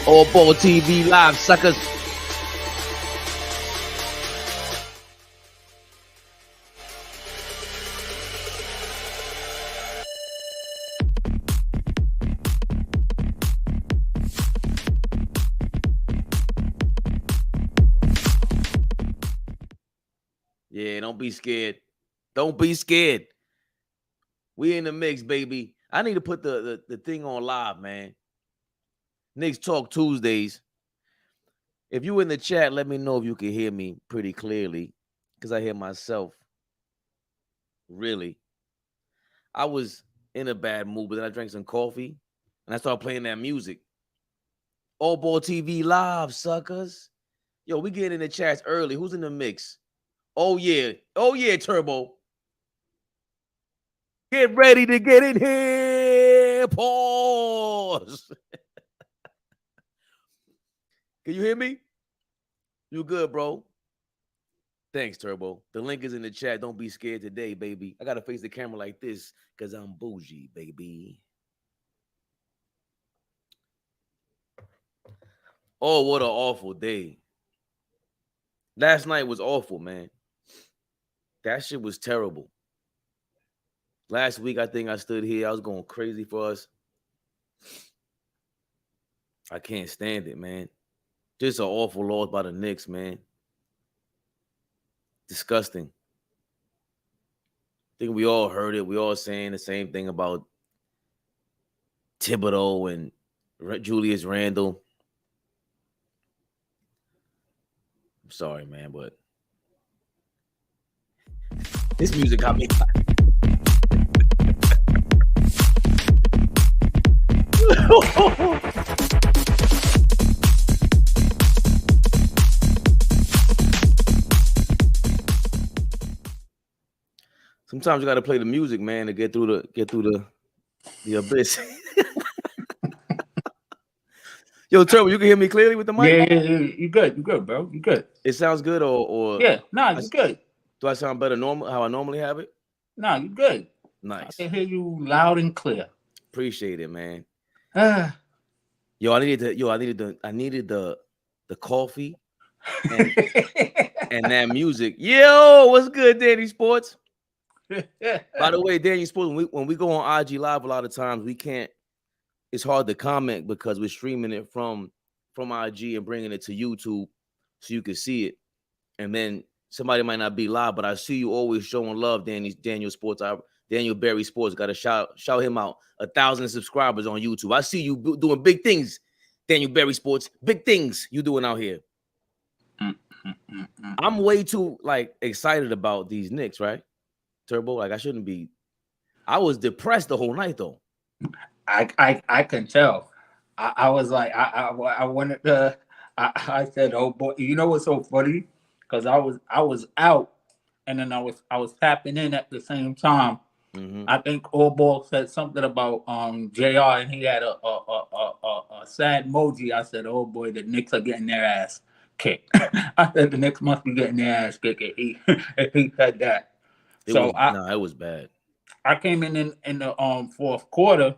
AllBallTV live, suckers. Yeah, don't be scared. Don't be scared. We in the mix, baby. I need to put the thing on live, man. Knicks Talk Tuesdays. If you in the chat, let me know if you can hear me pretty clearly, because I hear myself. Really. I was in a bad mood, but then I drank some coffee, and I started playing that music. AllBallTV live, suckers. Yo, we get in the chats early. Who's in the mix? Oh, yeah. Oh, yeah, Turbo. Get ready to get in here. Pause. Can you hear me? You good, bro? Thanks, Turbo. The link is in the chat. Don't be scared today, baby. I got to face the camera like this because I'm bougie, baby. Oh, what an awful day. Last night was awful, man. That shit was terrible. Last week, I think I stood here. I was going crazy for us. I can't stand it, man. Just an awful loss by the Knicks, man. Disgusting. I think we all heard it. We all saying the same thing about Thibodeau and Julius Randle. I'm sorry, man, but this music got me. Sometimes you got to play the music, man, to get through the abyss. Yo, Turbo, you can hear me clearly with the mic? Yeah. You good, bro. You good. It sounds good, or yeah, you good. Do I sound better normal? How I normally have it? Nah, you good. Nice. I can hear you loud and clear. Appreciate it, man. Yo, I needed the coffee and that music. Yo, what's good, Danny Sports? By the way, Danny Sports, when we go on IG Live, a lot of times we can't. It's hard to comment because we're streaming it from IG and bringing it to YouTube so you can see it. And then somebody might not be live, but I see you always showing love, Daniel Sports. Daniel Berry Sports, got to shout him out. 1,000 subscribers on YouTube. I see you doing big things, Daniel Berry Sports. Big things you doing out here. I'm way too excited about these Knicks, right? Turbo, I shouldn't be. I was depressed the whole night though. I can tell. I was like, I wanted to. I said, oh boy, you know what's so funny? Because I was out, and then I was tapping in at the same time. Mm-hmm. I think AllBall said something about JR, and he had a sad emoji. I said, oh boy, the Knicks are getting their ass kicked. I said the Knicks must be getting their ass kicked. He said that. It was bad. I came in the fourth quarter.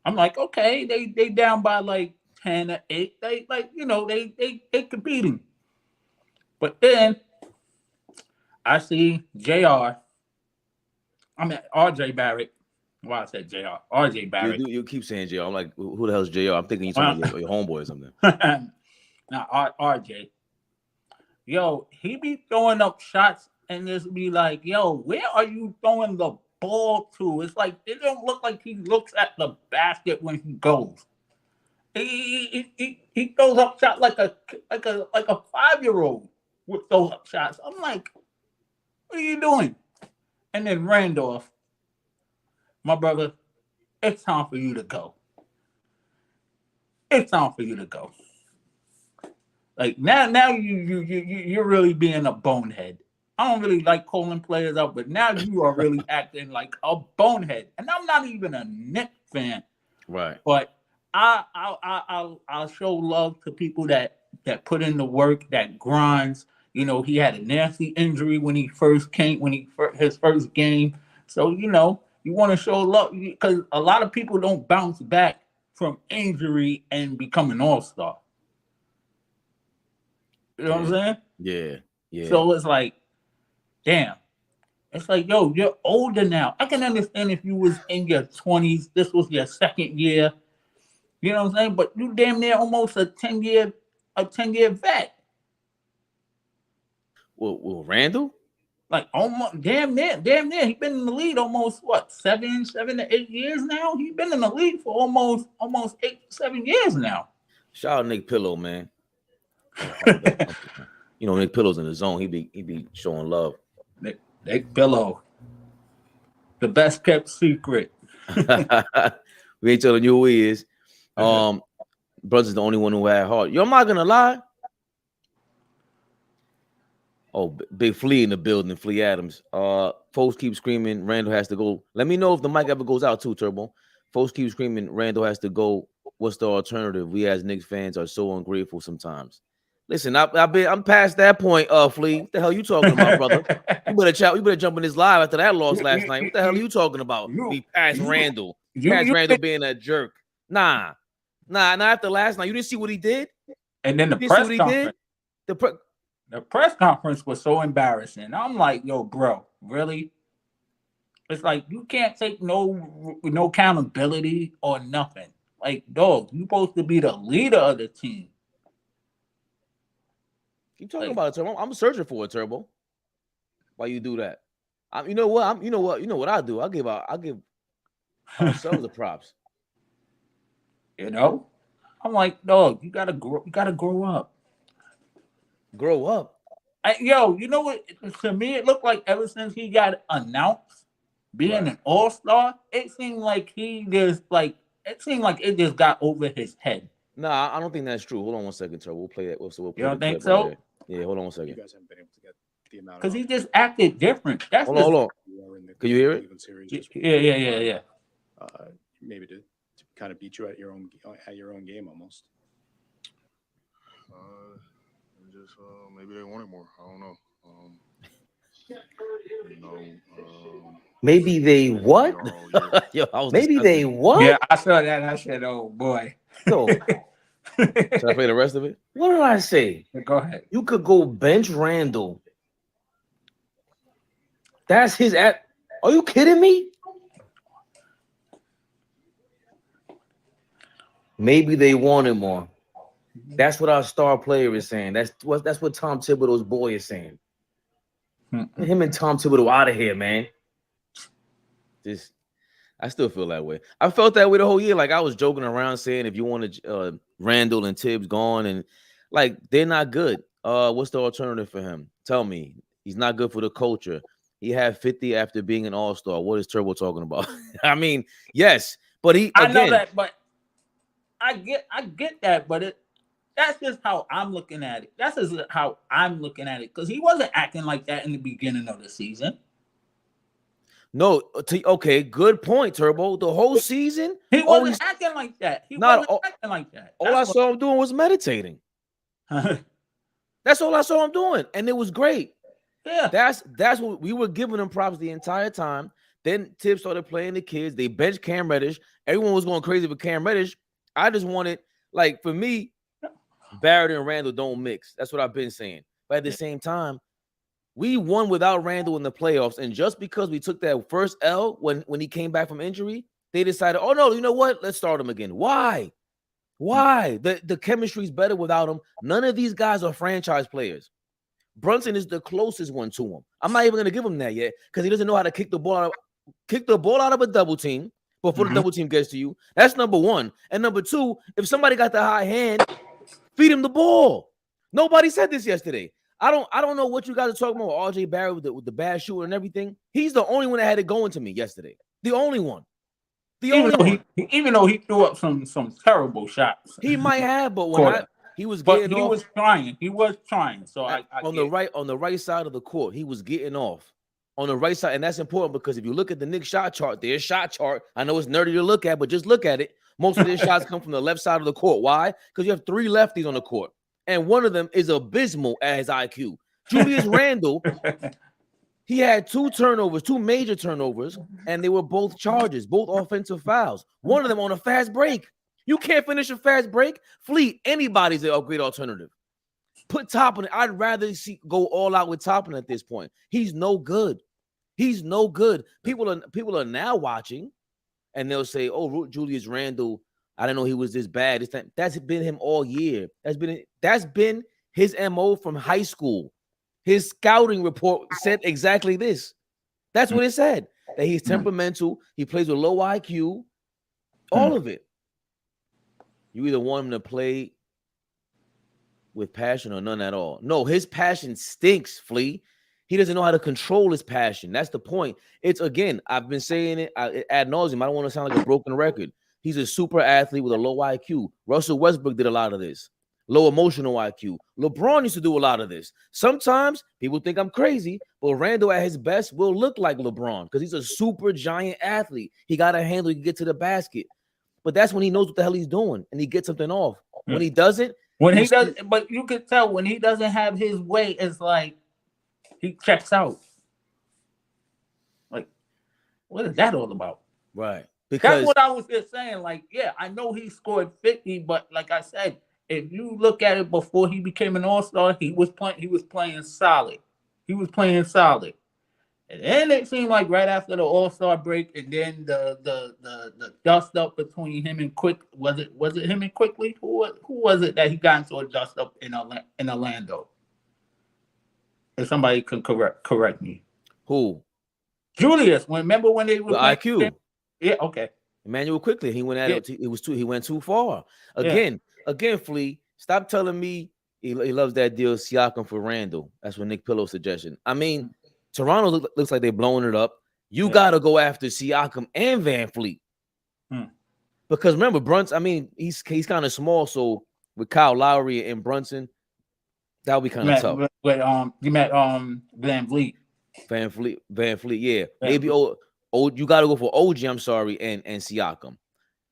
I'm like, okay, they down by 10-8. They they competing. But then I see JR. I mean RJ Barrett. Well, I said JR. RJ Barrett. You keep saying JR. I'm like, who the hell's JR? I'm thinking you're talking about your homeboy or something. Now RJ. Yo, he be throwing up shots and just be like, yo, where are you throwing the ball to? It's like it don't look like he looks at the basket when he goes. He throws up shots like a 5-year-old would throw up shots. I'm like, what are you doing? And then Randolph, my brother, it's time for you to go. It's time for you to go. Like now you're really being a bonehead. I don't really like calling players out, but now you are really acting like a bonehead. And I'm not even a Knicks fan, right? But I'll show love to people that put in the work, that grinds. You know, he had a nasty injury when he first came, his first game. So you want to show love because a lot of people don't bounce back from injury and become an all-star. You know what I'm saying? Yeah, yeah. So it's like, damn. It's like, yo, you're older now. I can understand if you was in your 20s, this was your second year. You know what I'm saying? But you damn near almost a 10-year vet. Well, Randall? Like almost damn near. He's been in the league almost what 7 to 8 years now. He's been in the league for almost 7 years now. Shout out Nick Pillow, man. You know, Nick Pillow's in the zone. He be showing love. Nick Pillow, the best kept secret. We ain't telling you who he is. Brother's the only one who had heart. Yo, I'm not gonna lie. Oh, big Flea in the building, Flea Adams. Folks keep screaming, Randall has to go. Let me know if the mic ever goes out too, Turbo. Folks keep screaming, Randall has to go. What's the alternative? We as Knicks fans are so ungrateful sometimes. Listen, I'm past that point, Flea. What the hell you talking about, brother? You better jump in this live after that loss last night. What the hell are you talking about? Be past Randall. Randall being a jerk. Nah. Not after last night. You didn't see what he did? And then the press conference. The press conference was so embarrassing. I'm like, yo, bro, really? It's like you can't take no accountability or nothing. Like, dog, you supposed to be the leader of the team. Keep talking about it, Turbo. I'm searching for a Turbo. Why you do that? You know what I do? I give ourselves the props. You know? I'm like, dog, you gotta grow up. Grow up. Yo, you know what? To me, it looked like ever since he got announced being an all-star, it seemed like it just got over his head. Nah, I don't think that's true. Hold on 1 second, Turbo. We'll play that. We'll play you don't think so? Right. Yeah, hold on 1 second. You guys haven't been able to get the amount because he just acted different. That's hold on. Can you hear it? Yeah. Maybe to kind of beat you at your own game almost. Just maybe they wanted more. I don't know. Maybe they what? Maybe they what? Yeah, I saw that. I said, "Oh boy." So, should I play the rest of it? What did I say? Go ahead. You could go bench Randall. That's his at. Are you kidding me? Maybe they wanted more. That's what our star player is saying. That's what Tom Thibodeau's boy is saying. Him and Tom Thibodeau out of here, man. I still feel that way. I felt that way the whole year. Like I was joking around saying if you wanted Randall and Tibbs gone and like they're not good. What's the alternative for him? Tell me. He's not good for the culture. He had 50 after being an all-star. What is Turbo talking about? I mean, yes, but I know that, but I get that, but that's just how I'm looking at it. That's just how I'm looking at it because he wasn't acting like that in the beginning of the season. No, okay, good point, Turbo. The whole season, he wasn't acting like that. All I saw him doing was meditating. That's all I saw him doing, and it was great. Yeah, that's what we were giving him props the entire time. Then Tibbs started playing the kids. They benched Cam Reddish. Everyone was going crazy with Cam Reddish. I just wanted, like, for me, Barrett and Randall don't mix. That's what I've been saying. But at the same time, we won without Randall in the playoffs. And just because we took that first L when he came back from injury, they decided, oh, no, you know what? Let's start him again. Why? The chemistry's better without him. None of these guys are franchise players. Brunson is the closest one to him. I'm not even going to give him that yet because he doesn't know how to kick the ball out of a double team before the double team gets to you. That's number one. And number two, if somebody got the high hand, feed him the ball. Nobody said this yesterday. I don't know what you guys are talking about with RJ Barrett with the bad shooter and everything. He's the only one that had it going to me yesterday. The only one. Even though he threw up some terrible shots. He might have, but when he was getting off. He was trying. So on the right side of the court, he was getting off. On the right side, and that's important because if you look at the Knicks shot chart, their shot chart, I know it's nerdy to look at, but just look at it. Most of their shots come from the left side of the court. Why? Because you have 3 lefties on the court, and one of them is abysmal at his IQ. Julius Randle, he had 2 major turnovers, and they were both charges, both offensive fouls. One of them on a fast break. You can't finish a fast break. Fleet, anybody's a great alternative. Put Toppin. I'd rather go all out with Toppin at this point. He's no good. He's no good. People are now watching, and they'll say, "Oh, Julius Randle, I didn't know he was this bad." That's been him all year. That's been his MO from high school. His scouting report said exactly this. That's what it said. That he's temperamental. He plays with low IQ. All of it. You either want him to play with passion or none at all. No, his passion stinks, Flea. He doesn't know how to control his passion. That's the point. It's, again, I've been saying it ad nauseum. I don't want to sound like a broken record. He's a super athlete with a low IQ. Russell Westbrook did a lot of this. Low emotional IQ. LeBron used to do a lot of this. Sometimes people think I'm crazy, but Randle at his best will look like LeBron because he's a super giant athlete. He got a handle, he can get to the basket. But that's when he knows what the hell he's doing and he gets something off. When he doesn't, but you can tell when he doesn't have his way, it's like he checks out. Like, what is that all about? Right. Because that's what I was just saying. Like, yeah, I know he scored 50, but like I said, if you look at it before he became an all-star, he was playing solid. He was playing solid. And then it seemed like right after the All-Star break, and then the dust up between him and Quick, was it him and Quickly? Who was it that he got into a dust up in Orlando? If somebody can correct me. Who? Julius. Remember when they were the IQ? Yeah. Okay. Emmanuel Quickly. He went at it. He went too far. Again, Flea. Stop telling me he loves that deal Siakam for Randle. That's what Nick Pillow's suggestion. I mean. Toronto looks like they're blowing it up. You got to go after Siakam and Van Fleet. Because remember, Brunson, I mean, he's kind of small. So with Kyle Lowry and Brunson, that would be kind of tough. But you met Van Fleet. Van Fleet, yeah. Maybe you got to go for OG, I'm sorry, and Siakam.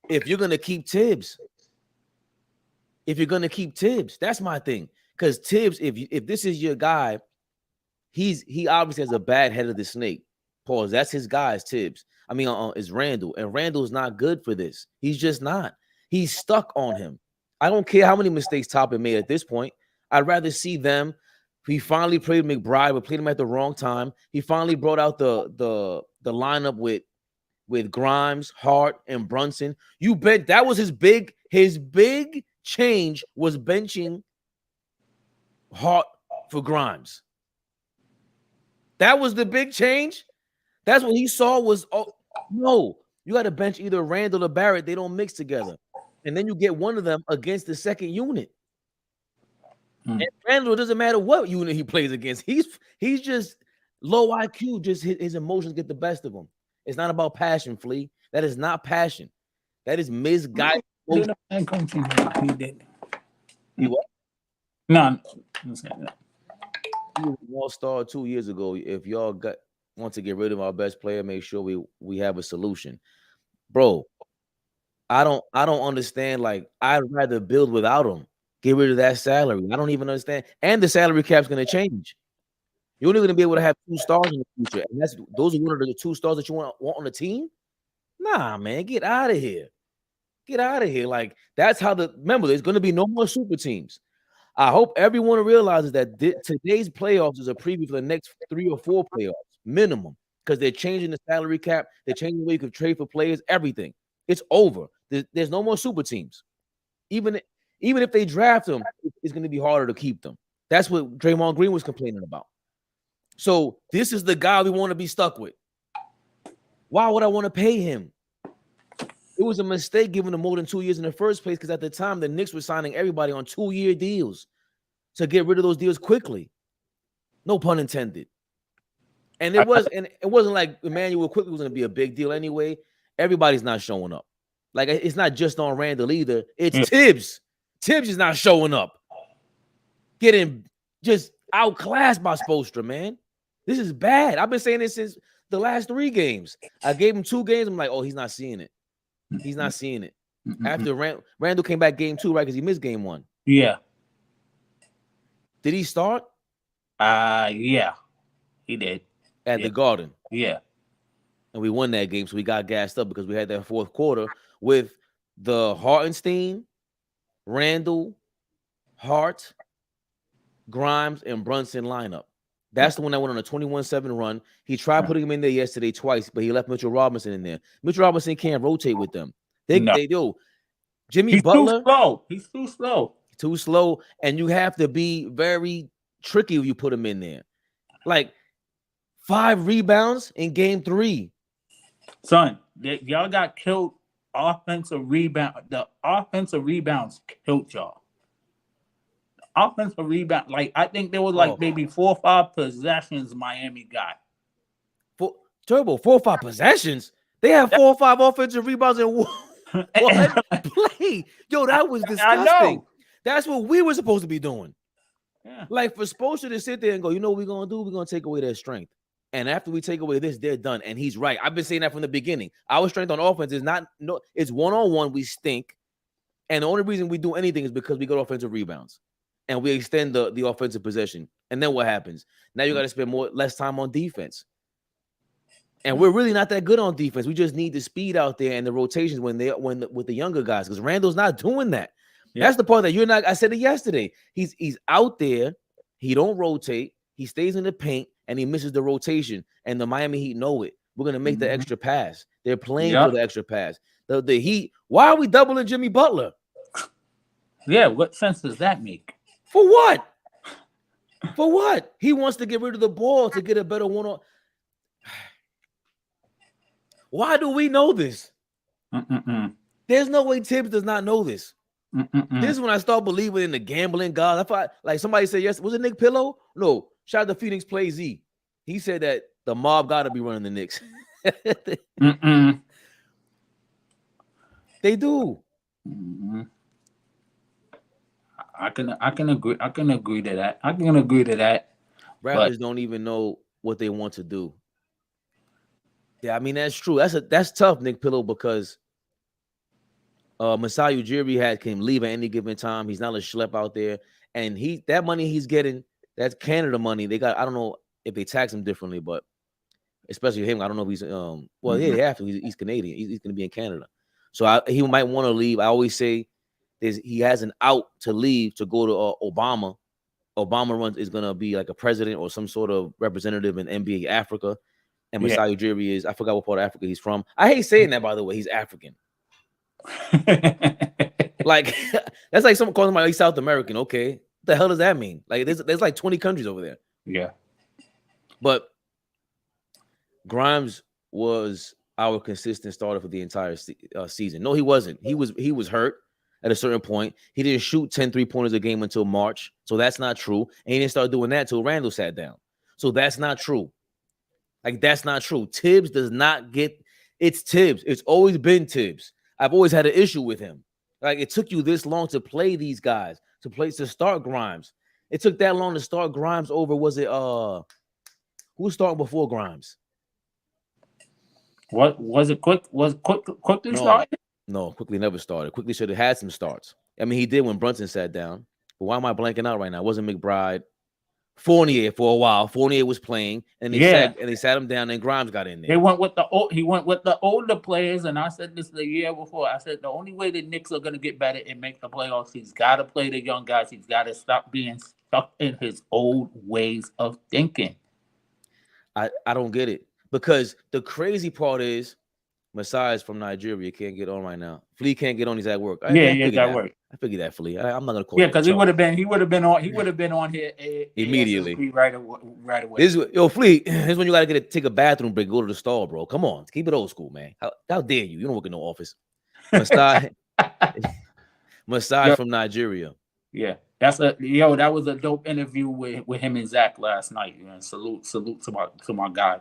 If you're going to keep Tibbs. That's my thing. Because Tibbs, if this is your guy, he obviously has a bad head of the snake. Pause. That's his guy, is Tibbs. I mean, is Randle. And Randle's not good for this. He's just not. He's stuck on him. I don't care how many mistakes Toppin made at this point. I'd rather see them. He finally played McBride, but played him at the wrong time. He finally brought out the lineup with Grimes, Hart, and Brunson. You bet that was his big change was benching Hart for Grimes. That was the big change. That's what he saw was, no, you got to bench either Randle or Barrett. They don't mix together. And then you get one of them against the second unit. And Randle, doesn't matter what unit he plays against. He's just low IQ. Just his emotions get the best of him. It's not about passion, Flea. That is not passion. That is misguided. He did. He what? No. He was an all-star 2 years ago. If y'all want to get rid of our best player, make sure we have a solution. Bro, I don't understand. Like, I'd rather build without him. Get rid of that salary. I don't even understand. And the salary cap's going to change. You're only going to be able to have 2 stars in the future. And those are one of the 2 stars that you want on the team? Nah, man, get out of here. Get out of here. Like, that's how remember, there's going to be no more super teams. I hope everyone realizes that today's playoffs is a preview for the next 3 or 4 playoffs, minimum, because they're changing the salary cap. They're changing the way you can trade for players, everything. It's over. There's no more super teams. Even if they draft them, it's going to be harder to keep them. That's what Draymond Green was complaining about. So this is the guy we want to be stuck with. Why would I want to pay him? It was a mistake giving him more than 2 years in the first place because at the time, the Knicks were signing everybody on 2-year deals to get rid of those deals quickly. No pun intended. And it wasn't like Emmanuel Quickly was going to be a big deal anyway. Everybody's not showing up. Like, it's not just on Randle either. It's Tibbs. Tibbs is not showing up. Getting just outclassed by Spoelstra, man. This is bad. I've been saying this since the last 3 games. I gave him 2 games. I'm like, oh, he's not seeing it. He's not seeing it. After Randle came back game 2, right? Because he missed game 1. Yeah. Did he start? Yeah. He did. At the Garden. Yeah. And we won that game, so we got gassed up because we had that fourth quarter with the Hartenstein, Randle, Hart, Grimes, and Brunson lineup. That's the one that went on a 21-7 run. He tried putting him in there yesterday twice, but he left Mitchell Robinson in there. Mitchell Robinson can't rotate with them. Jimmy Butler. Too slow. He's too slow. Too slow, and you have to be very tricky if you put him in there. Like 5 rebounds in game 3. Son, y'all got killed offensive rebound. The offensive rebounds killed y'all. Offensive rebound, like I think there was like maybe 4 or 5 possessions Miami got. 4 or 5 possessions. They have 4 or 5 offensive rebounds in one play. Yo, that was disgusting. I know. That's what we were supposed to be doing. Yeah. Like for Spoelstra to sit there and go, you know what we're gonna do? We're gonna take away their strength. And after we take away this, they're done. And he's right. I've been saying that from the beginning. Our strength on offense is it's one-on-one. We stink. And the only reason we do anything is because we get offensive rebounds. And we extend the offensive possession. And then what happens? Now you got to spend less time on defense. And we're really not that good on defense. We just need the speed out there and the rotations with the younger guys. Because Randall's not doing that. Yeah. That's the part that you're not. I said it yesterday. He's out there. He don't rotate. He stays in the paint and he misses the rotation. And the Miami Heat know it. We're gonna make the extra pass. They're playing for the extra pass. The Heat. Why are we doubling Jimmy Butler? Yeah. What sense does that make? For what? For what? He wants to get rid of the ball to get a better one-on. Why do we know this? There's no way Tibbs does not know this. This is when I start believing in the gambling god. I thought, like somebody said, yes, was it Nick Pillow? No, shout out to Phoenix Play Z. He said that the mob got to be running the Knicks. They do. I can agree. I can agree to that. I can agree to that. Rappers don't even know what they want to do. Yeah, I mean that's true. That's tough, Nick Pillow, because Masai Ujiri can leave at any given time. He's not a schlep out there, and that money he's getting, that's Canada money. They got, I don't know if they tax him differently, but especially him, I don't know if he's yeah, they have to. He's Canadian. He's going to be in Canada, so he might want to leave. I always say he has an out to leave to go to Obama. Obama is going to be like a president or some sort of representative in NBA Africa. And Masai Ujiri is, I forgot what part of Africa he's from. I hate saying that, by the way. He's African. Like, that's like someone calling him South American. Okay. What the hell does that mean? Like, there's like 20 countries over there. Yeah. But Grimes was our consistent starter for the entire season. No, he wasn't. He was hurt at a certain point. He didn't shoot 10 3-pointers a game until March. So that's not true. And he didn't start doing that until Randall sat down. So that's not true. Like, that's not true. Tibbs does not get – it's Tibbs. It's always been Tibbs. I've always had an issue with him. Like, it took you this long to play these guys, to start Grimes. It took that long to start Grimes over, was it who was starting before Grimes? What was it? Quickly started? No, Quickly never started. Quickly should have had some starts. I mean, he did when Brunson sat down. But why am I blanking out right now? It wasn't McBride. Fournier for a while. Fournier was playing, and they sat him down, and Grimes got in there. He went with the older players, and I said this the year before. I said the only way the Knicks are going to get better and make the playoffs, he's got to play the young guys. He's got to stop being stuck in his old ways of thinking. I don't get it, because the crazy part is Masai is from Nigeria, can't get on right now. Flea can't get on. He's at work. He's at work. I figured that, Flea. I'm not gonna call. Yeah, because he would have been on here immediately right away. Flea. Here's when you gotta take a bathroom break, go to the stall, bro. Come on, keep it old school, man. How dare you? You don't work in no office. Masai from Nigeria. Yeah, that was a dope interview with him and Zach last night. And salute to my guy.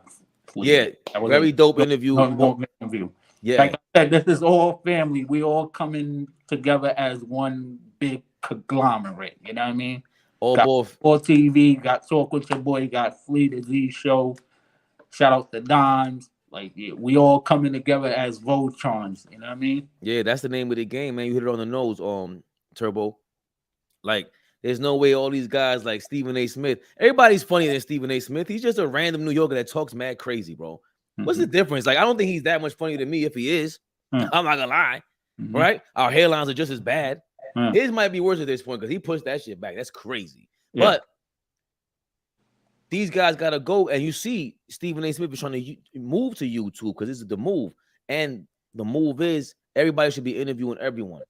Yeah, very dope interview. Yeah, like I said, this is all family. We all coming together as one big conglomerate. You know what I mean? AllBall.TV, got Talk with Your Boy, got Flea the Z Show. Shout out to Dimes. Like, yeah, we all coming together as Voltrons. You know what I mean? Yeah, that's the name of the game, man. You hit it on the nose, Turbo. Like, there's no way all these guys like Stephen A. Smith. Everybody's funnier than Stephen A. Smith. He's just a random New Yorker that talks mad crazy, bro. What's the difference? Like, I don't think he's that much funnier than me if he is. I'm not gonna lie. Right? Our hairlines are just as bad. His might be worse at this point because he pushed that shit back. That's crazy. Yeah. But these guys gotta go. And you see, Stephen A. Smith is trying to move to YouTube because this is the move. And the move is everybody should be interviewing everyone.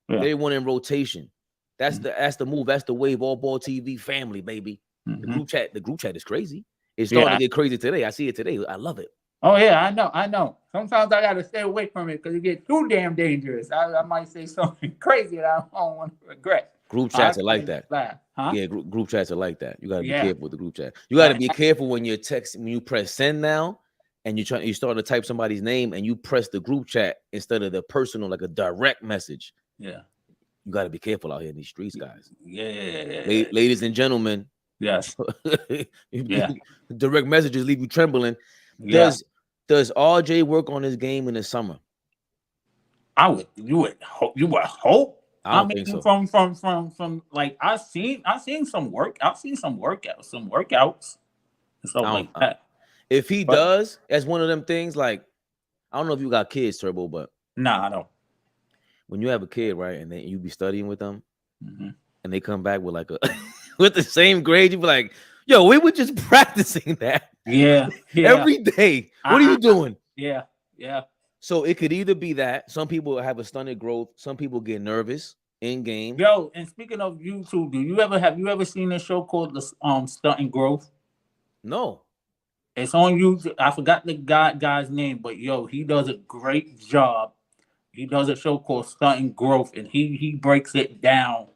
Yeah. They want in rotation. That's the move. That's the wave. AllBallTV family, baby. The group chat is crazy. It's starting to get crazy today. I see it today. I love it. Oh yeah, I know. Sometimes I gotta stay away from it because it gets too damn dangerous. I might say something crazy that I don't want to regret. Group chats are like that. Huh? Yeah, group chats are like that. You gotta be careful with the group chat. You gotta be careful when you're texting, when you press send now, and you start to type somebody's name and you press the group chat instead of the personal, like a direct message. Yeah. You gotta be careful out here in these streets, guys. Yeah. Ladies and gentlemen. Yes. Direct messages leave you trembling. Yeah. Does RJ work on his game in the summer? You would hope. I don't think so. From like I've seen some work. I've seen some workouts and stuff like that. If he does, as one of them things, like I don't know if you got kids, Turbo, but nah, I don't. When you have a kid, right, and then you be studying with them, and they come back with like a with the same grade, you be like, "Yo, we were just practicing that." Yeah. Every day. What are you doing? Yeah. So it could either be that some people have a stunted growth, some people get nervous in game. Yo, and speaking of YouTube, have you ever seen a show called the Stunting Growth? No. It's on YouTube. I forgot the guy's name, but yo, he does a great job. He does a show called Stunting Growth, and he breaks it down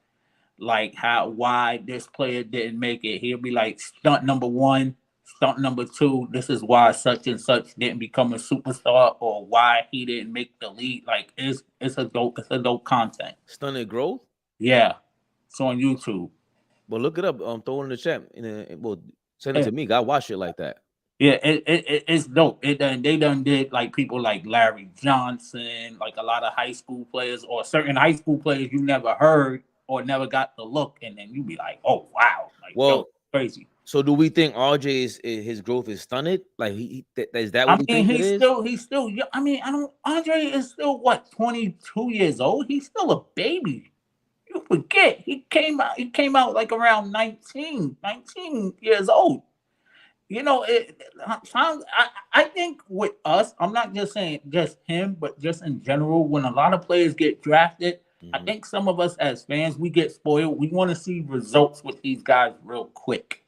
like why this player didn't make it. He'll be like stunt number 1. Stunt number 2, this is why such and such didn't become a superstar, or why he didn't make the league. Like it's adult content. Stunted growth? Yeah. It's on YouTube. Well, look it up. Throw it in the chat. Well, send it to me. I watch it like that. Yeah, it's dope. They done did like people like Larry Johnson, like a lot of high school players, or certain high school players you never heard or never got the look, and then you be like, oh wow, like yo, crazy. So do we think RJ his growth is stunted? Like is that what we think it is? He's still. I mean, Andre is still what 22 years old. He's still a baby. You forget he came out like around 19 years old. You know, I think with us, I'm not just saying just him, but just in general, when a lot of players get drafted, I think some of us as fans, we get spoiled. We want to see results with these guys real quick.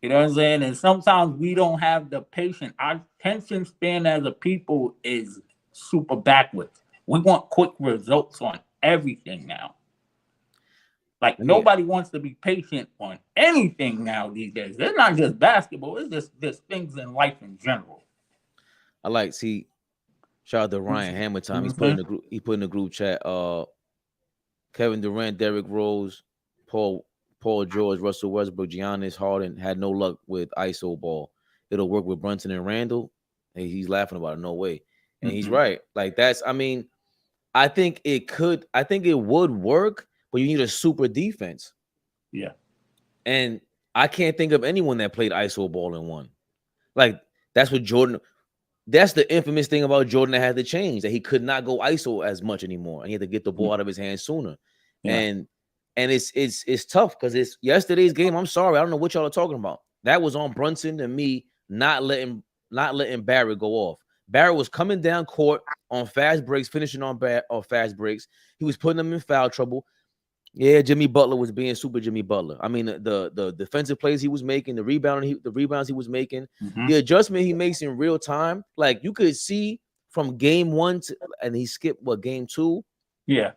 You know what I'm saying? And sometimes we don't have the patience. Our attention span as a people is super backwards. We want quick results on everything now. Like nobody wants to be patient on anything now these days. It's not just basketball. It's just things in life in general. Shout out to Ryan Hammer Time. He's put in the group chat. Kevin Durant, Derrick Rose, Paul George, Russell Westbrook, Giannis, Harden had no luck with ISO ball. It'll work with Brunson and Randall. And he's laughing about it. No way. And he's right. Like I think it would work, but you need a super defense. Yeah. And I can't think of anyone that played ISO ball and won. Like that's the infamous thing about Jordan that had to change, that he could not go ISO as much anymore. And he had to get the ball out of his hands sooner. Yeah. And it's tough because it's yesterday's game. I'm sorry, I don't know what y'all are talking about. That was on Brunson and me not letting Barrett go off. Barrett was coming down court on fast breaks, finishing on fast breaks. He was putting them in foul trouble. Yeah, Jimmy Butler was being super Jimmy Butler. I mean, the defensive plays he was making, the rebounds he was making, the adjustment he makes in real time. Like you could see from game 1 and he skipped game 2. Yeah.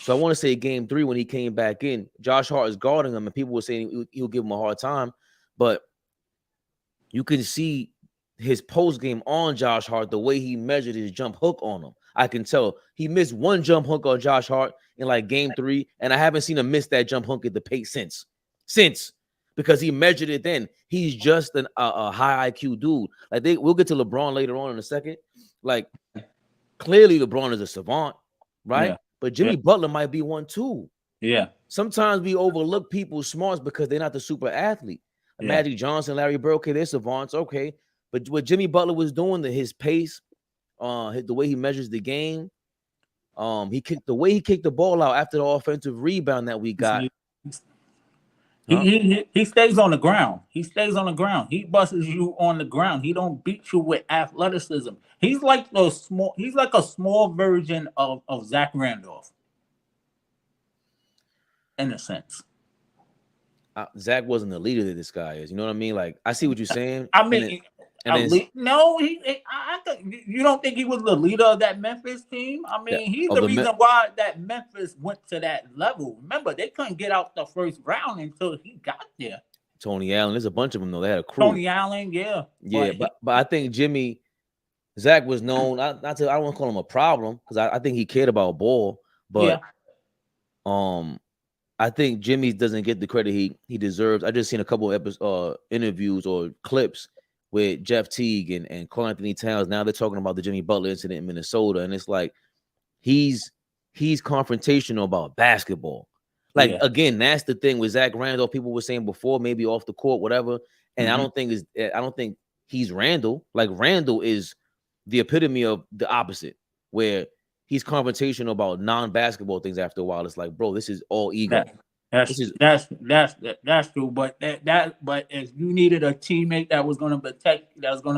So I want to say game 3 when he came back in, Josh Hart is guarding him, and people were saying he'll give him a hard time, but you can see his post game on Josh Hart, the way he measured his jump hook on him. I can tell he missed one jump hook on Josh Hart in like game 3, and I haven't seen him miss that jump hook at the pace since because he measured it then. He's just a high IQ dude. Like we'll get to LeBron later on in a second. Like clearly LeBron is a savant, right? Yeah. But Jimmy Butler might be one too. Yeah. Sometimes we overlook people's smarts because they're not the super athlete. Magic Johnson, Larry Bird, okay, they're savants, okay. But what Jimmy Butler was doing, his pace, the way he measures the game, the way he kicked the ball out after the offensive rebound that we got. He stays on the ground. He stays on the ground. He busts you on the ground. He don't beat you with athleticism. He's like a small version of Zach Randolph. In a sense. Zach wasn't the leader that this guy is. You know what I mean? Like, I see what you're saying. I mean, no, you don't think he was the leader of that Memphis team? I mean, he's the reason why that Memphis went to that level. Remember, they couldn't get out the first round until he got there. Tony Allen, there's a bunch of them though. They had a crew. Tony Allen, yeah. But I think Zach was known. I don't want to call him a problem because I think he cared about ball, but I think Jimmy doesn't get the credit he deserves. I just seen a couple of interviews or clips with Jeff Teague and Karl Anthony Towns. Now they're talking about the Jimmy Butler incident in Minnesota, and it's like he's confrontational about basketball. Like again, that's the thing with Zach Randolph. People were saying before, maybe off the court, whatever. And I don't think he's Randall. Like Randall is the epitome of the opposite, where he's confrontational about non-basketball things. After a while, it's like, bro, this is all ego. That's true. But but if you needed a teammate that was going to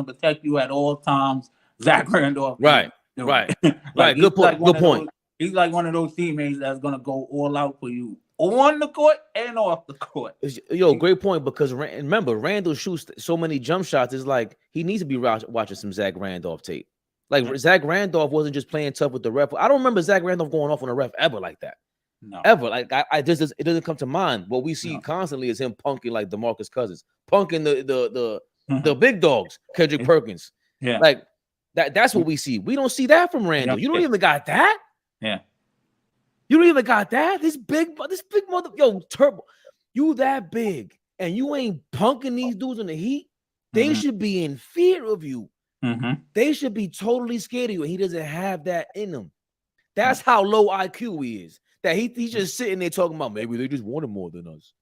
protect you at all times, Zach Randolph, right. Good point. He's like one of those teammates that's going to go all out for you on the court and off the court. Great point, because remember, Randall shoots so many jump shots. It's like he needs to be watching some Zach Randolph tape. Like Zach Randolph wasn't just playing tough with the ref. I don't remember Zach Randolph going off on a ref ever like that. No, ever. Like it doesn't come to mind. What we see constantly is him punking like DeMarcus Cousins, punking the big dogs, Kendrick Perkins. Yeah, like that's what we see. We don't see that from Randall. You don't even got that. Yeah, you don't even got that. This big mother, Turbo, you that big and you ain't punking these dudes in the heat. They should be in fear of you. They should be totally scared of you, and he doesn't have that in him. That's how low IQ he is. That he's just sitting there talking about maybe they just wanted more than us.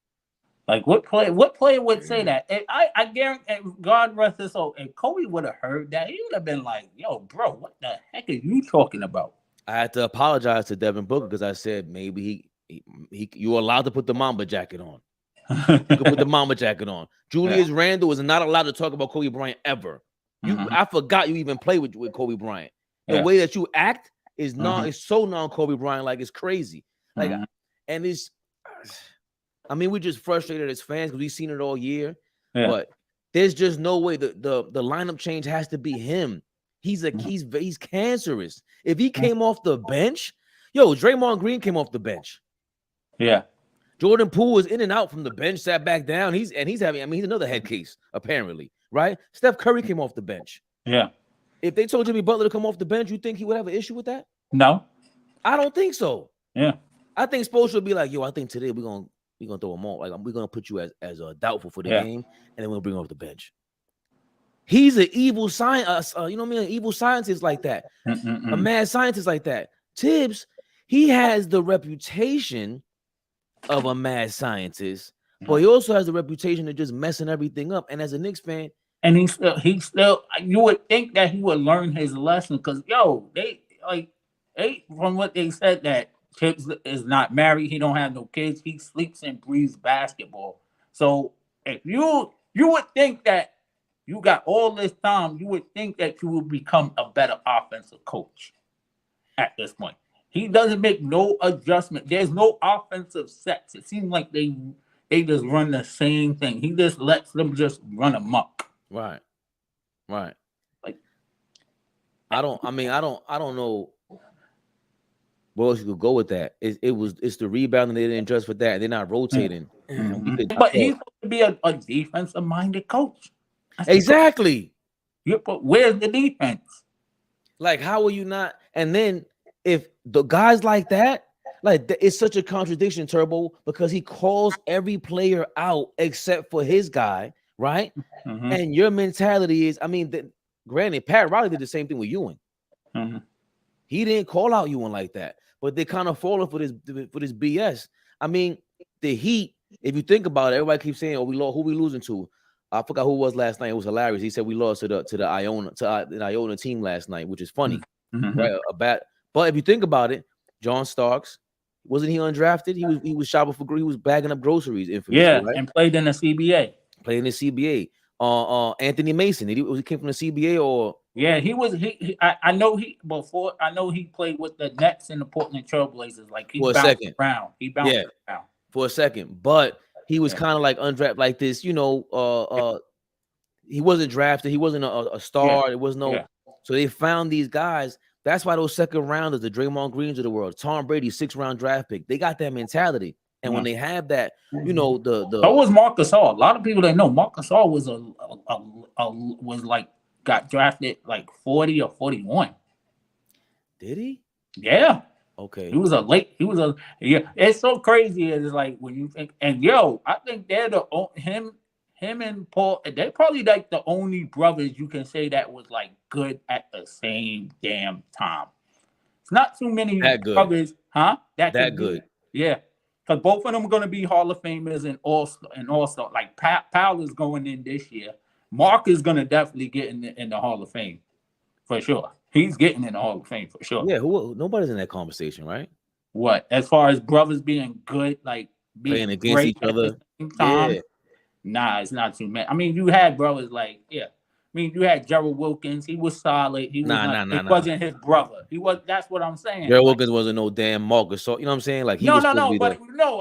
Like what player would say that? And I guarantee, God rest his soul, if Kobe would have heard that, he would have been like, "Yo, bro, what the heck are you talking about?" I had to apologize to Devin Booker because I said maybe you're allowed to put the Mamba jacket on. You can put the Mamba jacket on. Julius Randle is not allowed to talk about Kobe Bryant ever. I forgot you even play with Kobe Bryant. The way that you act is it's so non-Kobe Bryant, like it's crazy. Like and it's we're just frustrated as fans because we've seen it all year. But there's just no way the lineup change has to be him. He's cancerous. If he came off the bench, Draymond Green came off the bench. Yeah. Jordan Poole was in and out from the bench, sat back down. He's having, he's another head case, apparently, right? Steph Curry came off the bench. Yeah. If they told Jimmy Butler to come off the bench, you think he would have an issue with that? No. I don't think so. Yeah. I think Spoelstra would be like, I think today we're gonna throw him off. Like we're gonna put you as a doubtful for the game, and then we'll bring him off the bench. He's an evil scientist, an evil scientist like that. A mad scientist like that. Tibbs, he has the reputation of a mad scientist, but he also has the reputation of just messing everything up. And as a Knicks fan, and he still, you would think that he would learn his lesson because they from what they said that Tibbs is not married, he don't have no kids, he sleeps and breathes basketball. So if you would think that you got all this time, you would think that you would become a better offensive coach at this point. He doesn't make no adjustment. There's no offensive sets. It seems like they just run the same thing. He just lets them just run amok. Right. Like I don't know where else you could go with that. It's the rebounding. They didn't adjust for that. They're not rotating. But he's supposed to be a defensive minded coach. Exactly. But where's the defense? Like, how are you not? And then if the guys like that, it's such a contradiction, Turbo, because he calls every player out except for his guy, right? And your mentality is, granted, Pat Riley did the same thing with Ewing. He didn't call out Ewing like that, but they kind of falling for this BS. The Heat, if you think about it, everybody keeps saying, who we losing to? I forgot who it was last night. It was hilarious. He said we lost to the Iona team last night, which is funny, right? But if you think about it, John Starks, Wasn't he undrafted? He was shopping for he was bagging up groceries infamously, Yeah, right? and played in the CBA. Playing in the CBA. Anthony Mason. He came from the CBA or Yeah, he was. I know he before. I know he played with the Nets and the Portland Trailblazers. Like he for a bounced second. around. He bounced around. For a second. But he was Yeah. kind of like undrafted, like this, he wasn't drafted, he wasn't a star. It was no so they found these guys. That's why those second rounders, the Draymond Greens of the world, Tom Brady, 6th-round draft pick, they got that mentality. And when they have that, So was Marcus All. A lot of people that know Marcus All was was like got drafted like 40 or 41. Did he? Yeah. Okay. He was it's so crazy. It's like when you think, and I think they're him and Paul, they're probably like the only brothers you can say that was like good at the same damn time. It's not too many brothers, huh? That good. Yeah. Because both of them are going to be Hall of Famers and all-star. Like Powell is going in this year. Mark is going to definitely get in the Hall of Fame for sure. He's getting in the Hall of Fame for sure. Yeah, nobody's in that conversation, right? What? As far as brothers being good, like being playing against each other. Yeah. Nah, it's not too many. I mean, you had brothers like, I mean, you had Gerald Wilkins. He was solid. He was He wasn't his brother. He was. That's what I'm saying. Gerald Wilkins wasn't no damn Marcus. So you know what I'm saying? Like no.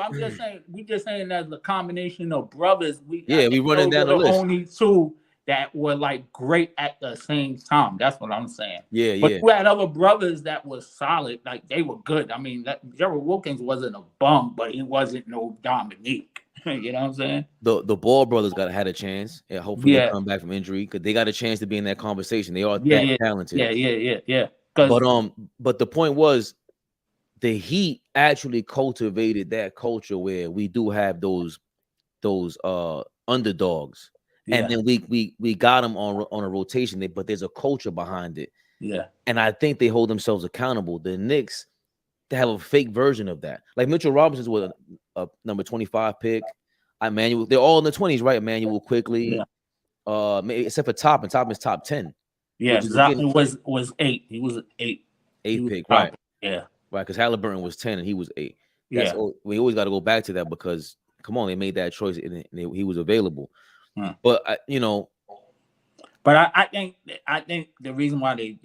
I'm just saying. We just saying that the combination of brothers. We running down the list. Only two that were like great at the same time. That's what I'm saying. But you had other brothers that was solid. Like they were good. I mean, Gerald Wilkins wasn't a bum, but he wasn't no Dominique. You know what I'm saying? The Ball brothers had a chance. Yeah, hopefully they come back from injury because they got a chance to be in that conversation. They are that talented. Yeah. But the point was, the Heat actually cultivated that culture where we do have those underdogs, and then we got them on a rotation. But there's a culture behind it. Yeah, and I think they hold themselves accountable. The Knicks, they have a fake version of that. Like Mitchell Robinson's with a number 25 pick. Emmanuel, they're all in the 20s, right? Emmanuel quickly, except for Toppin. Toppin's top 10. Yeah, exactly. Was 8. He was 8. 8 pick, right? Yeah, right. Because Halliburton was 10 and he was 8. We always got to go back to that because come on, they made that choice and he was available. But But I think the reason why they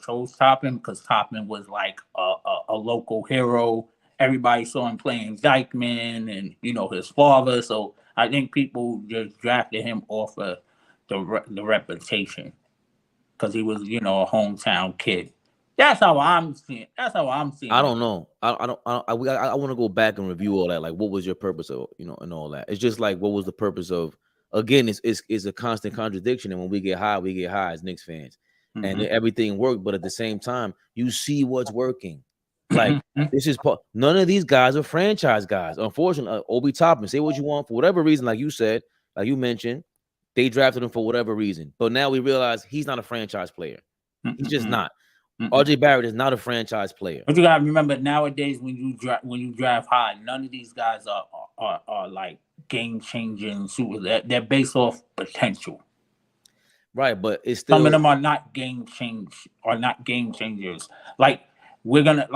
chose Toppin because Toppin was like a local hero. Everybody saw him playing Dykeman and his father. So I think people just drafted him off of the reputation because he was a hometown kid. That's how I'm seeing. I don't know. I want to go back and review all that. Like, what was your purpose of and all that? It's just like, what was the purpose of? Again, it's a constant contradiction, and when we get high as Knicks fans, and everything worked. But at the same time, you see what's working. Like this is none of these guys are franchise guys. Unfortunately, Obi Toppin, say what you want for whatever reason, like you said, like you mentioned, they drafted him for whatever reason. But now we realize he's not a franchise player. He's just not. RJ Barrett is not a franchise player. But you gotta remember nowadays when you draft high, none of these guys are like game changing super. They're based off potential. Right, but it's still some of them are not game changers. Like we're gonna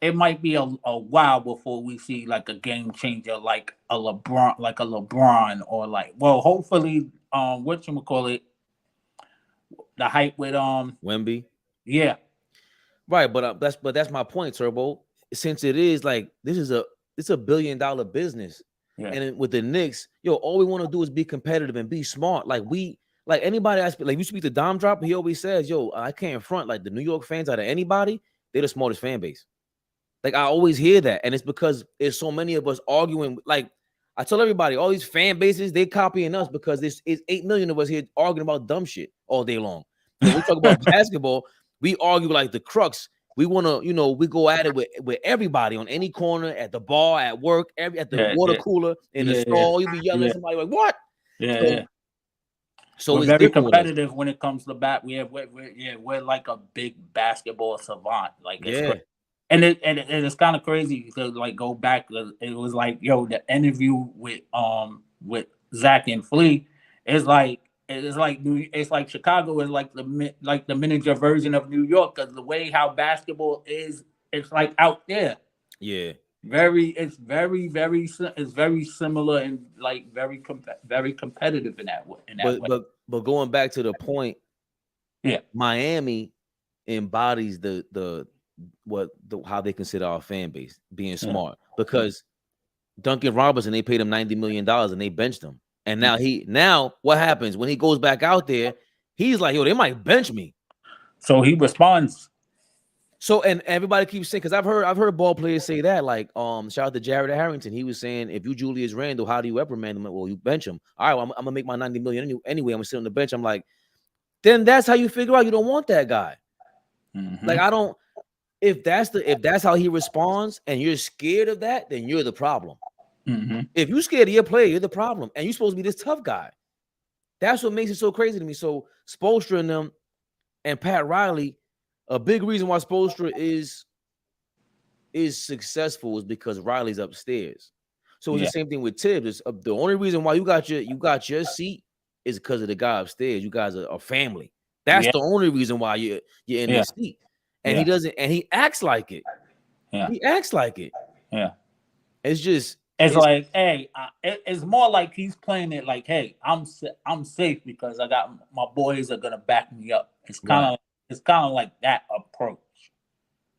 it might be a while before we see like a game changer like a LeBron or hopefully whatchamacallit, the hype with Wemby. Yeah. Right, but that's my point, Turbo. Since it is like it's a $1 billion business, and with the Knicks, all we want to do is be competitive and be smart. Like anybody you speak to Dom Dropper, he always says, I can't front like the New York fans out of anybody, they're the smartest fan base. Like I always hear that, and it's because there's so many of us arguing. Like I tell everybody, all these fan bases, they copying us because it's 8 million of us here arguing about dumb shit all day long. When we talk about basketball, we argue like the crux. We want to, we go at it with everybody on any corner, at the bar, at work, at the water cooler, in the stall. You be yelling at somebody like, what? So we're very competitive when it comes to bat. We're like a big basketball savant. Like it's and it's kind of crazy to like go back. It was like the interview with Zach and Flea is like. It's like Chicago is like the miniature version of New York because the way how basketball is, it's like out there. Yeah. It's very similar and like very competitive in that way. But going back to the point, Yeah. Miami embodies how they consider our fan base being smart, because Duncan Robinson, they paid him $90 million and they benched him. And now what happens when he goes back out there? He's like, yo, they might bench me. So he responds. So, and everybody keeps saying, because I've heard ball players say that, like, shout out to Jared Harrington. He was saying, if you Julius Randle, how do you reprimand him? Well, you bench him. All right, well, I'm gonna make my $90 million anyway. I'm gonna sit on the bench. I'm like, then that's how you figure out you don't want that guy. Mm-hmm. Like, I don't. If that's how he responds, and you're scared of that, then you're the problem. Mm-hmm. If you're scared of your player, you're the problem, and you're supposed to be this tough guy. That's what makes it so crazy to me. So Spoelstra and them and Pat Riley, a big reason why Spoelstra is successful is because Riley's upstairs. So it's the same thing with Tibbs. The only reason why you got your seat is because of the guy upstairs. You guys are a family. That's the only reason why you're in this seat. And he doesn't, and he acts like it. Yeah. He acts like it. Yeah. It's like, hey, it's more like he's playing it like, hey, I'm safe because I got my boys are gonna back me up. It's kind of like that approach,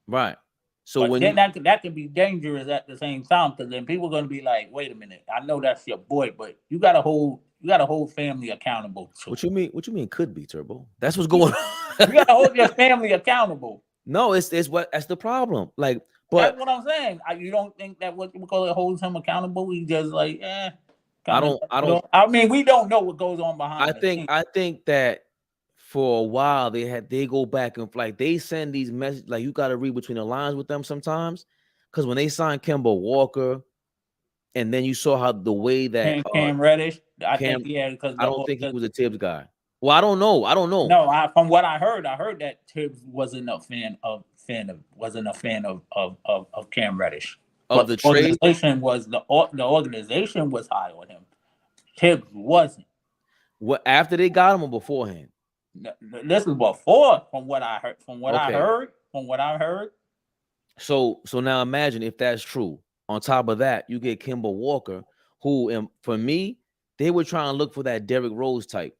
right? So but when then that can be dangerous at the same time, because then people are gonna be like, wait a minute, I know that's your boy, but you got to hold family accountable. So. What you mean could be, Turbo? That's what's going on. You got to hold your family accountable. No, that's the problem. Like. But that's what I'm saying. You don't think that what we call it holds him accountable? He just like, I don't. I mean, we don't know what goes on behind. I think that for a while they go back and like they send these messages. Like, you got to read between the lines with them sometimes, because when they signed Kemba Walker, and then you saw how the way that Cam Reddish, because I don't think he was a Tibbs guy. Well, I don't know. No, from what I heard that Tibbs wasn't a fan of Cam Reddish. Of the trade, the organization was high on him. Tibbs wasn't. What, after they got him or beforehand? This is before, from what I heard. From what I heard. So now imagine if that's true. On top of that, you get Kemba Walker, who, for me, they were trying to look for that Derrick Rose type.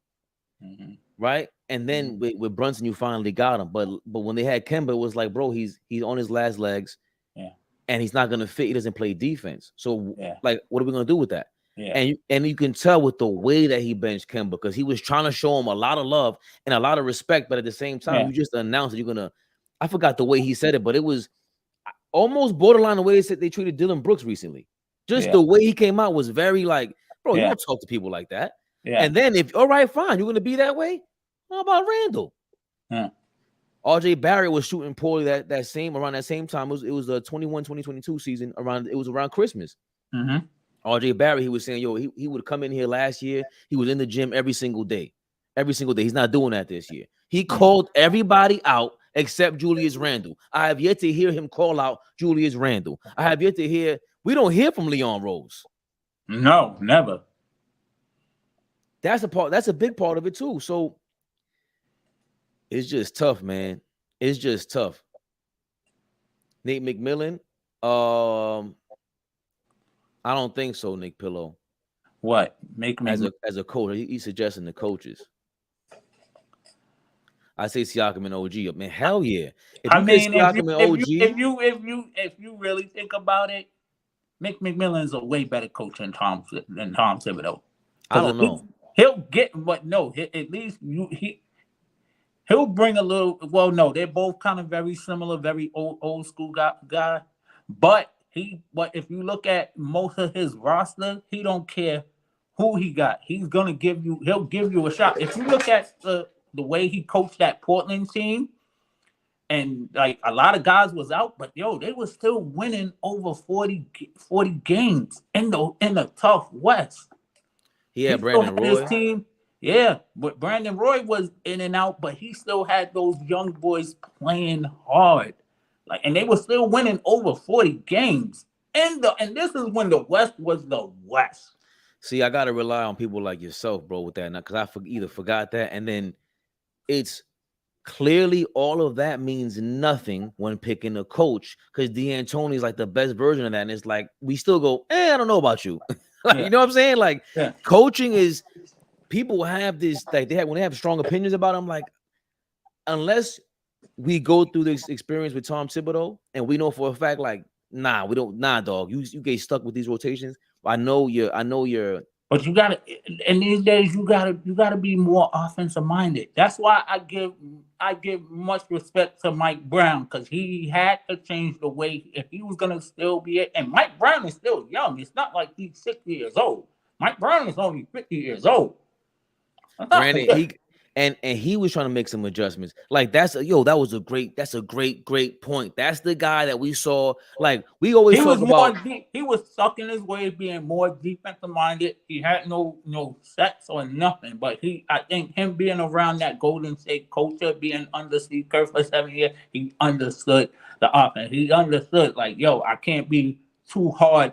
Mm-hmm. Right, and then with Brunson, you finally got him. But when they had Kemba, it was like, bro, he's on his last legs, and he's not gonna fit. He doesn't play defense. So like, what are we gonna do with that? Yeah. And you can tell with the way that he benched Kemba, because he was trying to show him a lot of love and a lot of respect, but at the same time, you just announced that you're gonna. I forgot the way he said it, but it was almost borderline the way they treated Dylan Brooks recently. Just the way he came out was very like, bro, you don't talk to people like that. Yeah. And then all right, fine, you're gonna be that way. How about Randall? RJ Barrett was shooting poorly around that same time. It was the 2021-2022 season. It was around Christmas. Mm-hmm. RJ Barrett, he was saying, yo, he would come in here last year. He was in the gym every single day. He's not doing that this year. He called everybody out except Julius Randle. I have yet to hear him call out Julius Randle. I have yet to hear. We don't hear from Leon Rose. No, never. That's a big part of it too. So it's just tough, man. It's just tough. Nate McMillan, I don't think so, Nick Pillow. What? As a coach, he's suggesting the coaches. I say Siakam and OG. Man, hell yeah. If you really think about it, Mick McMillan is a way better coach than Tom Thibodeau. I don't know. He'll get, but no, at least he'll bring a little. Well, no, they're both kind of very similar, very old school guy. But if you look at most of his roster, he don't care who he got. He'll give you a shot. If you look at the way he coached that Portland team, and like a lot of guys was out, but they were still winning over 40 games in the tough West. Yeah, Brandon Roy. His team, but Brandon Roy was in and out, but he still had those young boys playing hard. And they were still winning over 40 games. And this is when the West was the West. See, I gotta rely on people like yourself, bro, with that now, because I either forgot that, and then it's clearly all of that means nothing when picking a coach because D'Antoni is like the best version of that. And it's like we still go, I don't know about you. Like, you know what I'm saying? Like coaching is people have this like when they have strong opinions about them, like unless we go through this experience with Tom Thibodeau and we know for a fact, like, we don't, dog. You get stuck with these rotations. I know you're. But you gotta, in these days, you gotta be more offensive minded. That's why I give much respect to Mike Brown because he had to change the way if he was gonna still be it. And Mike Brown is still young. It's not like he's 60 years old. Mike Brown is only 50 years old. Granted, he was trying to make some adjustments. Like that's a great point. That's the guy that we saw. Like we always talk about. He was stuck in his way, being more defensive minded. He had no sets or nothing. But I think him being around that Golden State culture, being under Steve Kerr for 7 years, he understood the offense. He understood like, I can't be too hard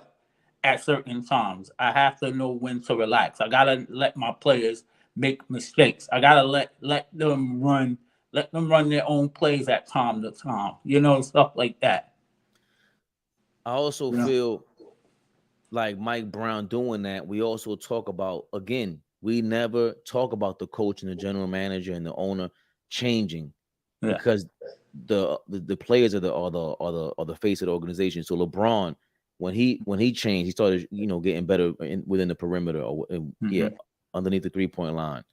at certain times. I have to know when to relax. I gotta let my players make mistakes. I gotta let them run their own plays at time to time. Stuff like that. I also feel like Mike Brown doing that. We also talk about again. We never talk about the coach and the general manager and the owner changing because the players are the face of the organization. So LeBron, when he changed, he started getting better within the perimeter or underneath the 3-point line.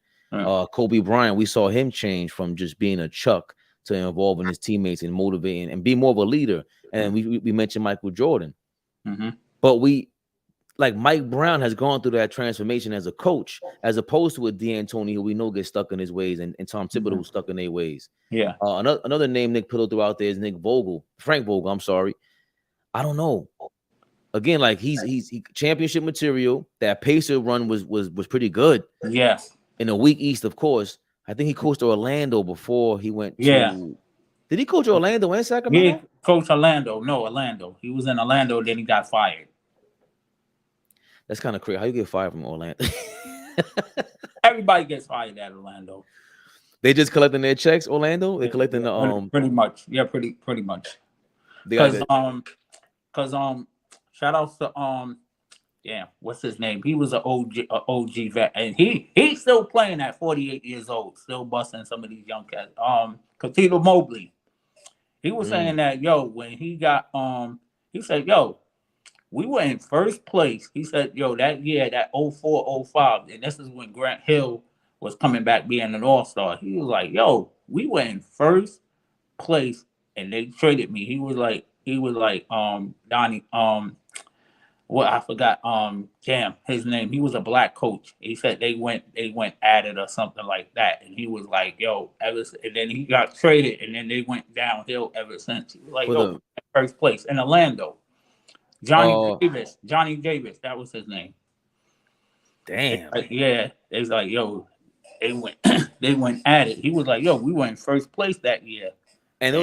Kobe Bryant, we saw him change from just being a chuck to involving his teammates and motivating and be more of a leader. And we mentioned Michael Jordan, but Mike Brown has gone through that transformation as a coach, as opposed to a D'Antoni who we know gets stuck in his ways and Tom Thibodeau who's stuck in their ways. Yeah. Another name Nick Pillow threw out there is Frank Vogel. I'm sorry, I don't know. Again, like he's championship material. That Pacer run was pretty good. Yes. In a weak East, of course. I think he coached Orlando before he went to. Yeah. Did he coach Orlando and Sacramento? He coached Orlando. No, Orlando. He was in Orlando, then he got fired. That's kind of crazy. How you get fired from Orlando? Everybody gets fired at Orlando. They just collecting their checks, Orlando? They collecting the pretty much. Yeah, pretty much. Because shout out to what's his name? He was an OG vet, and he's still playing at 48 years old, still busting some of these young cats. Catino Mobley, he was saying that when he got he said we were in first place. He said that year, that 04-05, and this is when Grant Hill was coming back being an all-star. He was like, we were in first place, and they traded me. He was like Donnie I forgot his name. He was a black coach. He said they went at it or something like that. And he was like, and then he got traded and then they went downhill ever since. He was like, first place in Orlando. Johnny Davis, that was his name. Damn. It was like, they went at it. He was like, we were in first place that year. And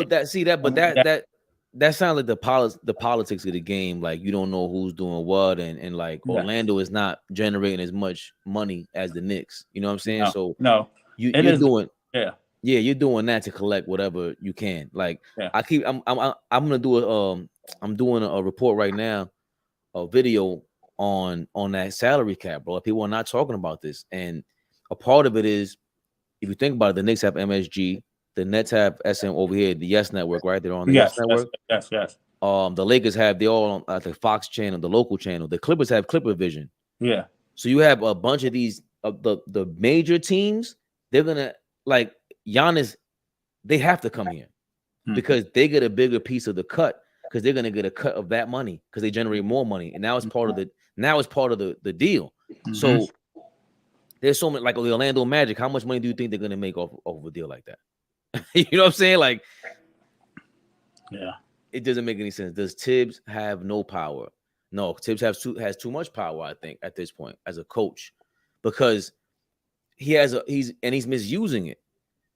that sounds like the politics of the game. Like you don't know who's doing what, and Orlando is not generating as much money as the Knicks. You know what I'm saying? You're doing that to collect whatever you can. Like I'm doing a report right now, a video on that salary cap, bro. People are not talking about this, and a part of it is if you think about it, the Knicks have MSG. The Nets have SM over here, the Yes Network, right? They're on the Yes Network. Yes. The Lakers they're all on the Fox channel, the local channel. The Clippers have Clipper Vision. Yeah. So you have a bunch of these the major teams. They're gonna like Giannis. They have to come here because they get a bigger piece of the cut because they're gonna get a cut of that money because they generate more money, and now it's part of the deal. So there's so many like the Orlando Magic. How much money do you think they're gonna make off of a deal like that? You know what I'm saying? Like, it doesn't make any sense. Does Tibbs have no power? No, Tibbs has too much power, I think, at this point as a coach, because he's misusing it.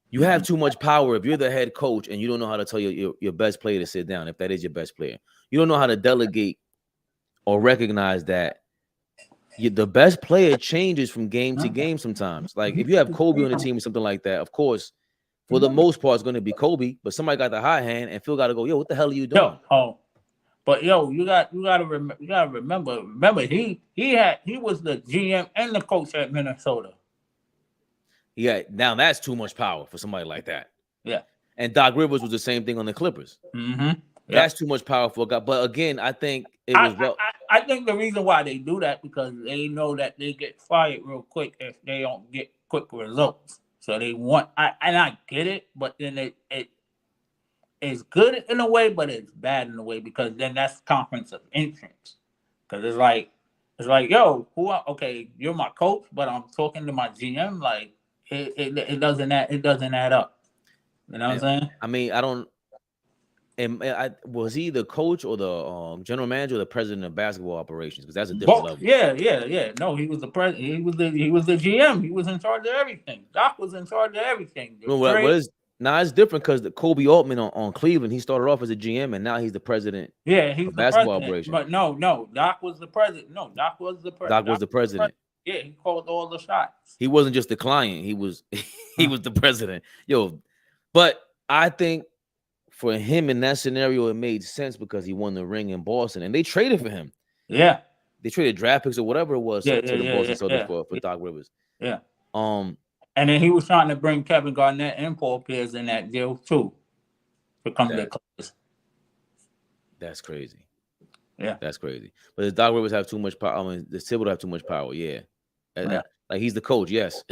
You have too much power if you're the head coach and you don't know how to tell your best player to sit down. If that is your best player, you don't know how to delegate or recognize that the best player changes from game to game sometimes. Like if you have Kobe on the team or something like that, of course. for the most part, it's going to be Kobe. But somebody got the hot hand, and Phil got to go. Yo, what the hell are you doing? But you gotta remember. Remember, he was the GM and the coach at Minnesota. Yeah, now that's too much power for somebody like that. Yeah. And Doc Rivers was the same thing on the Clippers. That's too much power for a guy. But again, I think it was. I think the reason why they do that because they know that they get fired real quick if they don't get quick results. So they want. I get it, but then it's good in a way, but it's bad in a way because then that's confidence of entrance. Because it's like, yo, okay, you're my coach, but I'm talking to my GM. Like it doesn't add up. You know what I'm saying? I mean, I don't. Was he the coach or the general manager or the president of basketball operations? Because that's a different level. Yeah. No, he was the president. He was the GM. He was in charge of everything. Doc was in charge of everything. It's different because the Kobe Altman on Cleveland, he started off as a GM and now he's the president. Yeah, he's of the basketball president. operations. But no, Doc was the president. No, Doc was the president. Doc was the president. Yeah, he called all the shots. He wasn't just the client. He was the president. But I think for him in that scenario, it made sense because he won the ring in Boston and they traded for him. Yeah. They traded draft picks or whatever it was to the Boston Celtics for Doc Rivers. Yeah. And then he was trying to bring Kevin Garnett and Paul Pierce in that deal too to come to the Clippers. That's crazy. Yeah. That's crazy. But does Doc Rivers have too much power? I mean, the Thibodeau have too much power. Yeah. Like he's the coach. Yes.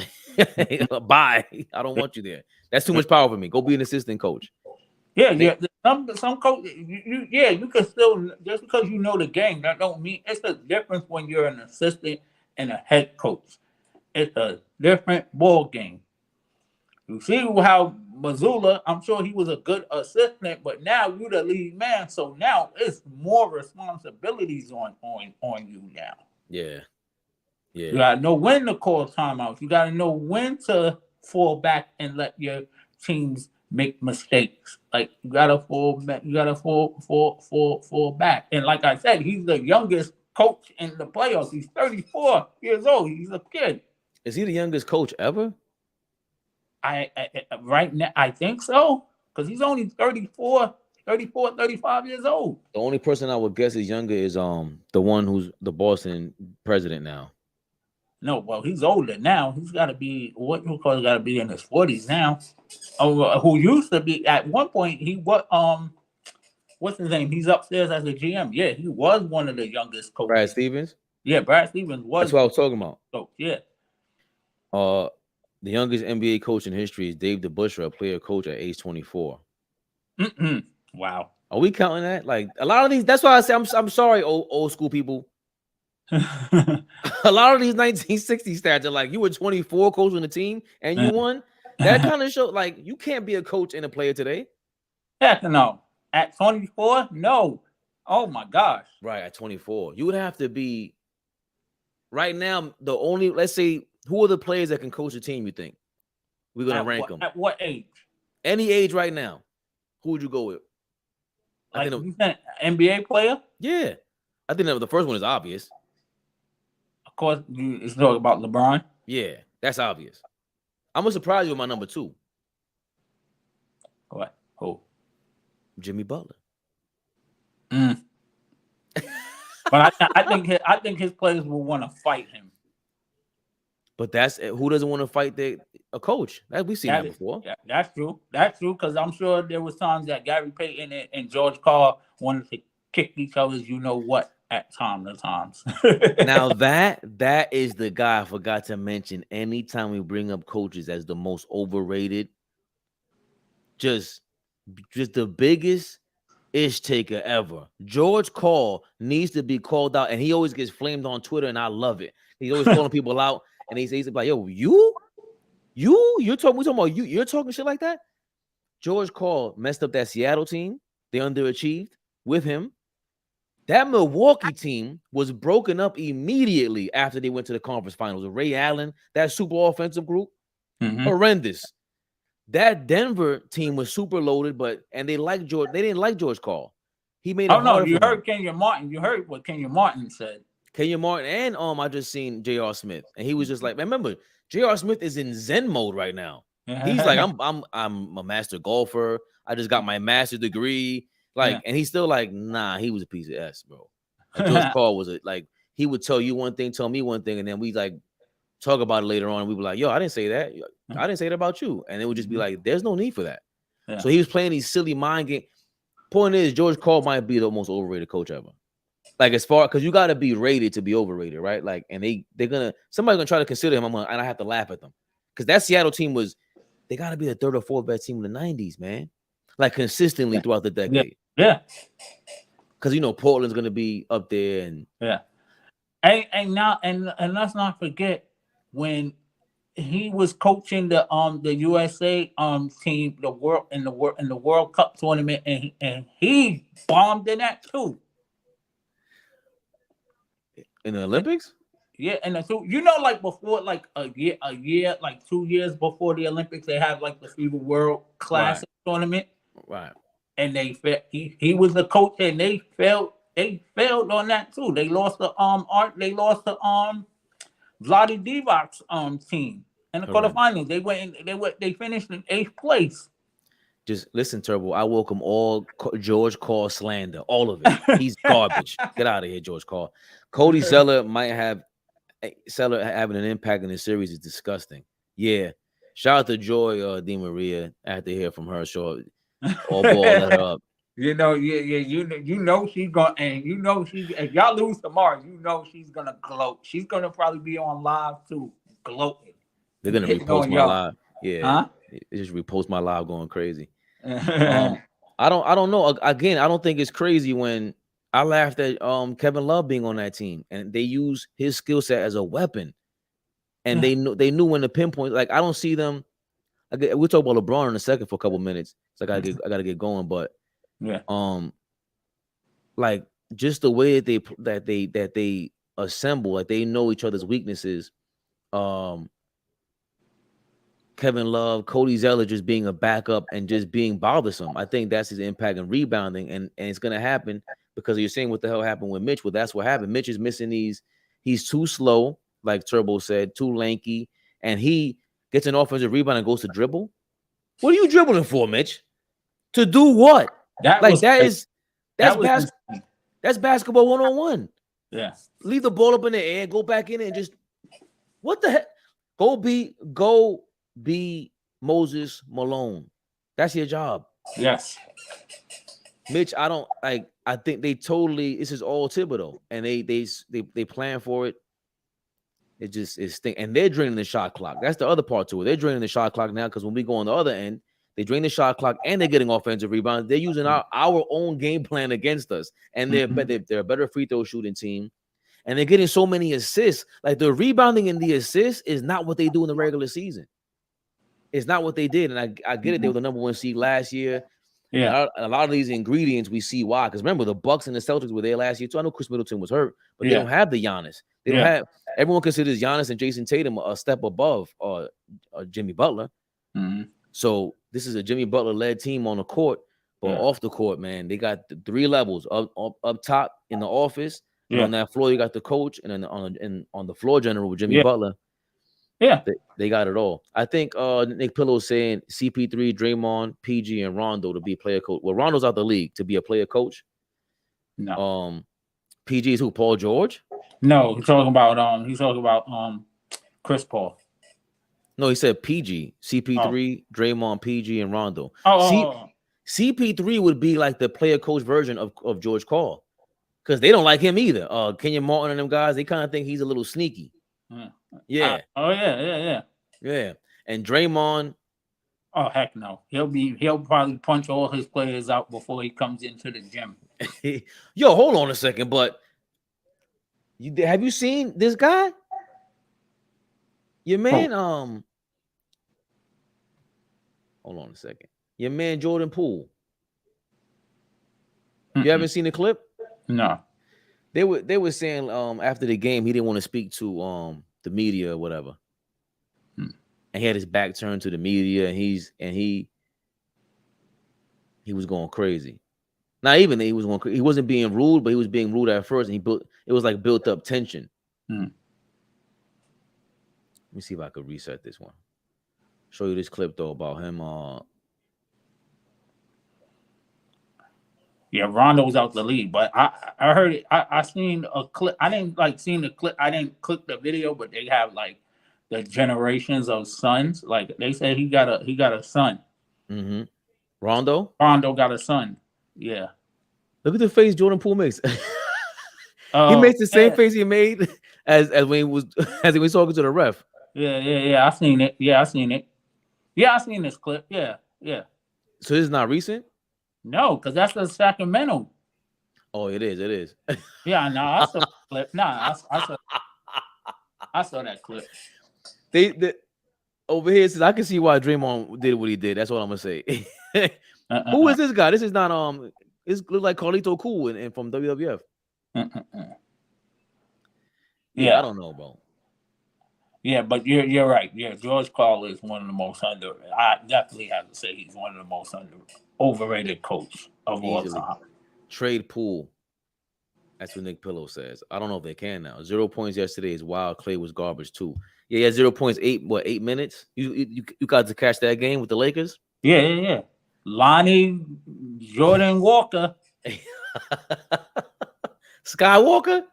Bye. I don't want you there. That's too much power for me. Go be an assistant coach. Yeah. Some coach. You can still just because you know the game. That don't mean it's a difference when you're an assistant and a head coach. It's a different ball game. You see how Mazzulla, I'm sure he was a good assistant, but now you're the lead man, so now it's more responsibilities on you now. Yeah. You gotta know when to call timeouts. You gotta know when to fall back and let your teams make mistakes. Like you gotta fall back. You gotta fall back. And like I said, he's the youngest coach in the playoffs. He's 34 years old. He's a kid. Is he the youngest coach ever? I right now I think so because he's only 34, 35 years old. The only person I would guess is younger is the one who's the Boston president now. No, well he's older now. He's got to be got to be in his 40s now. Who used to be at one point? What's his name? He's upstairs as a GM. Yeah, he was one of the youngest coaches. Brad Stevens. Yeah, Brad Stevens was. That's what I was talking about. So yeah. The youngest NBA coach in history is Dave DeBusschere, a player coach at age 24. Wow. Are we counting that? Like a lot of these, that's why I say I'm sorry, old school people. A lot of these 1960 stats are like you were 24 coaching the team and you won. That kind of show like you can't be a coach and a player today. Heck no. At 24? No. Oh my gosh. Right, at 24. You would have to be right now. Let's say, who are the players that can coach a team, you think? We're going to rank them. At what age? Any age right now. Who would you go with? Like you think NBA player? Yeah. I think the first one is obvious. Of course, it's talking about LeBron. Yeah, that's obvious. I'm going to surprise you with my number 2. What? Who? Jimmy Butler. But I think his players will want to fight him. But that's who doesn't want to fight a coach? We've seen that before. Yeah, that's true. That's true because I'm sure there was times that Gary Payton and George Karl wanted to kick each other's at times. Now that is the guy I forgot to mention. Anytime we bring up coaches as the most overrated, just the biggest ish taker ever. George Karl needs to be called out, and he always gets flamed on Twitter, and I love it. He's always calling people out. And he's like, yo, you're talking about you're talking shit like that? George Karl messed up that Seattle team. They underachieved with him. That Milwaukee team was broken up immediately after they went to the conference finals. Ray Allen, that super offensive group, horrendous. That Denver team was super loaded, and they didn't like George Karl. He made it harder. You heard Kenyon Martin. You heard what Kenyon Martin said. Kenyon Martin and I just seen J.R. Smith, and he was just like, man, remember, J.R. Smith is in Zen mode right now. He's like, I'm a master golfer. I just got my master's degree. Like, and he's still like, nah, he was a piece of S, bro. Like, George Karl was like, he would tell you one thing, tell me one thing, and then we like talk about it later on. And we were like, yo, I didn't say that. I didn't say that about you. And it would just be like, there's no need for that. Yeah. So he was playing these silly mind games. Point is, George Karl might be the most overrated coach ever. Like, as far, because you got to be rated to be overrated, right? Like, and somebody's gonna try to consider him. And I have to laugh at them, because that Seattle team they got to be the third or fourth best team in the 90s, man. Like, consistently throughout the decade. Yeah. Because Portland's gonna be up there, and and now let's not forget when he was coaching the USA team, the World Cup tournament, and he bombed in that too. In the Olympics? Yeah, and like before, like a year, like 2 years before the Olympics, they have like the FIBA World Classic tournament. Right. And he was the coach, and they failed on that too. They lost the Vlade Divac's team in the quarterfinals. They finished in 8th place. Just listen, Turbo. I welcome all George Karl slander, all of it. He's garbage. Get out of here, George Karl. Cody Zeller having an impact in the series is disgusting. Yeah. Shout out to Joy Di Maria. I had to hear from her. Sure, AllBall let her up. You know she's gonna, and if y'all lose tomorrow, she's gonna gloat. She's gonna probably be on live too, gloating. They're gonna repost my live. Yeah, they just repost my live going crazy. I don't know. Again, I don't think it's crazy when I laughed at Kevin Love being on that team, and they use his skill set as a weapon, and they knew when to pinpoint. Like, I don't see them. We'll talk about LeBron in a second for a couple minutes. So I gotta get going, but like, just the way that they assemble, like, they know each other's weaknesses. Kevin Love, Cody Zeller just being a backup and just being bothersome. I think that's his impact in rebounding, and it's gonna happen because you're saying what the hell happened with Mitch. Well, that's what happened. Mitch is missing these. He's too slow, like Turbo said, too lanky, and he gets an offensive rebound and goes to dribble. What are you dribbling for, Mitch? To do what? That's basketball 101. Yeah. Leave the ball up in the air, go back in and just, what the heck? Go be Moses Malone. That's your job. Yes. Mitch, I think they totally, this is all Thibodeau, and they plan for it. It just is thing, and they're draining the shot clock. That's the other part to it. They're draining the shot clock now, because when we go on the other end, they drain the shot clock and they're getting offensive rebounds. They're using our own game plan against us, and they're a better free throw shooting team, and they're getting so many assists. Like, the rebounding and the assists is not what they do in the regular season. It's not what they did, and I get it. They were the number 1 seed last year. Yeah, and a lot of these ingredients we see why. Because remember, the Bucks and the Celtics were there last year too. I know Chris Middleton was hurt, but they don't have the Giannis. They don't have. Everyone considers Giannis and Jason Tatum a step above Jimmy Butler. Mm-hmm. So this is a Jimmy Butler-led team on the court, but off the court, man, they got the 3 levels up top in the office. And on that floor, you got the coach, and then on the floor general with Jimmy Butler. Yeah, they got it all. I think Nick Pillow's saying CP3, Draymond, PG, and Rondo to be player coach. Well, Rondo's out the league to be a player coach. No. PG is who? Paul George? No, he's talking about Chris Paul. No, he said PG, CP3, Draymond, PG, and Rondo. CP3 would be like the player coach version of George Karl, because they don't like him either. Kenyon Martin and them guys, they kind of think he's a little sneaky. Yeah. Yeah. And Draymond. Oh, heck no. He'll probably punch all his players out before he comes into the gym. Yo, hold on a second, but have you seen this guy? Your man, hold on a second. Your man Jordan Poole. You haven't seen the clip? No. They were saying after the game he didn't want to speak to the media or whatever. And he had his back turned to the media, and he was going crazy. Not even he wasn't being rude, but he was being rude at first, and it was like built up tension. Let me see if I could reset this one. Show you this clip though about him. Yeah, Rondo's out the league, but I heard it. I seen a clip. I didn't like seeing the clip. I didn't click the video, but they have like the generations of sons. Like they said, he got a son. Mm-hmm. Rondo got a son. Yeah. Look at the face Jordan Poole makes. He makes the same face he made as when he was talking to the ref. Yeah. I seen it. Yeah, I seen this clip. Yeah. So this is not recent? No, because that's the Sacramento. Oh, it is. Yeah, no, I saw that clip. Nah, I saw that clip. They over here says I can see why Draymond did what he did. That's what I'm gonna say. Who is this guy? This is not This looks like Carlito Cool and from WWF. Yeah, I don't know, bro. Yeah, but you're right. Yeah, George Karl is one of the most I definitely have to say he's one of the most overrated coach of all time. Trade Poole. That's what Nick Pillow says. I don't know if they can now. 0 points yesterday is wild. Clay was garbage too. Yeah, he had 0 points, 8 minutes? You got to catch that game with the Lakers? Yeah. Lonnie Jordan Walker. Skywalker?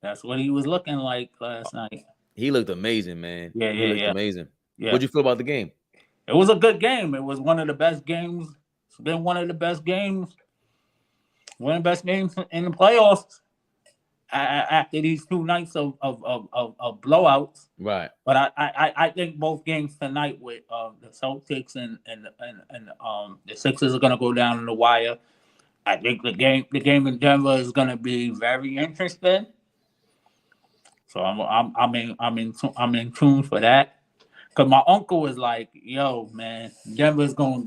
That's what he was looking like last night. He looked amazing, man. He looked amazing. Yeah. What'd you feel about the game? It was a good game. It was one of the best games. It's been one of the best games. One of the best games in the playoffs after these 2 nights of blowouts. Right. But I think both games tonight with the Celtics and the Sixers are gonna go down in the wire. I think the game in Denver is gonna be very interesting. So I'm in tune for that. Cause my uncle was like, "Yo, man, Denver's going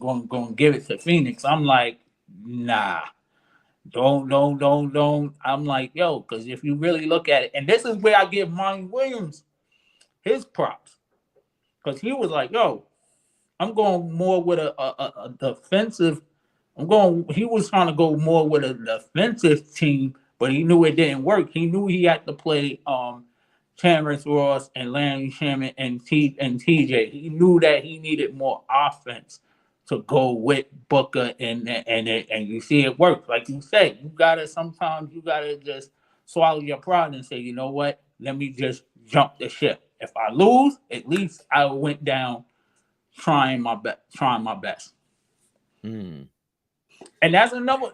give it to Phoenix." I'm like, "Nah, don't." I'm like, "Yo," because if you really look at it, and this is where I give Monty Williams his props, because he was like, "Yo, I'm going more with a defensive." He was trying to go more with a defensive team, but he knew it didn't work. He knew he had to play Terrence Ross and Larry Sherman and TJ. He knew that he needed more offense to go with Booker, and you see it works. Like you said, sometimes you gotta just swallow your pride and say, you know what? Let me just jump the ship. If I lose, at least I went down trying my best. And that's another.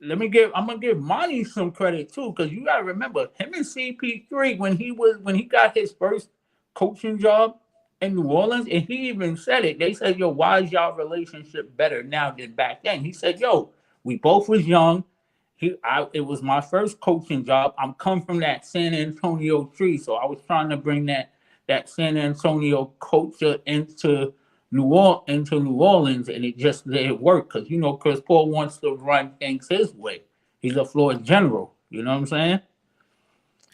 I'm gonna give Monty some credit too, because you gotta remember him and CP3 when he got his first coaching job in New Orleans, and he even said it. They said, "Yo, why is y'all relationship better now than back then?" He said, "Yo, we both was young. It was my first coaching job. I'm come from that San Antonio tree, so I was trying to bring that San Antonio culture into New Orleans, and it just didn't work because Chris Paul wants to run things his way. He's a floor general, you know what I'm saying?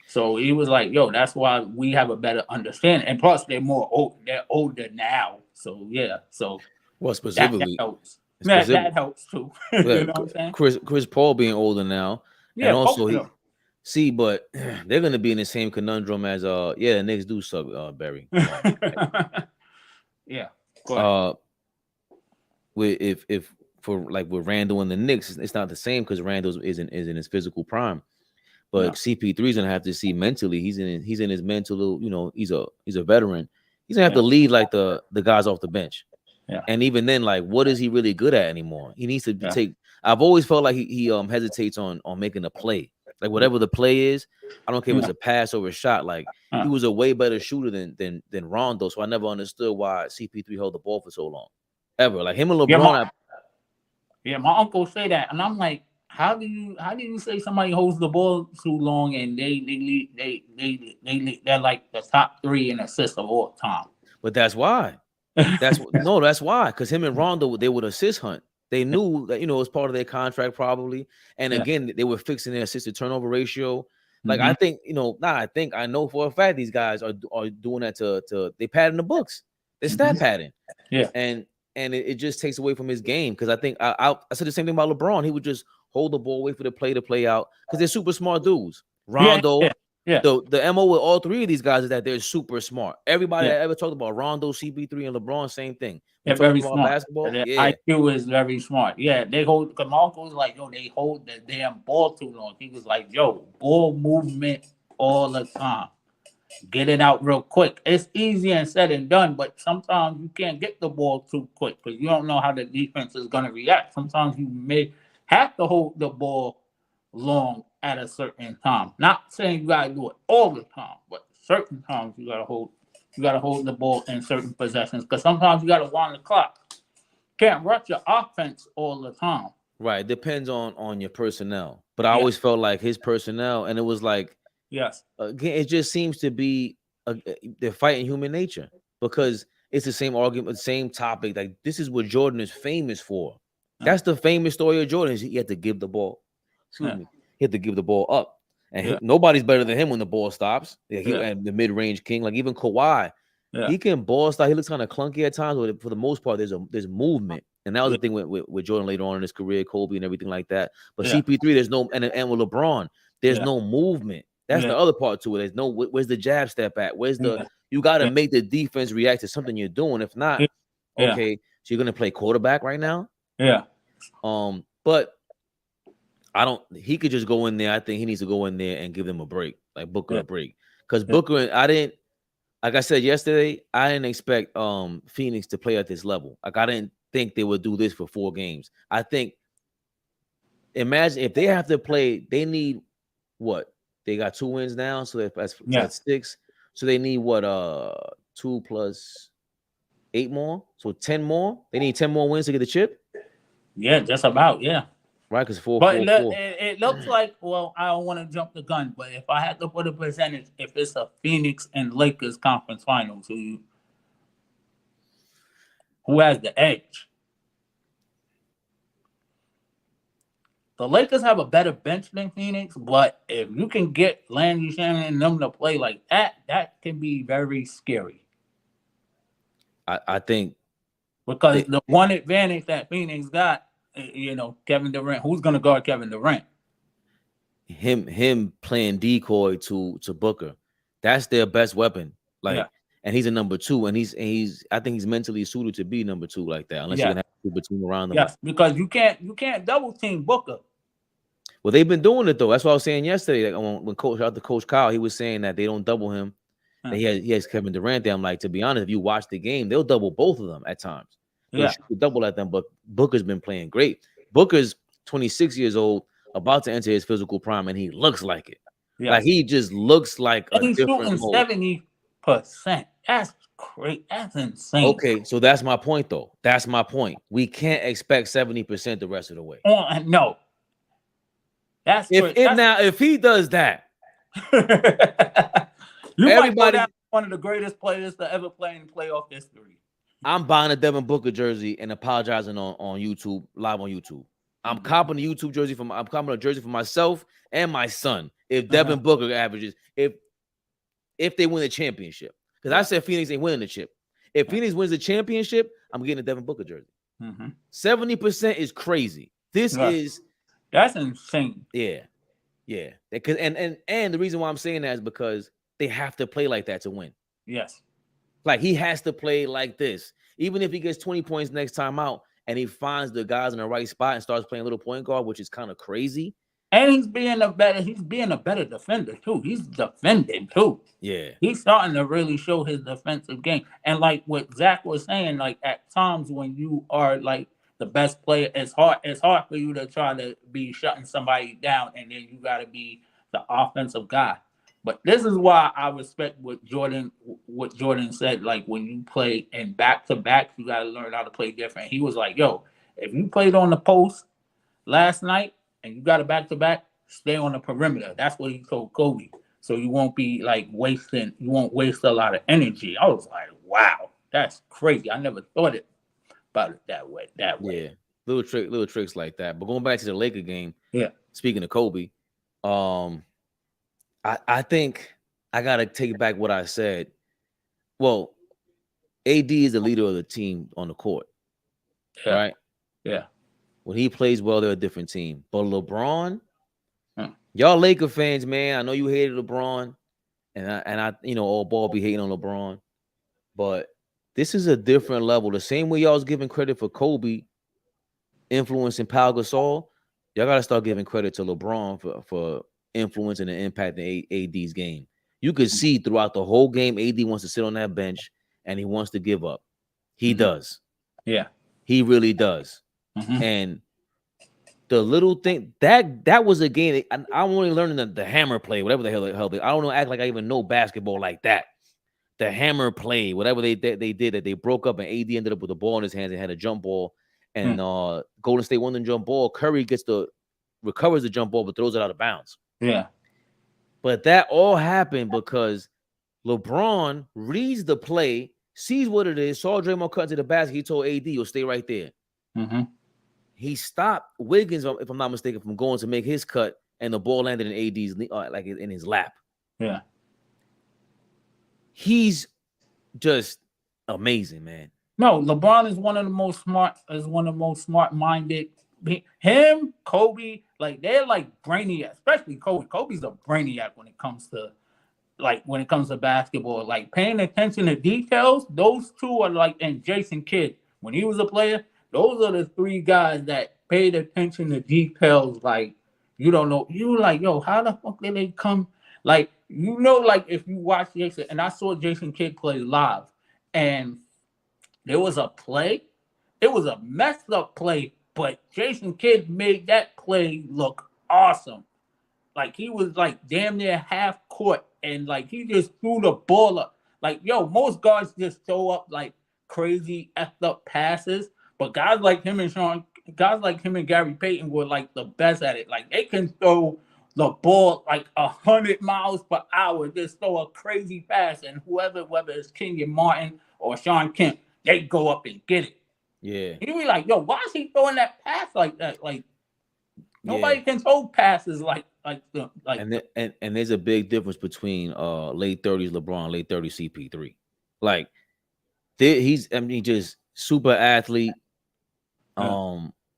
So he was like, "Yo, that's why we have a better understanding." And plus, they're older now, so yeah. So specifically that helps. That helps too. You know what I'm saying? Chris Paul being older now, and also but they're gonna be in the same conundrum as the Knicks do suck, Barry. Yeah. With with Randall and the Knicks, it's not the same because Randall isn't in his physical prime. But CP3 is gonna have to see mentally. He's in his mental. He's a veteran. He's gonna have to lead like the guys off the bench. Yeah. And even then, like, what is he really good at anymore? He needs to take. I've always felt like he hesitates on making a play. Like whatever the play is, I don't care if it's a pass or a shot. Like he was a way better shooter than Rondo. So I never understood why CP3 held the ball for so long. Ever. Like him and LeBron. My uncle say that, and I'm like, how do you say somebody holds the ball too long and they're like the top 3 in assists of all time? But that's why. That's why. Because him and Rondo, they would assist hunt. They knew that it was part of their contract probably, and again they were fixing their assist to turnover ratio. Like I think I know for a fact these guys are doing that to they padding the books. They're stat padding. Yeah, and it just takes away from his game because I think I said the same thing about LeBron. He would just hold the ball, wait for the play to play out because they're super smart dudes. Rondo, Yeah. The MO with all three of these guys is that they're super smart. Everybody Yeah. that ever talked about Rondo, CP3, and LeBron, same thing. They're Talking very about smart. basketball, Their yeah, IQ is very smart. Yeah, they hold. Because Marco was like, yo, they hold the damn ball too long. He was like, yo, ball movement all the time. Get it out real quick. It's easier and said and done, but sometimes you can't get the ball too quick because you don't know how the defense is going to react. Sometimes you may have to hold the ball long at a certain time. Not saying you got to do it all the time, but certain times you got to hold. You got to hold the ball in certain possessions because sometimes you got to wind the clock. Can't rush your offense all the time. right. It depends on your personnel, but I Yeah. always felt like his personnel, and it was like, Yes. again, it just seems to be they're fighting human nature because it's the same argument, the same topic. Like this is what Jordan is famous for. That's the famous story of Jordan. Is he had to give the ball. Excuse me. He had to give the ball up, and nobody's better than him when the ball stops. Yeah, he and the mid-range king, like even Kawhi, he can ball stop. He looks kind of clunky at times, but for the most part, there's movement, and that was the thing with Jordan later on in his career, Kobe and everything like that. But CP3, there's no, and with LeBron, there's no movement. That's the other part to it. There's no where's the jab step at? Where's the you got to make the defense react to something you're doing. If not, okay, so you're gonna play quarterback right now. Yeah. But I don't. He could just go in there. I think he needs to go in there and give them a break, like Booker a break, because Booker. I didn't. Like I said yesterday, I didn't expect Phoenix to play at this level. Like I didn't think they would do this for 4 games. I think. Imagine if they have to play. They need what? They got 2 wins now, so that's 6. So they need what? 2 plus 8 more, so 10 more. They need 10 more wins to get the chip. Yeah, just about. Yeah. Right, because 4. It looks like. Well, I don't want to jump the gun, but if I had to put a percentage, if it's a Phoenix and Lakers conference finals, who has the edge? The Lakers have a better bench than Phoenix, but if you can get Landry Shannon and them to play like that, that can be very scary. I think because the one advantage that Phoenix got, Kevin Durant. Who's going to guard Kevin Durant? Him playing decoy to Booker. That's their best weapon. And he's a number 2, and he's I think he's mentally suited to be number 2 like that, unless you're gonna have to between around them. Yes, because you can't double team Booker. Well, they've been doing it though. That's what I was saying yesterday. Like when Coach Kyle, he was saying that they don't double him. That he has Kevin Durant there. I'm like, to be honest, if you watch the game, they'll double both of them at times. They'll shoot double at them, but Booker's been playing great. Booker's 26 years old, about to enter his physical prime, and he looks like it. Like he just looks like and a he's different shooting 70%. That's great. That's insane. Okay, so that's my point, though. That's my point. We can't expect 70% the rest of the way. No. That's if he does that, everybody one of the greatest players to ever play in playoff history. I'm buying a Devin Booker jersey and apologizing on YouTube, live on YouTube. I'm copping the YouTube jersey I'm copping a jersey for myself and my son. If Devin Booker averages, if they win the championship, because I said Phoenix ain't winning the chip. If Phoenix wins the championship, I'm getting a Devin Booker jersey. 70% is crazy. That's insane. Yeah. Because and the reason why I'm saying that is because they have to play like that to win. Yes. Like he has to play like this. Even if he gets 20 points next time out and he finds the guys in the right spot and starts playing little point guard, which is kind of crazy. And he's being a better defender too. He's defending too. Yeah. He's starting to really show his defensive game. And like what Zach was saying, like at times when you are like the best player, it's hard for you to try to be shutting somebody down, and then you got to be the offensive guy. But this is why I respect what Jordan said. Like when you play in back-to-back, you got to learn how to play different. He was like, yo, if you played on the post last night and you got a back-to-back, stay on the perimeter. That's what he told Kobe. So you won't be like you won't waste a lot of energy. I was like, wow, that's crazy. I never thought about it that way. Yeah, little tricks like that. But going back to the Laker game, speaking of Kobe, I think I gotta take back what I said. Well, AD is the leader of the team on the court, right? Yeah. When he plays well, they're a different team. But LeBron, Y'all Laker fans, man. I know you hated LeBron, and I all ball be hating on LeBron, but this is a different level. The same way y'all was giving credit for Kobe influencing Pau Gasol, y'all gotta start giving credit to LeBron for influencing and impacting AD's game. You could see throughout the whole game, AD wants to sit on that bench and he wants to give up. He does. Yeah. He really does. And the little thing that was a game. I'm only learning the hammer play, whatever the hell I don't know. Act like I even know basketball like that. The hammer play, whatever they did, that they broke up and AD ended up with the ball in his hands and had a jump ball. And Golden State won the jump ball. Curry recovers the jump ball but throws it out of bounds. Yeah. But that all happened because LeBron reads the play, sees what it is, saw Draymond cut into the basket. He told AD, "You'll stay right there." He stopped Wiggins, if I'm not mistaken, from going to make his cut, and the ball landed in AD's like in his lap. Yeah. He's just amazing, man. No, LeBron is one of the most smart-minded. Him, Kobe, like they're like brainiac, especially Kobe. Kobe's a brainiac when it comes to basketball. Like paying attention to details. Those two are like, and Jason Kidd, when he was a player, those are the three guys that paid attention to details. Like you don't know, you like, yo, how the fuck did they come? Like like if you watch Jason, and I saw Jason Kidd play live, and there was a play. It was a messed up play, but Jason Kidd made that play look awesome. Like he was like damn near half court, and like he just threw the ball up. Like yo, most guards just throw up like crazy effed up passes, but guys like him and Gary Payton were like the best at it. Like they can throw the ball like 100 miles per hour, just throw a crazy pass, and whether it's Kenyon Martin or Sean Kemp, they go up and get it. Yeah. You be like, yo, why is he throwing that pass like that? Like nobody can throw passes like. And there's a big difference between late 30s LeBron, late 30s CP3. Like he's just super athlete.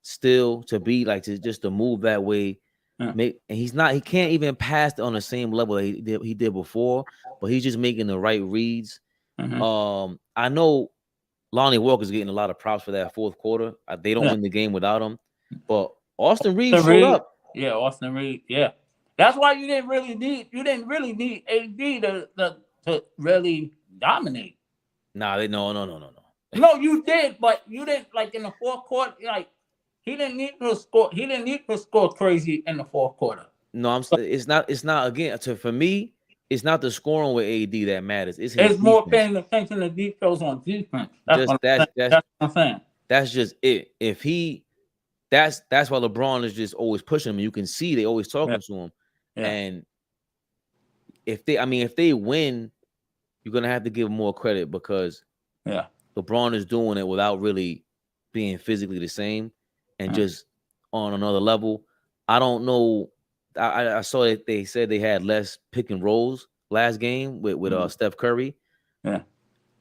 Still to be like to move that way. And he can't even pass on the same level that he did before, but he's just making the right reads. I know Lonnie Walker's getting a lot of props for that fourth quarter. They don't win the game without him, but Austin Reeves showed up. Yeah, Austin Reeves. Yeah, that's why you didn't really need AD to really dominate. Nah, no. No, you did, but you didn't like in the fourth quarter. Like he didn't need to score. He didn't need to score crazy in the fourth quarter. No, it's not again. For me, it's not the scoring with AD that matters. It's more paying attention to details on defense. That's what I'm saying. That's just it. That's why LeBron is just always pushing him. You can see they always talking to him. And if they win, you're gonna have to give them more credit because LeBron is doing it without really being physically the same and just on another level. I don't know. I saw that they said they had less pick and rolls last game with Steph Curry. Yeah.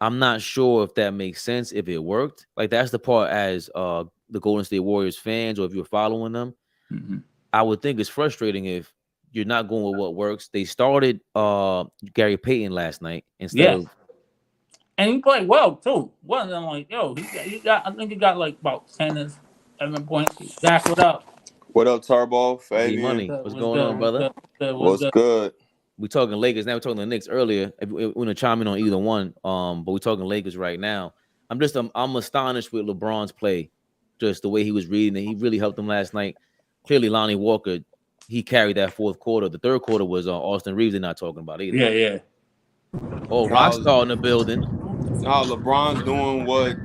I'm not sure if that makes sense, if it worked. Like that's the part as the Golden State Warriors fans, or if you're following them, I would think it's frustrating if you're not going with what works. They started Gary Payton last night instead of, and he played well too. Wasn't like he got I think he got like about 10 or 7 points. That's what up. What up, Turbo? Fabian. Money. What's going on, brother? What's good? We talking Lakers now. We're talking the Knicks earlier. We're gonna chime in on either one. But we're talking Lakers right now. I'm astonished with LeBron's play, just the way he was reading it. He really helped them last night. Clearly, Lonnie Walker, he carried that fourth quarter. The third quarter was Austin Reeves. They're not talking about either. Yeah. Oh, Rockstar in the building. No, LeBron's doing what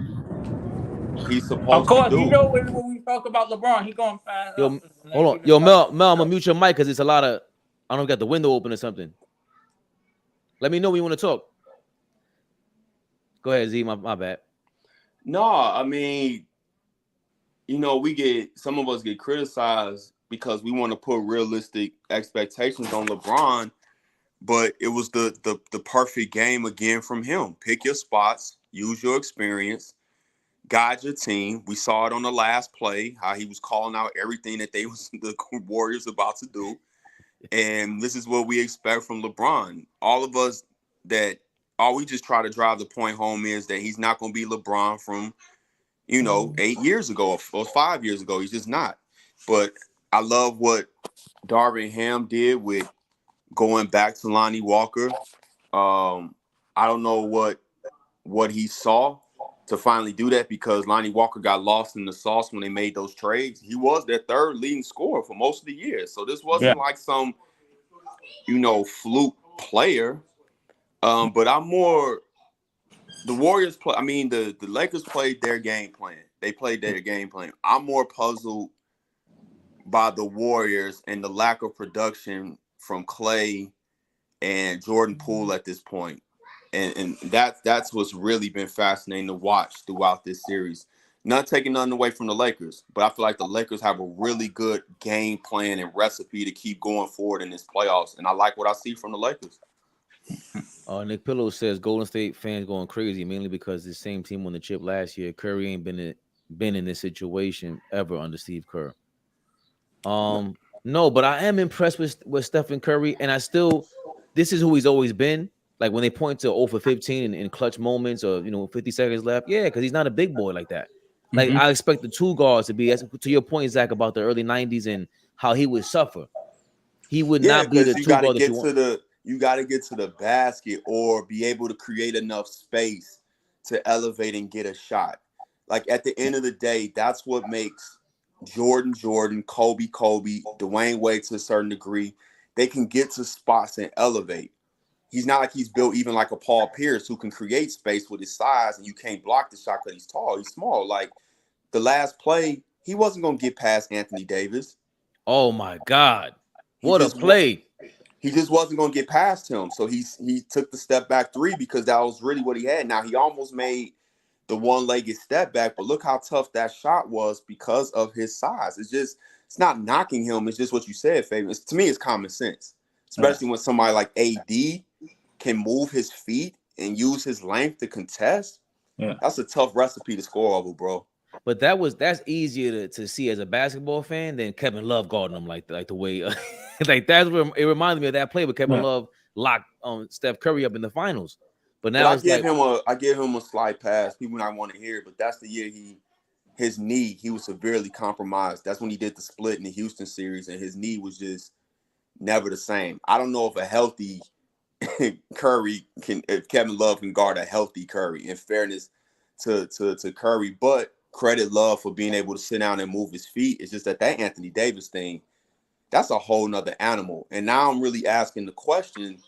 he's supposed to do. Of course, you know when we talk about LeBron, he going fast. Yo, hold on. Yo, Mel, I'm gonna mute your mic because it's a lot of. I don't got the window open or something. Let me know when you want to talk. Go ahead, Z. My bad. No, I mean, some of us get criticized because we want to put realistic expectations on LeBron, but it was the perfect game again from him. Pick your spots, use your experience, guide your team. We saw it on the last play, how he was calling out everything that the Warriors about to do. And this is what we expect from LeBron. All of us that all we just try to drive the point home is that he's not going to be LeBron from, 8 years ago or 5 years ago. He's just not. But I love what Darvin Ham did with going back to Lonnie Walker. I don't know what he saw to finally do that, because Lonnie Walker got lost in the sauce when they made those trades. He was their third leading scorer for most of the year. So this wasn't like some, fluke player. But I'm more the Warriors play. I mean, the Lakers played their game plan. They played their game plan. I'm more puzzled by the Warriors and the lack of production from Clay and Jordan Poole at this point. And that's what's really been fascinating to watch throughout this series. Not taking nothing away from the Lakers, but I feel like the Lakers have a really good game plan and recipe to keep going forward in this playoffs. And I like what I see from the Lakers. Nick Pillow says Golden State fans going crazy, mainly because the same team won the chip last year. Curry ain't been in this situation ever under Steve Kerr. No, but I am impressed with Stephen Curry, and this is who he's always been. Like when they point to 0 for 15 in clutch moments or 50 seconds left, because he's not a big boy like that. Like I expect the two guards to be, to your point, Zach, about the early '90s and how he would suffer. He would not be the two guard that you want. You got to get to the basket or be able to create enough space to elevate and get a shot. Like at the end of the day, that's what makes Jordan, Kobe, Dwayne Wade to a certain degree. They can get to spots and elevate. He's not like he's built even like a Paul Pierce who can create space with his size and you can't block the shot because he's tall. He's small. Like the last play, he wasn't going to get past Anthony Davis. Oh, my God. What a play. He just wasn't going to get past him. So he took the step back three because that was really what he had. Now, he almost made the one-legged step back, but look how tough that shot was because of his size. It's not knocking him. It's just what you said, Fabian. To me, it's common sense, especially when somebody like AD can move his feet and use his length to contest. Yeah. That's a tough recipe to score over, bro. But that's easier to see as a basketball fan than Kevin Love guarding him like the way like that's what it reminded me of that play with Kevin Love locked Steph Curry up in the finals. But now I give him a slight pass. People not want to hear it, but that's the year his knee, he was severely compromised. That's when he did the split in the Houston series, and his knee was just never the same. I don't know if a healthy Curry if Kevin Love can guard a healthy Curry, in fairness to Curry, but credit Love for being able to sit down and move his feet. It's just that Anthony Davis thing, that's a whole nother animal. And now I'm really asking the question,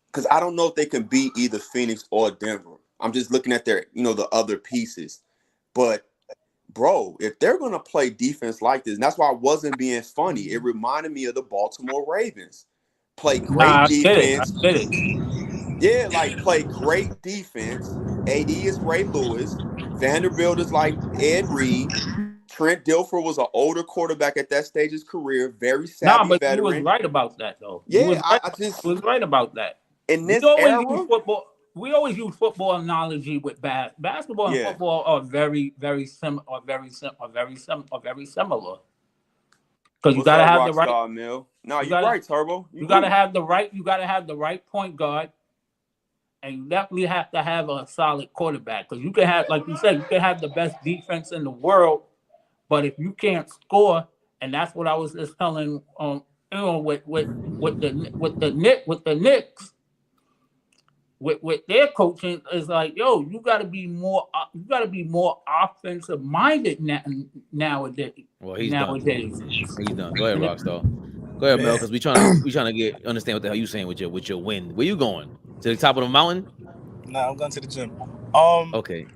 because I don't know if they can beat either Phoenix or Denver. I'm just looking at their, the other pieces. But, bro, if they're going to play defense like this, and that's why I wasn't being funny, it reminded me of the Baltimore Ravens. Play great defense. Yeah, like play great defense. AD is Ray Lewis. Vanderbilt is like Ed Reed. Trent Dilfer was an older quarterback at that stage of his career, very savvy veteran. He was right about that, though. Yeah, he was right about that. In this era, we always use football analogy with basketball and football are very, very similar. Because you gotta have the right. No, you're right, Turbo. You gotta have the right. You gotta have the right point guard, and you definitely have to have a solid quarterback. Because you can have, like you said, you can have the best defense in the world, but if you can't score, and that's what I was just telling, with the Knicks. With their coaching is like, you gotta be more offensive minded nowadays. Well, he's done. He's done. Go ahead, Rockstar. Go ahead, Mel, because we trying to understand what the hell you saying with your win. Where you going? To the top of the mountain? Nah, I'm going to the gym. Okay.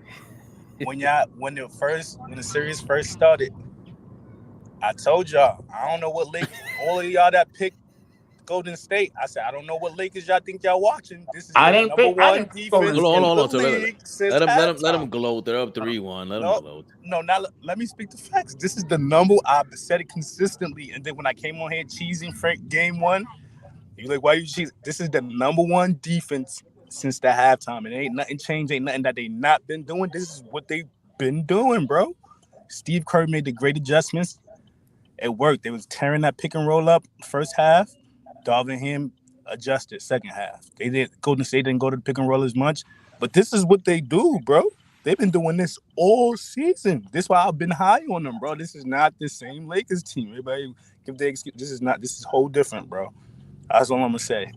when the series first started, I told y'all, I don't know what league all of y'all that picked Golden State. I said, I don't know what Lakers y'all think y'all watching. This is number one defense. Hold on. Let him gloat. They're up 3-1. Let him gloat. No, now let me speak the facts. This is the number. I've said it consistently. And then when I came on here cheesing Frank game one, you're like, why you cheesing? This is the number one defense since the halftime. And ain't nothing changed. Ain't nothing that they not been doing. This is what they've been doing, bro. Steve Kerr made the great adjustments. It worked. They was tearing that pick and roll up first half. Darvin Ham adjusted second half. Golden State didn't go to the pick and roll as much, but this is what they do, bro. They've been doing this all season. This is why I've been high on them, bro. This is not the same Lakers team. Everybody give their excuse. This is whole different, bro. That's all I'm gonna say.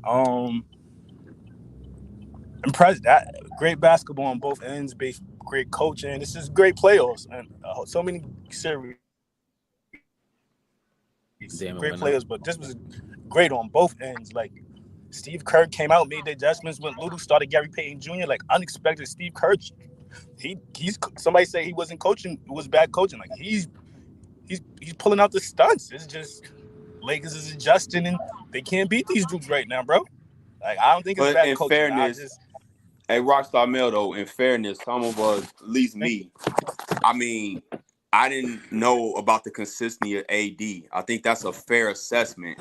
Impressed. That great basketball on both ends, great coaching. This is great playoffs and so many series. Great players, but this was great on both ends. Like Steve Kerr came out, made the adjustments. When Ludu started Gary Payton Jr., like unexpected. Steve Kerr, he's somebody say he wasn't coaching. It was bad coaching. Like he's pulling out the stunts. It's just Lakers is adjusting and they can't beat these dudes right now, bro. Like I don't think it's bad coaching. Fairness, hey, Rockstar Mel, though, in fairness, some of us, at least me, I mean, I didn't know about the consistency of AD. I think that's a fair assessment.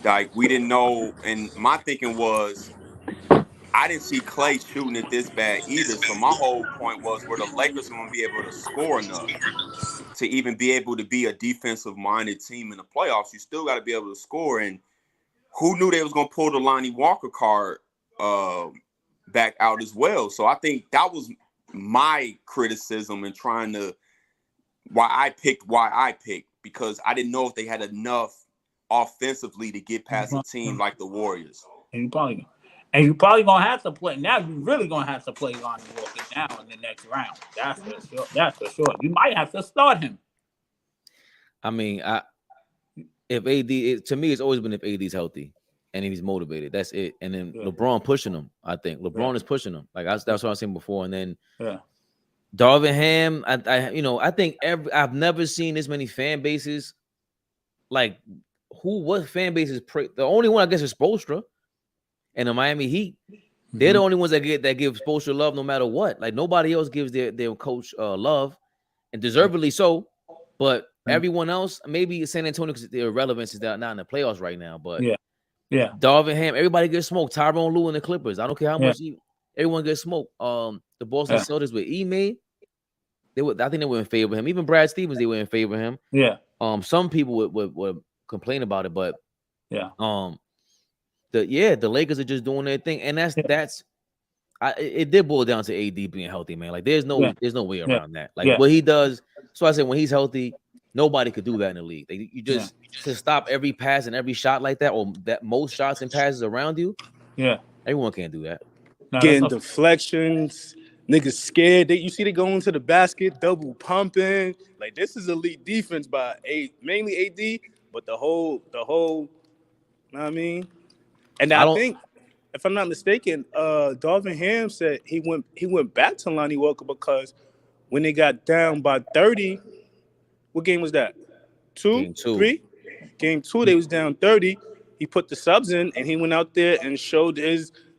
Like, we didn't know, and my thinking was, I didn't see Clay shooting it this bad either. So my whole point was, were the Lakers going to be able to score enough to even be able to be a defensive-minded team in the playoffs? You still got to be able to score, and who knew they was going to pull the Lonnie Walker card back out as well? So I think that was my criticism in trying to why I picked, because I didn't know if they had enough offensively to get past a team like the Warriors. And you probably gonna have to play now. You're really gonna have to play Lonnie Walker now in the next round. That's for sure. You might have to start him. I mean, if AD, to me, it's always been if AD's healthy and he's motivated. That's it. And then LeBron pushing him. I think LeBron is pushing him. Like that's what I was saying before. And then Darvin Ham. I think I've never seen this many fan bases. Like what fan bases? The only one I guess is Spoelstra and the Miami Heat. They're the only ones that give Spoelstra love no matter what. Like nobody else gives their coach love, and deservedly so. But everyone else, maybe San Antonio, because their relevance is not in the playoffs right now. But Darvin Ham, everybody gets smoked. Tyronn Lue and the Clippers. I don't care how much everyone gets smoked. The Boston Celtics with Ime, I think they were in favor of him. Even Brad Stevens, they were in favor of him. Yeah. Some people would complain about it, but the Lakers are just doing their thing, and it did boil down to AD being healthy, man. Like there's no way around that. Like what he does. So I said when he's healthy, nobody could do that in the league. Like, you just to stop every pass and every shot like that, or that most shots and passes around you. Yeah, everyone can't do that. Getting deflections, niggas scared. You see they go into the basket, double pumping. Like this is elite defense by mainly AD, but the whole. You know what I mean? And I think, if I'm not mistaken, Darvin Ham said he went back to Lonnie Walker because when they got down by 30, what game was that? Game 2, they was down 30. He put the subs in and he went out there and showed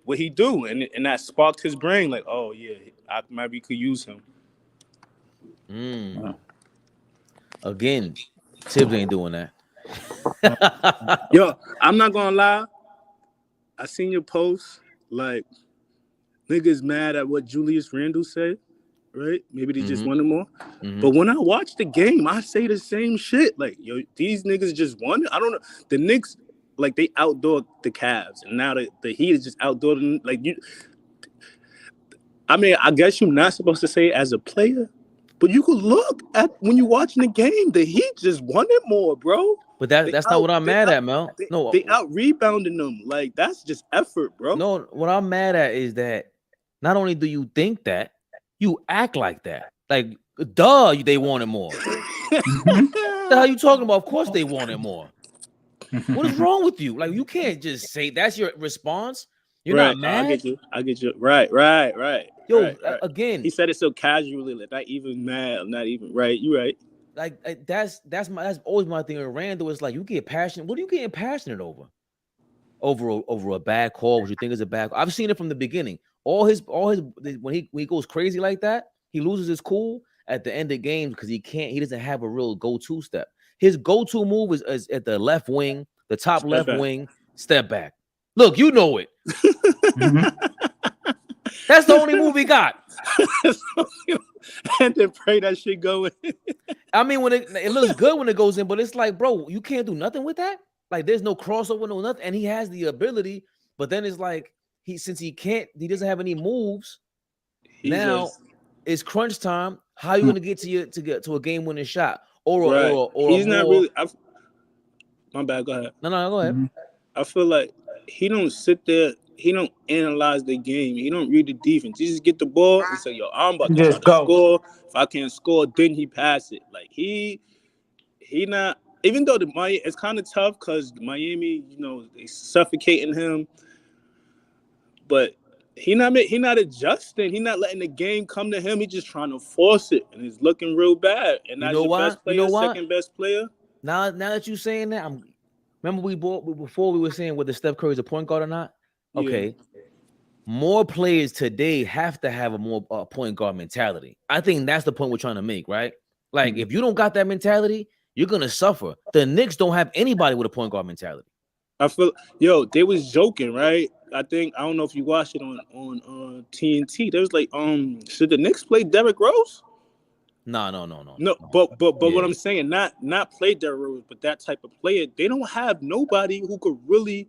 what he do, and that sparked his brain. Like, oh yeah, I maybe could use him. Again, Tibbs ain't doing that. Yo, I'm not gonna lie. I seen your post, like, niggas mad at what Julius Randle said, right? Maybe they just wanted more. But when I watch the game, I say the same shit. Like, yo, these niggas just won. I don't know. The Knicks, like, they outdoored the Cavs, and now the Heat is just outdoored them. Like, I mean, I guess you're not supposed to say it as a player, but you could look at when you're watching the game, the Heat just won it more, bro. But that's not what I'm mad at, Mel. No, they out rebounding them. Like that's just effort, bro. No, what I'm mad at is that not only do you think that, you act like that. Like, duh, they wanted more. What the hell you talking about? Of course they wanted more. What is wrong with you? Like, you can't just say that's your response. You're not mad. I get you. Right. Yo, right. Again, he said it so casually, like not even mad, not even right. You right. Like that's always my thing with Randall. It's like you get passionate. What are you getting passionate over? Over a bad call, what you think is a bad call. I've seen it from the beginning. All his when he goes crazy like that, he loses his cool at the end of games because he doesn't have a real go-to step. His go-to move is at the left wing, the top left wing, step back. Look, you know it. That's the only move he got. And then pray that shit go in. I mean, when it looks good when it goes in, but it's like, bro, you can't do nothing with that. Like there's no crossover, no nothing, and he has the ability. But then it's like since he doesn't have any moves. Now it's crunch time. How you gonna get to a game winning shot or he's more, not really. My bad. Go ahead. No, go ahead. I feel like he don't sit there. He don't analyze the game. He don't read the defense. He just get the ball and say, "Yo, I'm about to try to score. If I can't score, then he pass it." Like he not. Even though it's kind of tough because Miami, they suffocating him, but he not adjusting. He not letting the game come to him. He just trying to force it, and he's looking real bad. And that's your best player, second best player. Now that you saying that, remember before we were saying whether Steph Curry's a point guard or not. Okay, yeah. More players today have to have a more point guard mentality. I think that's the point we're trying to make, right? Like if you don't got that mentality, you're gonna suffer. The Knicks don't have anybody with a point guard mentality. I feel they was joking, right? I don't know if you watched it on TNT. There was like, should the Knicks play Derrick Rose? No. No, but what I'm saying, not play Derrick Rose, but that type of player. They don't have nobody who could really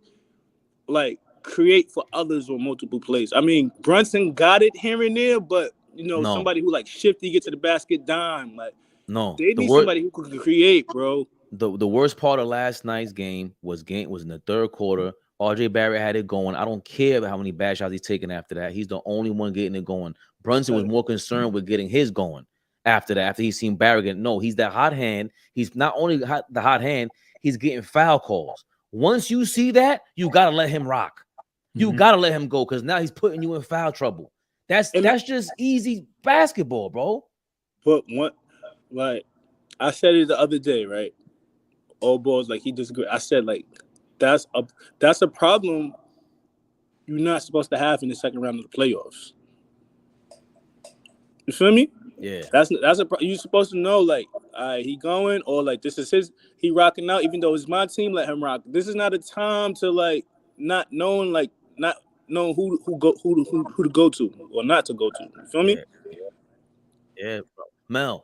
like create for others on multiple plays. I mean, Brunson got it here and there, but somebody who like shifty, get to the basket, dime. Like they need somebody who could create, bro. The worst part of last night's game was in the third quarter. RJ Barrett had it going. I don't care about how many bad shots he's taking after that. He's the only one getting it going. Brunson was more concerned with getting his going after that. After he's seen Barrett get, he's that hot hand. He's not only the hot hand, he's getting foul calls. Once you see that, you gotta let him rock. You gotta let him go because now he's putting you in foul trouble. That's just easy basketball, bro. But like I said it the other day, right? All balls, like he disagreed. I said like that's a problem you're not supposed to have in the second round of the playoffs. You feel me? Yeah. That's you're supposed to know like he going or like this is he rocking out even though it's my team, let him rock. This is not a time to like not knowing who to go to or not to go to. You feel me? Yeah, bro. Mel,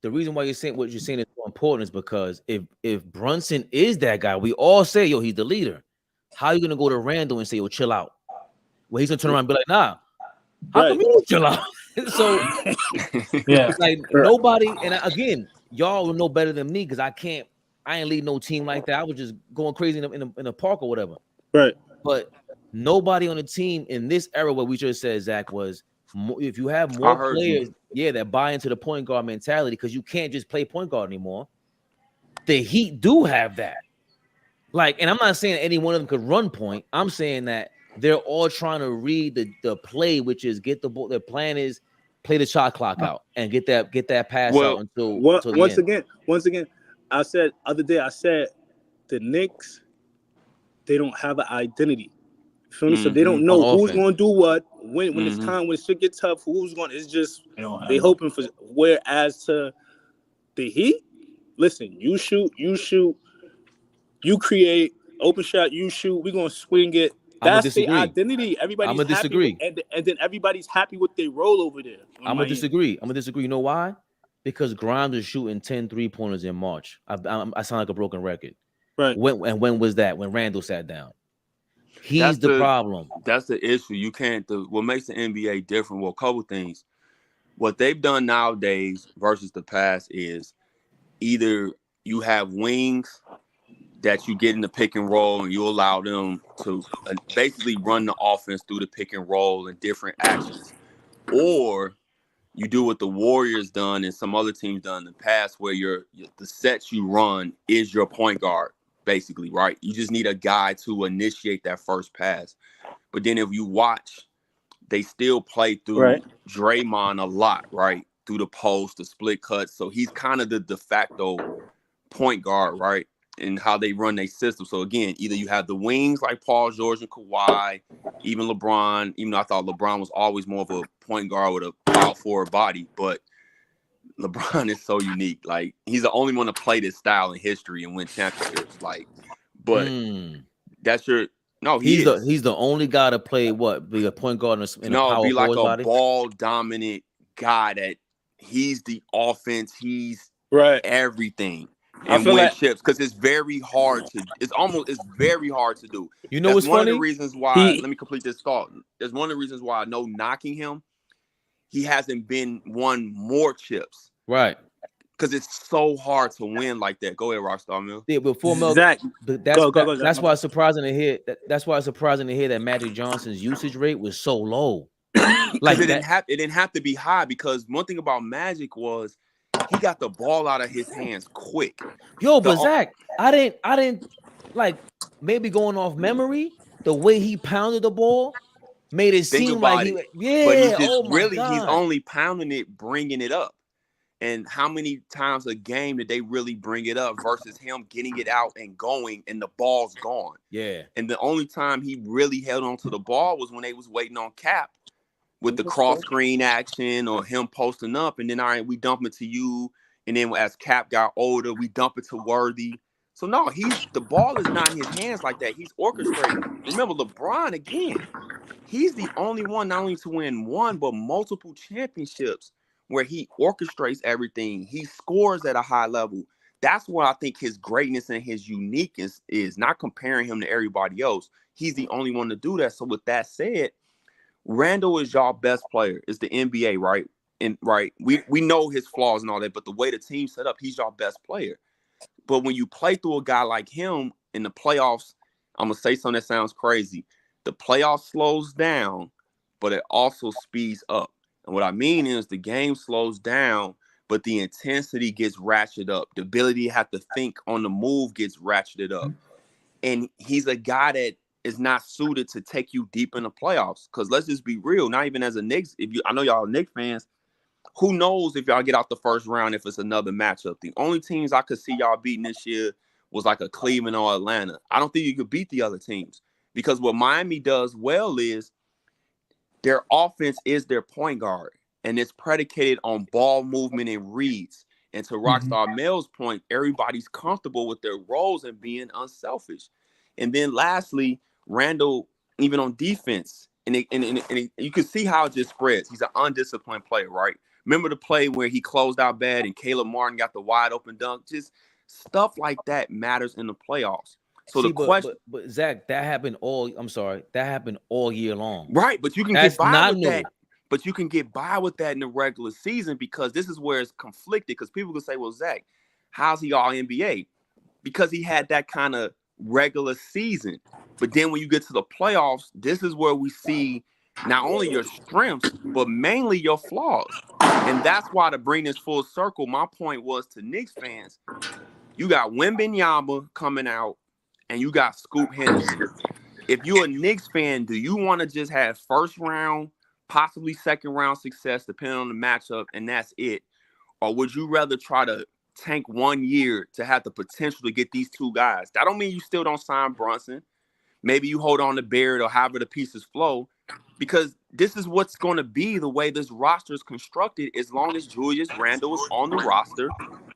the reason why you're saying what you're saying is so important is because if Brunson is that guy, we all say, yo, he's the leader. How are you gonna go to Randall and say, yo, chill out? Well, he's gonna turn around and be like, nah, how come you chill out? So like nobody, and again, y'all will know better than me because I ain't lead no team like that. I was just going crazy in a park or whatever. Right. But nobody on the team in this era, what we just said, Zach, was if you have more players, that buy into the point guard mentality, because you can't just play point guard anymore. The Heat do have that. Like, and I'm not saying any one of them could run point. I'm saying that they're all trying to read the play, which is get the ball. Their plan is play the shot clock out and get that pass out until once again. I said other day. I said the Knicks, they don't have an identity. Feel me? So they don't know who's going to do what when it's time, when shit gets tough. Who's going? It's just they hoping for. Whereas to the Heat, listen, you shoot, you create open shot, you shoot. We're gonna swing it. That's the identity. Everybody's I'm gonna disagree, and then everybody's happy with their role over there. I'm gonna disagree. You know why? Because Grimes is shooting 10 3-pointers in March. I sound like a broken record. Right. When was that? When Randall sat down. He's the problem. That's the issue. You can't. What makes the NBA different? Well, a couple things. What they've done nowadays versus the past is either you have wings that you get in the pick and roll and you allow them to basically run the offense through the pick and roll and different actions, or you do what the Warriors done and some other teams done in the past, where the sets you run is your point guard. Basically, right? You just need a guy to initiate that first pass. But then if you watch, they still play through Draymond a lot, right? Through the post, the split cuts. So he's kind of the de facto point guard, right? And how they run their system. So again, either you have the wings like Paul George and Kawhi, even LeBron, even though I thought LeBron was always more of a point guard with a power forward body, but LeBron is so unique. Like, he's the only one to play this style in history and win championships. Like, but that's your he's the only guy to play be a point guard in a power be like a body? ball dominant guy that he's the offense. He's everything. and feel win like chips because it's very hard to. It's very hard to do. You know That's what's one funny? of the reasons why. Let me complete this thought. There's one of the reasons why I know knocking him, he hasn't won more chips Right. because it's so hard to win like that. Go ahead, Rockstar Mill. Yeah, before Mel, Zach, but that's go, that's Zach. why it's surprising to hear. That's why it's surprising to hear that Magic Johnson's usage rate was so low. Like it that. didn't have to be high because one thing about Magic was he got the ball out of his hands quick. Yo, but Zach, I didn't like maybe going off memory, the way he pounded the ball made it Think seem like about he, it. yeah. But he just Oh my he's God. only pounding it, bringing it up. And how many times a game did they really bring it up versus him getting it out and going and the ball's gone? Yeah. And the only time he really held on to the ball was when they was waiting on Cap with the cross screen action or him posting up. And then, all right, we dump it to you. And then as Cap got older, we dump it to Worthy. So no, the ball is not in his hands like that. He's orchestrating. Remember, LeBron, again, he's the only one not only to win one, but multiple championships where he orchestrates everything. He scores at a high level. That's what I think his greatness and his uniqueness is, not comparing him to everybody else. He's the only one to do that. So with that said, Randall is y'all best player. It's the NBA, right? And right, we know his flaws and all that, but the way the team's set up, he's y'all best player. But when you play through a guy like him in the playoffs, I'm gonna say something that sounds crazy. The playoffs slows down, but it also speeds up. And what I mean is the game slows down, but the intensity gets ratcheted up. The ability to have to think on the move gets ratcheted up. And he's a guy that is not suited to take you deep in the playoffs. Because let's just be real, not even as a Knicks, I know y'all are Knicks fans, who knows if y'all get out the first round if it's another matchup. The only teams I could see y'all beating this year was like a Cleveland or Atlanta. I don't think you could beat the other teams. Because what Miami does well is their offense is their point guard, and it's predicated on ball movement and reads. And to Rockstar Mel's point, everybody's comfortable with their roles and being unselfish. And then lastly, Randall, even on defense, and you can see how it just spreads. He's an undisciplined player, right? Remember the play where he closed out bad and Caleb Martin got the wide open dunk? Just stuff like that matters in the playoffs. So the question, but Zach, that happened all year long. Right? But you can That's get by not with new. that. But you can get by with that in the regular season because this is where it's conflicted. Because people can say, "Well, Zach, how's he all NBA?" Because he had that kind of regular season. But then when you get to the playoffs, this is where we see not only your strengths, but mainly your flaws. And that's why, to bring this full circle, my point was to Knicks fans, you got Wembanyama coming out and you got Scoot Henderson. If you're a Knicks fan, do you want to just have first round, possibly second round success, depending on the matchup, and that's it? Or would you rather try to tank 1 year to have the potential to get these two guys? That don't mean you still don't sign Brunson. Maybe you hold on to Barrett or however the pieces flow, because this is what's going to be the way this roster is constructed as long as Julius Randle is on the roster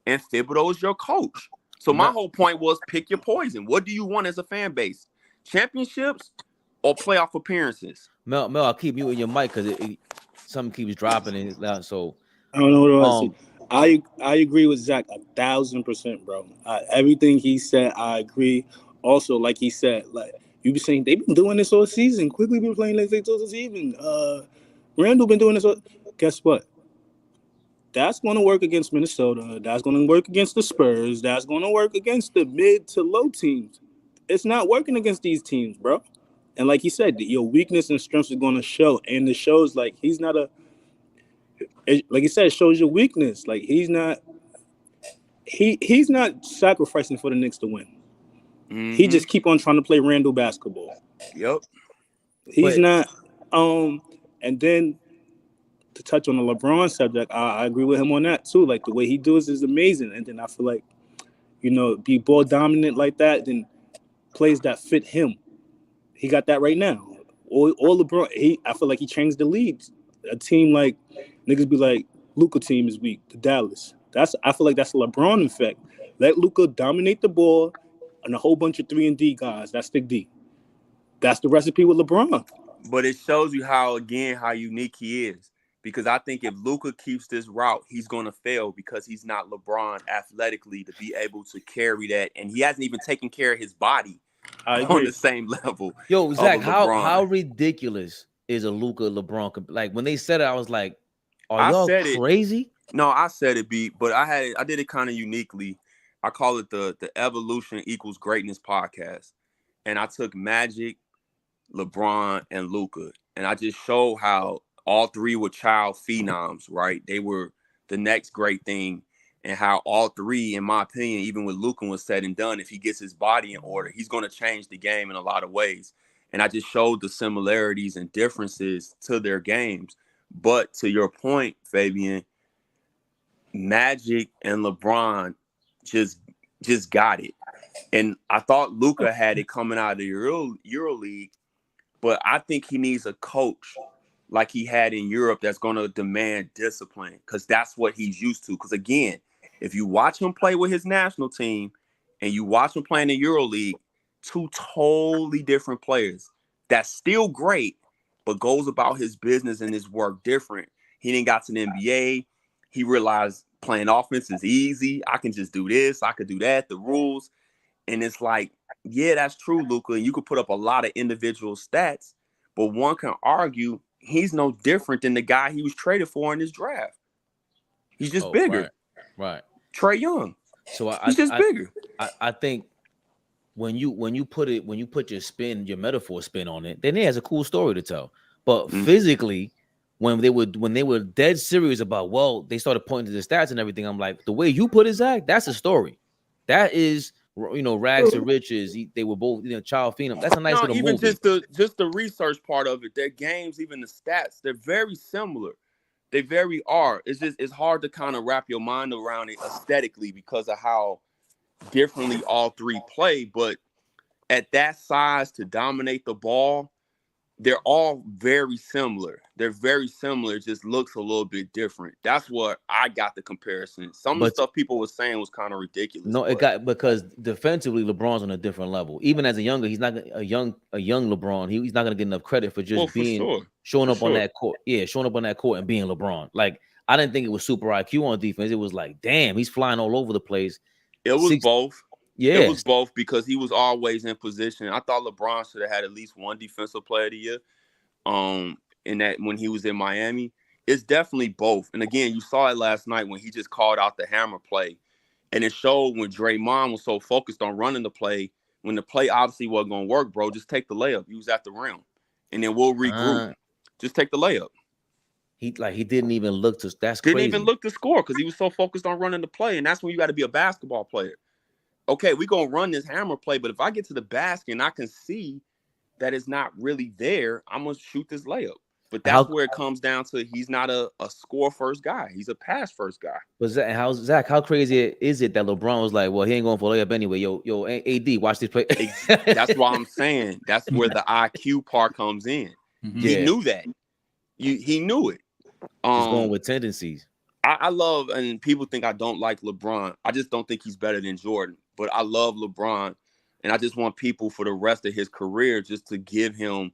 and Thibodeau is your coach. So my whole point was pick your poison. What do you want as a fan base? Championships or playoff appearances? Mel, I'll keep you in your mic because something keeps dropping and it's loud. So I don't know what else. I agree with Zach 1,000%, bro. Everything he said, I agree. Also, like he said, like you be saying, they've been doing this all season. Quickly been playing like they told us even. Randall been doing this. Guess what? That's going to work against Minnesota. That's going to work against the Spurs. That's going to work against the mid to low teams. It's not working against these teams, bro. And like he said, your weakness and strengths are going to show. And it shows like he's not like he said, it shows your weakness. Like he's not sacrificing for the Knicks to win. Mm-hmm. He just keep on trying to play Randall basketball. Yep. He's not. And then to touch on the LeBron subject, I agree with him on that too. Like the way he does is amazing. And then I feel like, be ball dominant like that, then plays that fit him. He got that right now. All LeBron, I feel like he changed the league. A team like niggas be like, Luka team is weak, the Dallas. I feel like that's a LeBron effect. Let Luka dominate the ball and a whole bunch of 3-and-D guys. That's the D. That's the recipe with LeBron. But it shows you how unique he is. because I think if Luka keeps this route, he's going to fail because he's not LeBron athletically to be able to carry that. And he hasn't even taken care of his body on the same level. Yo, Zach, of a LeBron. how ridiculous is a Luka LeBron? Like when they said it, I was like, are I y'all said it. crazy? No, I said it, B, but I did it kind of uniquely. I call it the Evolution Equals Greatness podcast. And I took Magic, LeBron, and Luka. And I just showed how all three were child phenoms, right? They were the next great thing. And how all three, in my opinion, even with Luka was said and done, if he gets his body in order, he's going to change the game in a lot of ways. And I just showed the similarities and differences to their games. But to your point, Fabian, Magic and LeBron just got it. And I thought Luka had it coming out of the EuroLeague, but I think he needs a coach like he had in Europe that's going to demand discipline, because that's what he's used to. Because again, if you watch him play with his national team and you watch him play in the EuroLeague, two totally different players. That's still great, but goes about his business and his work different. He didn't got to the NBA. He realized playing offense is easy. I can just do this. I could do that. The rules. And it's like, yeah, that's true, Luka. And you could put up a lot of individual stats, but one can argue he's no different than the guy he was traded for in this draft. He's just bigger. Right. Trae Young. So he's just bigger. I think when you put your metaphor spin on it, then he has a cool story to tell. But physically, when they were dead serious about, well, they started pointing to the stats and everything. I'm like, the way you put it, Zach, that's a story. That is, rags to riches. They were both, child phenom. That's a nice little even movie. just the research part of it, their games, even the stats, they're very similar. They very are. It's hard to kind of wrap your mind around it aesthetically because of how differently all three play. But at that size to dominate the ball, they're all very similar. They're very similar. It just looks a little bit different. That's what I got the comparison. Some of the stuff people were saying was kind of ridiculous. No, because defensively, LeBron's on a different level. Even as he's not a young LeBron. He's not gonna get enough credit for just showing up on that court. Yeah, showing up on that court and being LeBron. Like, I didn't think it was super IQ on defense. It was like, damn, he's flying all over the place. It was both. Yeah, it was both because he was always in position. I thought LeBron should have had at least one defensive player of the year. In that when he was in Miami, it's definitely both. And again, you saw it last night when he just called out the hammer play, and it showed when Draymond was so focused on running the play. When the play obviously wasn't gonna work, bro, just take the layup. He was at the rim, and then we'll regroup. Just take the layup. He didn't even look to. That's didn't crazy. Even look to score because he was so focused on running the play, and that's when you got to be a basketball player. Okay, we're gonna run this hammer play, but if I get to the basket and I can see that it's not really there, I'm gonna shoot this layup. But that's where it comes down to. He's not a score first guy. He's a pass first guy. But Zach, how crazy is it that LeBron was like, well, he ain't going for a layup anyway. Yo, AD, watch this play. That's why I'm saying that's where the IQ part comes in. He knew that. He knew it. He's going with tendencies. I love, and people think I don't like LeBron. I just don't think he's better than Jordan. But I love LeBron, and I just want people for the rest of his career just to give him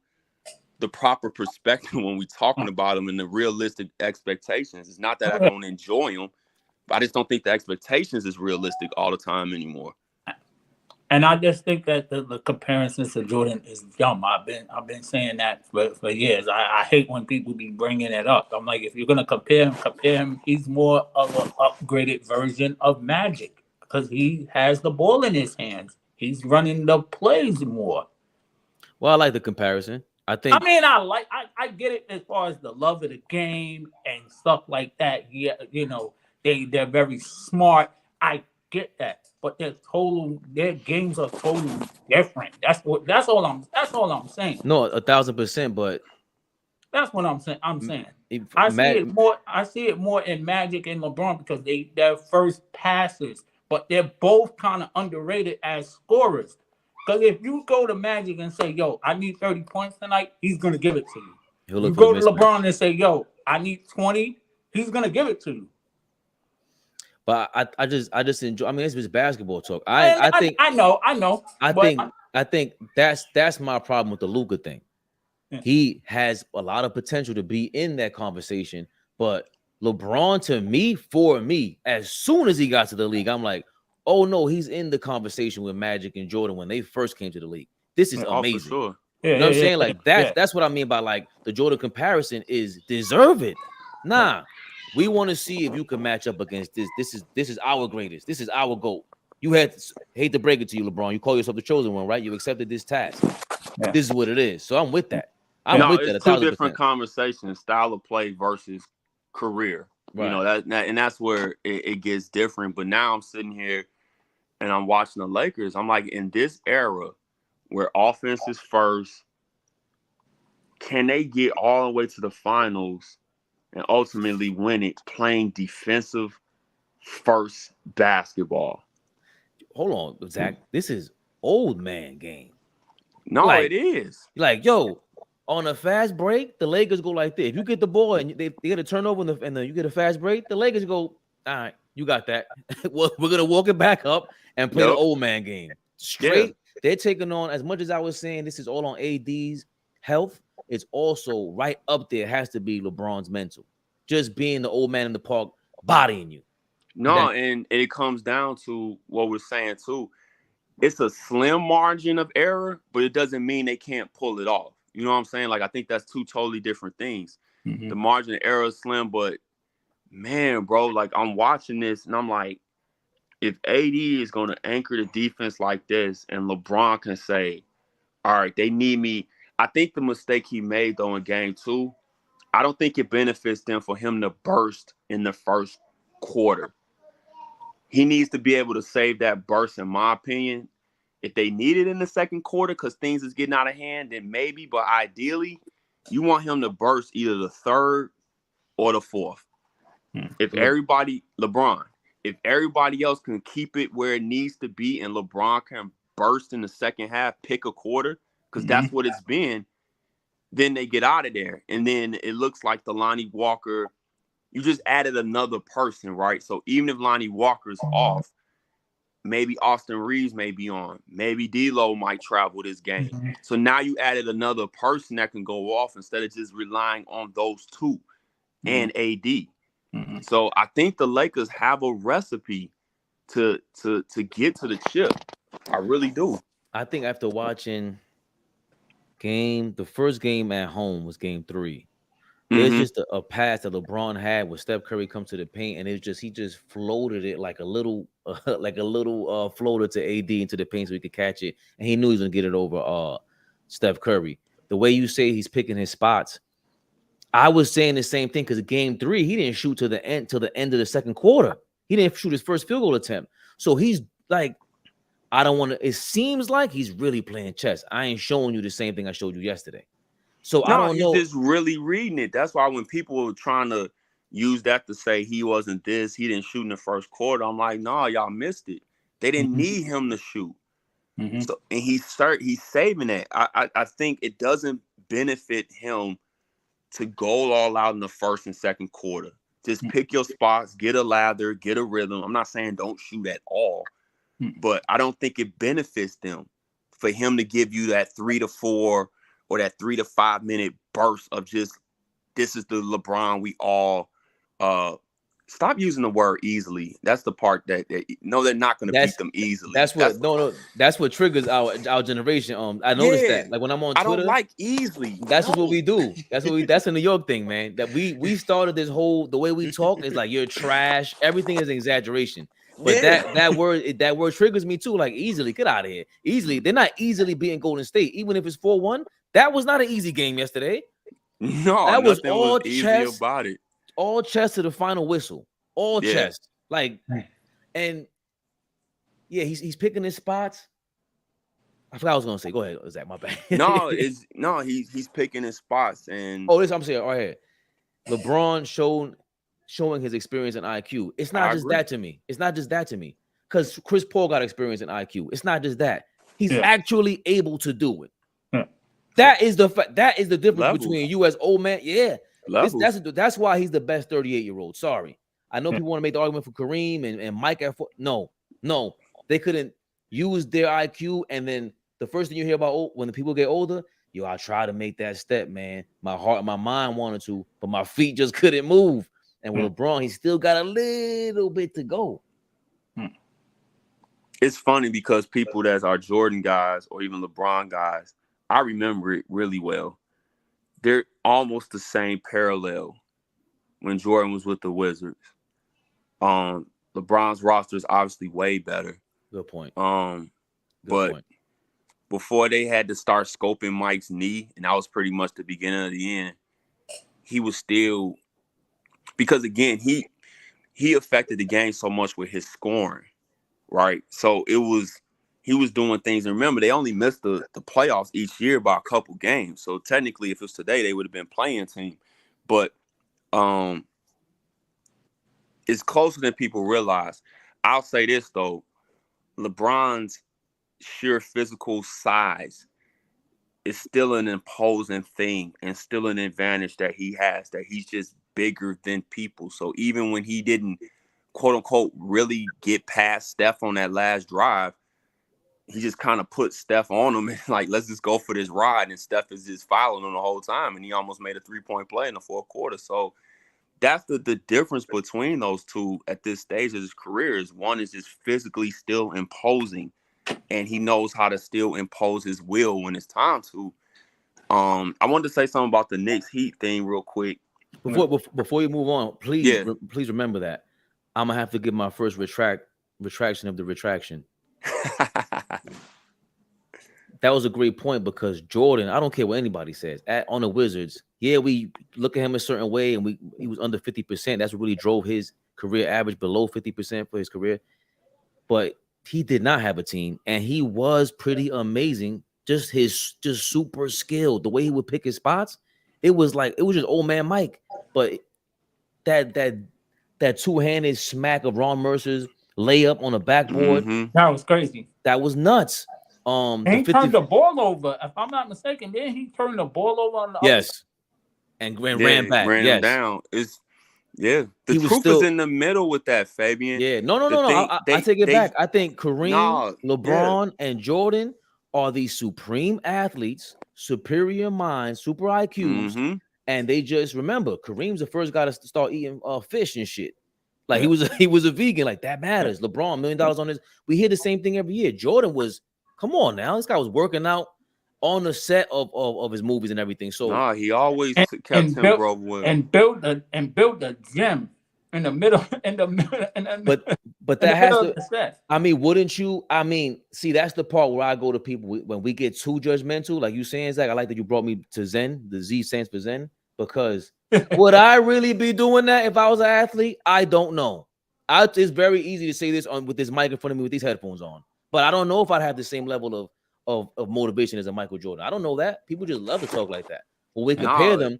the proper perspective when we're talking about him and the realistic expectations. It's not that I don't enjoy him, but I just don't think the expectations is realistic all the time anymore. And I just think that the comparisons to Jordan is dumb. I've been saying that for years. I hate when people be bringing it up. I'm like, if you're gonna compare him. He's more of an upgraded version of Magic because he has the ball in his hands. He's running the plays more. Well, I like the comparison. I get it as far as the love of the game and stuff like that. Yeah, they're very smart. I get that, but their games are totally different. That's all I'm saying. No, 1,000%, but that's what I'm saying. I see it more in Magic and LeBron because they're first passers, but they're both kind of underrated as scorers. Because if you go to Magic and say, yo, I need 30 points tonight, he's going to give it to you. You go to LeBron and say, yo, I need 20, he's going to give it to you. But I just enjoy. I mean, it's just basketball talk. I think that's my problem with the Luka thing. Yeah. He has a lot of potential to be in that conversation, But LeBron, to me, for me, as soon as he got to the league, I'm like, oh no, he's in the conversation with Magic and Jordan when they first came to the league. This is Oh, for amazing. sure. Yeah, You know what I'm saying? Like that's what I mean by like the Jordan comparison is deserve it. Nah, we want to see if you can match up against this. This is our greatest. This is our GOAT. You had hate to break it to you, LeBron. You call yourself the chosen one, right? You accepted this task. Yeah. This is what it is. So I'm with that. I'm No, with that. it's two 1,000%. different conversations: style of play versus career. Right. You know and that's where it gets different. But now I'm sitting here and I'm watching the Lakers. I'm like, in this era where offense is first, can they get all the way to the finals and ultimately win it playing defensive first basketball? Hold on, Zach. This is old man game. No, Like- it is. Like, yo, on a fast break, the Lakers go like this. If you get the ball and they get a turnover and you get a fast break, the Lakers go, all right, you got that. Well, we're going to walk it back up and play the old man game. Straight. Yeah. They're taking on, as much as I was saying, this is all on AD's health. It's also right up there. It has to be LeBron's mental. Just being the old man in the park, bodying you. No, and it comes down to what we're saying, too. It's a slim margin of error, but it doesn't mean they can't pull it off. You know what I'm saying? Like, I think that's two totally different things. Mm-hmm. The margin of error is slim, but man, bro, like I'm watching this and I'm like, if AD is going to anchor the defense like this and LeBron can say, all right, they need me. I think the mistake he made, though, in game 2, I don't think it benefits them for him to burst in the first quarter. He needs to be able to save that burst, in my opinion. If they need it in the second quarter because things is getting out of hand, then maybe. But ideally, you want him to burst either the third or the fourth. If everybody else can keep it where it needs to be and LeBron can burst in the second half, pick a quarter, because that's what it's been, then they get out of there. And then it looks like the Lonnie Walker, you just added another person, right? So even if Lonnie Walker's off, maybe Austin Reeves may be on. Maybe D'Lo might travel this game. So now you added another person that can go off instead of just relying on those two and AD. So I think the Lakers have a recipe to get to the chip. I really do. I think after watching the first game at home was game 3. There's just a pass that LeBron had where Steph Curry comes to the paint and he just floated it like a little floater to AD into the paint so he could catch it, and he knew he was gonna get it over Steph Curry. The way you say he's picking his spots, I was saying the same thing because game 3 he didn't shoot till the end of the second quarter. He didn't shoot his first field goal attempt, so he's like, I don't want to. It seems like he's really playing chess. I ain't showing you the same thing I showed you yesterday. So I don't know. He's just really reading it. That's why when people were trying to use that to say he wasn't this, he didn't shoot in the first quarter, I'm like, no, y'all missed it. They didn't need him to shoot. So, and he's saving that. I think it doesn't benefit him to go all out in the first and second quarter. Just pick your spots, get a lather, get a rhythm. I'm not saying don't shoot at all, but I don't think it benefits them for him to give you that 3 to 4 or that 3 to 5 minute burst of just, this is the LeBron we all stop using the word easily. That's the part that no, they're not going to beat them easily. That's what triggers our generation. I noticed that. Like when I'm on Twitter, I don't like easily. That's just what we do. That's a New York thing, man. That we started this whole, the way we talk is like, you're trash. Everything is an exaggeration. But that word triggers me too. Like, easily, get out of here. Easily, they're not easily beating Golden State, even if it's 4-1. That was not an easy game yesterday. No, that was all easy chess about it. All chess to the final whistle. All chess. Like, and yeah, he's picking his spots. I forgot what I was gonna say. Go ahead, Zach. My bad. He's picking his spots. And I'm saying right here, LeBron showing his experience in IQ. It's not just that to me. It's not just that to me. Because Chris Paul got experience in IQ. It's not just that. He's actually able to do it. That is the difference between you as old man. Yeah. That's why he's the best 38-year-old. Sorry. I know people want to make the argument for Kareem and Mike at 4. No. They couldn't use their IQ. And then the first thing you hear about when the people get older, yo, I tried to make that step, man. My heart and my mind wanted to, but my feet just couldn't move. And with LeBron, he still got a little bit to go. It's funny because people that are Jordan guys or even LeBron guys, I remember it really well. They're almost the same parallel when Jordan was with the Wizards. LeBron's roster is obviously way better. Good point. But before they had to start scoping Mike's knee, and that was pretty much the beginning of the end, he was still, because again, he affected the game so much with his scoring, right? So he was doing things. And remember, they only missed the playoffs each year by a couple games. So technically, if it was today, they would have been playing team. But it's closer than people realize. I'll say this, though. LeBron's sheer physical size is still an imposing thing and still an advantage that he has, that he's just bigger than people. So even when he didn't, quote unquote, really get past Steph on that last drive, he just kind of put Steph on him and like, let's just go for this ride. And Steph is just following him the whole time. And he almost made a 3-point play in the fourth quarter. So that's the difference between those two at this stage of his career. Is one is just physically still imposing, and he knows how to still impose his will when it's time to. I wanted to say something about the Knicks Heat thing real quick. Before you move on, please remember that I'm gonna have to give my first retraction of the retraction. That was a great point, because Jordan, I don't care what anybody says, on the Wizards, yeah, we look at him a certain way, and he was under 50%. That's what really drove his career average below 50% for his career. But he did not have a team, and he was pretty amazing. Just super skilled. The way he would pick his spots, it was just old man Mike. But that two-handed smack of Ron Mercer's layup on the backboard, that was crazy. That was nuts. And he turned the ball over, if I'm not mistaken. Then he turned the ball over on the other side. And ran back. Ran him down. The truth is in the middle with that, Fabian. Yeah, no. I take it back. I think Kareem, LeBron, and Jordan are the supreme athletes, superior minds, super IQs, and they just remember Kareem's the first guy to start eating fish and shit. Like he was a vegan. Like that matters. LeBron, $1 million on his. We hear the same thing every year. Jordan was. Come on now, this guy was working out on the set of his movies and everything. So he always kept him broke well. And built a gym in the middle. But that has to. I mean, wouldn't you? I mean, see, that's the part where I go to people when we get too judgmental, like you saying, Zach. I like that you brought me to Zen. The Z stands for Zen, because would I really be doing that if I was an athlete? I don't know. It's very easy to say this with this mic in front of me with these headphones on. But I don't know if I'd have the same level of motivation as a Michael Jordan. I don't know that. People just love to talk like that. When we compare them,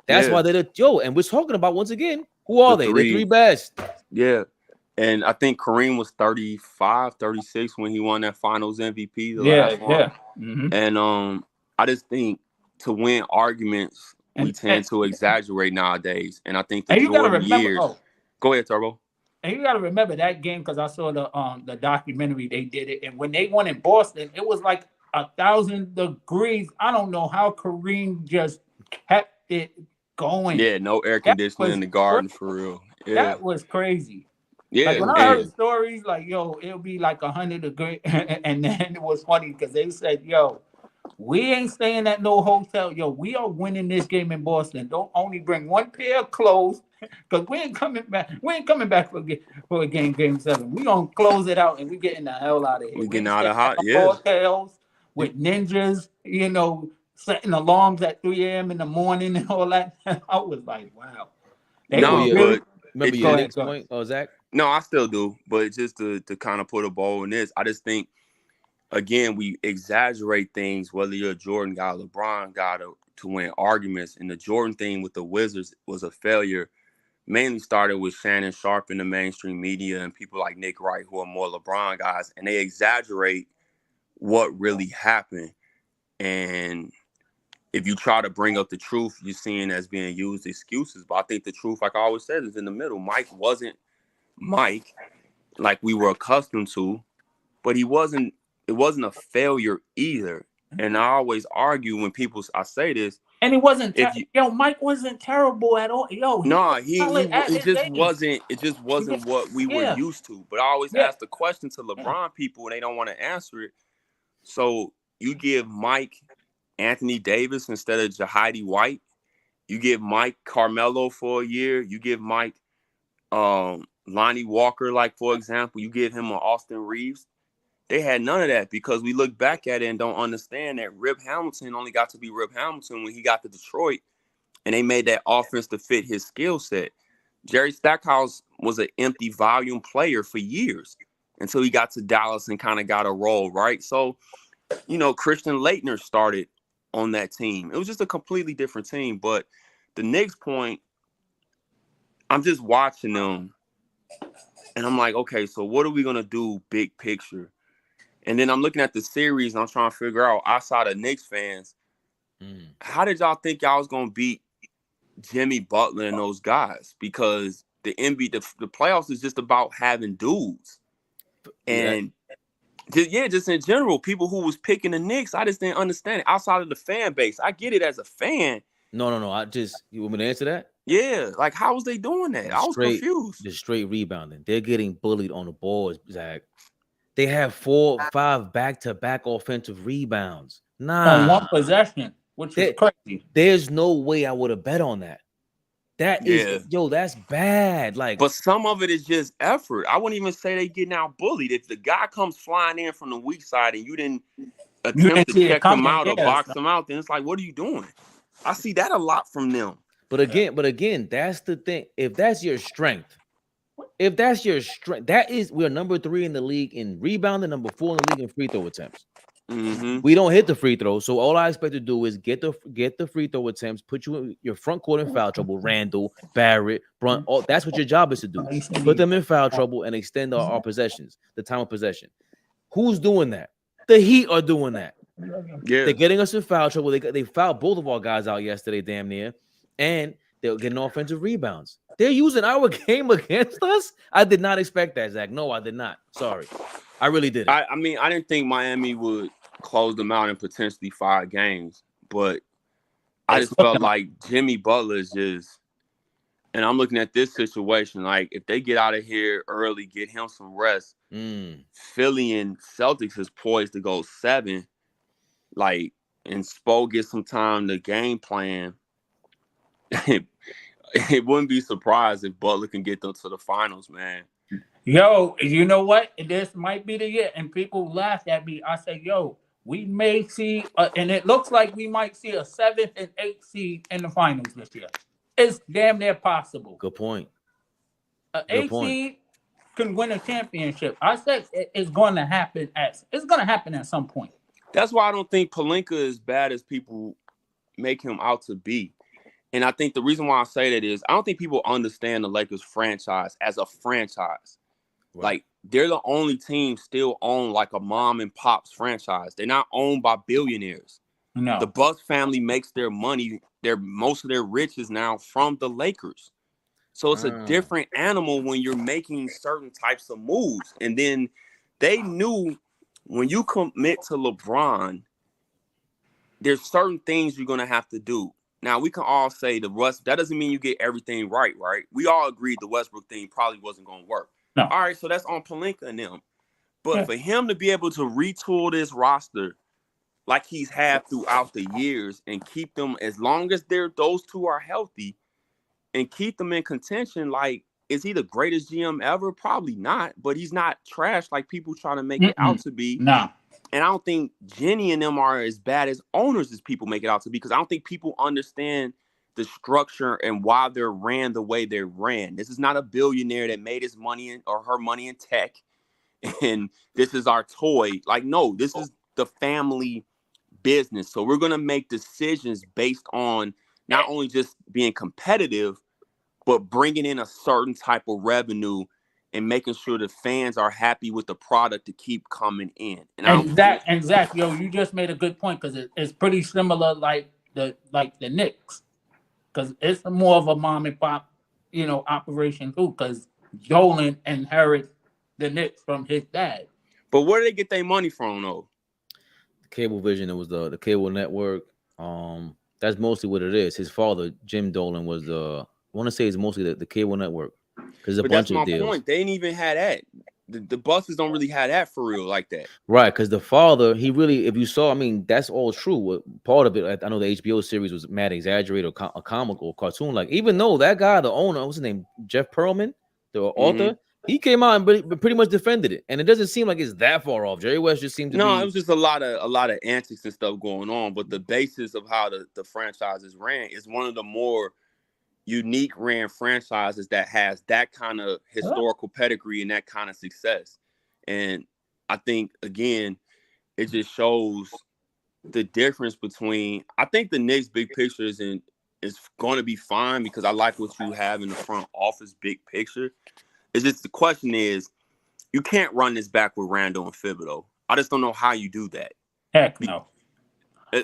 that's why they're and we're talking about, once again, who are they? The three best. Yeah. And I think Kareem was 35, 36 when he won that finals MVP. Last one. And I just think to win arguments, we tend to exaggerate nowadays. And I think the Jordan years. Go ahead, Turbo. And you got to remember that game, because I saw the documentary. They did it, and when they won in Boston, it was like 1,000 degrees. I don't know how Kareem just kept it going. Yeah, no air conditioning in the garden for real. Yeah. That was crazy. Yeah, like when I heard stories like, yo, it'll be like 100 degrees, and then it was funny because they said, yo, we ain't staying at no hotel. Yo, we are winning this game in Boston. Don't only bring one pair of clothes, because we ain't coming back. We ain't coming back for a game 7. We gonna close it out and we getting the hell out of here. We getting out of hot, hotels with ninjas, setting alarms at 3 a.m. in the morning and all that. I was like, wow. Remember your next point, Zach? No, I still do, but just to kind of put a bow in this, I just think, again, we exaggerate things, whether you're a Jordan guy, LeBron guy, to win arguments. And the Jordan thing with the Wizards was a failure. Mainly started with Shannon Sharpe in the mainstream media and people like Nick Wright, who are more LeBron guys, and they exaggerate what really happened. And if you try to bring up the truth, you're seeing as being used excuses. But I think the truth, like I always said, is in the middle. Mike wasn't Mike like we were accustomed to, but it wasn't a failure either. And I always argue when I say this. And he wasn't. If you, Mike wasn't terrible at all. Yo, it just wasn't. It just wasn't what we were used to. But I always ask the question to LeBron people, and they don't want to answer it. So you give Mike Anthony Davis instead of Jahidi White. You give Mike Carmelo for a year. You give Mike Lonnie Walker, like, for example. You give him an Austin Reeves. They had none of that because we look back at it and don't understand that Rip Hamilton only got to be Rip Hamilton when he got to Detroit, and they made that offense to fit his skill set. Jerry Stackhouse was an empty volume player for years until he got to Dallas and kind of got a role, right? So, Christian Laettner started on that team. It was just a completely different team. But the Knicks point, I'm just watching them, and I'm like, okay, so what are we going to do big picture? And then I'm looking at the series, and I'm trying to figure out, outside of Knicks fans, how did y'all think y'all was going to beat Jimmy Butler and those guys? Because the playoffs is just about having dudes. And just in general, people who was picking the Knicks, I just didn't understand it. Outside of the fan base, I get it as a fan. No. You want me to answer that? Yeah, like, how was they doing that? I was confused. The straight rebounding. They're getting bullied on the boards, Zach. They have 4 or 5 back-to-back offensive rebounds. On one possession, which is crazy. There's no way I would have bet on that. That's bad. Like, but some of it is just effort. I wouldn't even say they getting out bullied. If the guy comes flying in from the weak side and you didn't attempt to check him out or box him out, then it's like, what are you doing? I see that a lot from them. But again, that's the thing. If that's your strength, we're number 3 in the league in rebounding, number 4 in the league in free throw attempts. Mm-hmm. We don't hit the free throw, so all I expect to do is get the free throw attempts, put you in your front court in foul trouble. Randall, Barrett, Brunt, that's what your job is to do. Put them in foul trouble and extend our possessions, the time of possession. Who's doing that? The Heat are doing that. Yeah, they're getting us in foul trouble. They fouled both of our guys out yesterday, damn near, and they're getting offensive rebounds. They're using our game against us. I did not expect that, Zach. No, I did not. Sorry, I really didn't. I mean, I didn't think Miami would close them out in potentially 5 games, but I just felt like Jimmy Butler is just, and I'm looking at this situation, like, if they get out of here early, get him some rest, Philly and Celtics is poised to go 7, like, and Spo gets some time to game plan. It wouldn't be surprised if Butler can get them to the finals, man. Yo, you know what? This might be the year, and people laughed at me. I said, yo, we may see, and it looks like we might see a 7th and 8th seed in the finals this year. It's damn near possible. Good point. An 8th seed can win a championship. I said it's going to happen. It's going to happen at some point. That's why I don't think Pelinka is as bad as people make him out to be. And I think the reason why I say that is I don't think people understand the Lakers franchise as a franchise. Right. Like, they're the only team still owned like a mom and pop's franchise. They're not owned by billionaires. No. The Bucks family makes their money, most of their riches now from the Lakers. So it's a different animal when you're making certain types of moves. And then they knew when you commit to LeBron, there's certain things you're going to have to do. Now, we can all say the Russ, that doesn't mean you get everything right? We all agreed the Westbrook thing probably wasn't going to work. No. All right, so that's on Pelinka and them. But for him to be able to retool this roster like he's had throughout the years and keep them, as long as those two are healthy, and keep them in contention, like, is he the greatest GM ever? Probably not, but he's not trash like people try to make it out to be. No. And I don't think Jenny and them are as bad as owners as people make it out to be, because I don't think people understand the structure and why they're ran the way they're ran. This is not a billionaire that made his money or her money in tech, and this is our toy. Like, no, this is the family business. So we're going to make decisions based on not only just being competitive, but bringing in a certain type of revenue and making sure the fans are happy with the product to keep coming in. And Zach, yo, you just made a good point, because it's pretty similar like the Knicks, because it's more of a mom and pop, operation too, because Dolan inherited the Knicks from his dad. But where do they get their money from, though? cable vision. It was the cable network. That's mostly what it is. His father, Jim Dolan, was I want to say it's mostly the cable network because a But bunch that's my of deals. point. They didn't even have that. The buses don't really have that for real like that. Right, because the father, he really, if you saw, I mean, that's all true. Part of it, I know the HBO series was mad exaggerated or a comical cartoon. Like, even though that guy, the owner, what's his name, Jeff Pearlman, the author, he came out and pretty much defended it, and it doesn't seem like it's that far off. Jerry West just seemed to No, be. it was just a lot of antics and stuff going on. But the basis of how the franchises ran is one of the more unique ran franchises that has that kind of historical pedigree and that kind of success. And I think, again, it just shows the difference between, I think the Knicks big picture is going to be fine because I like what you have in the front office big picture. It's just the question is, you can't run this back with Randall and Thibodeau. I just don't know how you do that. Heck no.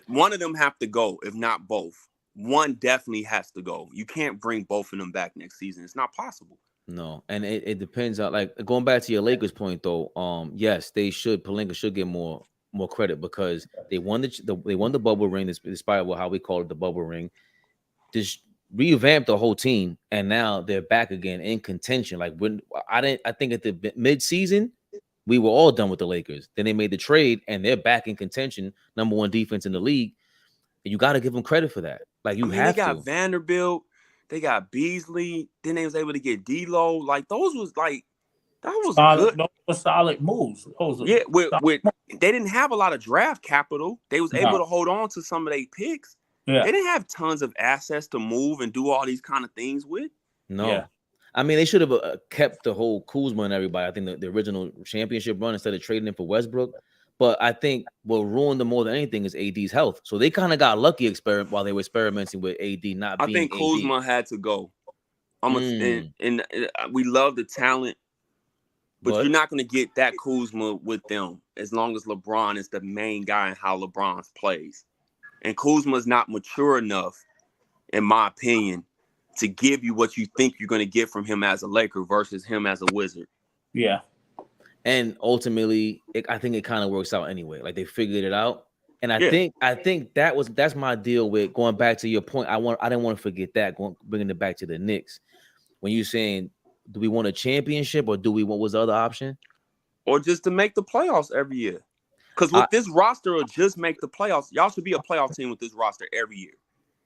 One of them have to go, if not both. One definitely has to go. You can't bring both of them back next season. It's not possible. No, and it depends on, like, going back to your Lakers point though. Yes, they should. Pelinka should get more credit because they won the bubble ring, despite how we call it the bubble ring. Just revamped the whole team, and now they're back again in contention. Like, when I think at the mid-season we were all done with the Lakers. Then they made the trade, and they're back in contention, number one defense in the league. And you got to give them credit for that. Like, you have they got to. Vanderbilt, they got Beasley. Then they was able to get D'Lo. Like, those was like, that was good. Those were solid moves. With they didn't have a lot of draft capital. They was able to hold on to some of their picks. Yeah. They didn't have tons of assets to move and do all these kind of things with. No. Yeah. I mean, they should have kept the whole Kuzma and everybody. I think the original championship run instead of trading him for Westbrook. But I think what ruined them more than anything is AD's health. So they kind of got lucky while they were experimenting with AD not being. I think Kuzma had to go. And we love the talent, but you're not going to get that Kuzma with them as long as LeBron is the main guy in how LeBron plays. And Kuzma's not mature enough, in my opinion, to give you what you think you're going to get from him as a Laker versus him as a Wizard. Yeah. And ultimately, I think it kind of works out anyway. Like, they figured it out. And I think that's my deal with going back to your point. I didn't want to forget that, bringing it back to the Knicks. When you're saying, do we want a championship or what was the other option? Or just to make the playoffs every year. Because with this roster or just make the playoffs, y'all should be a playoff team with this roster every year.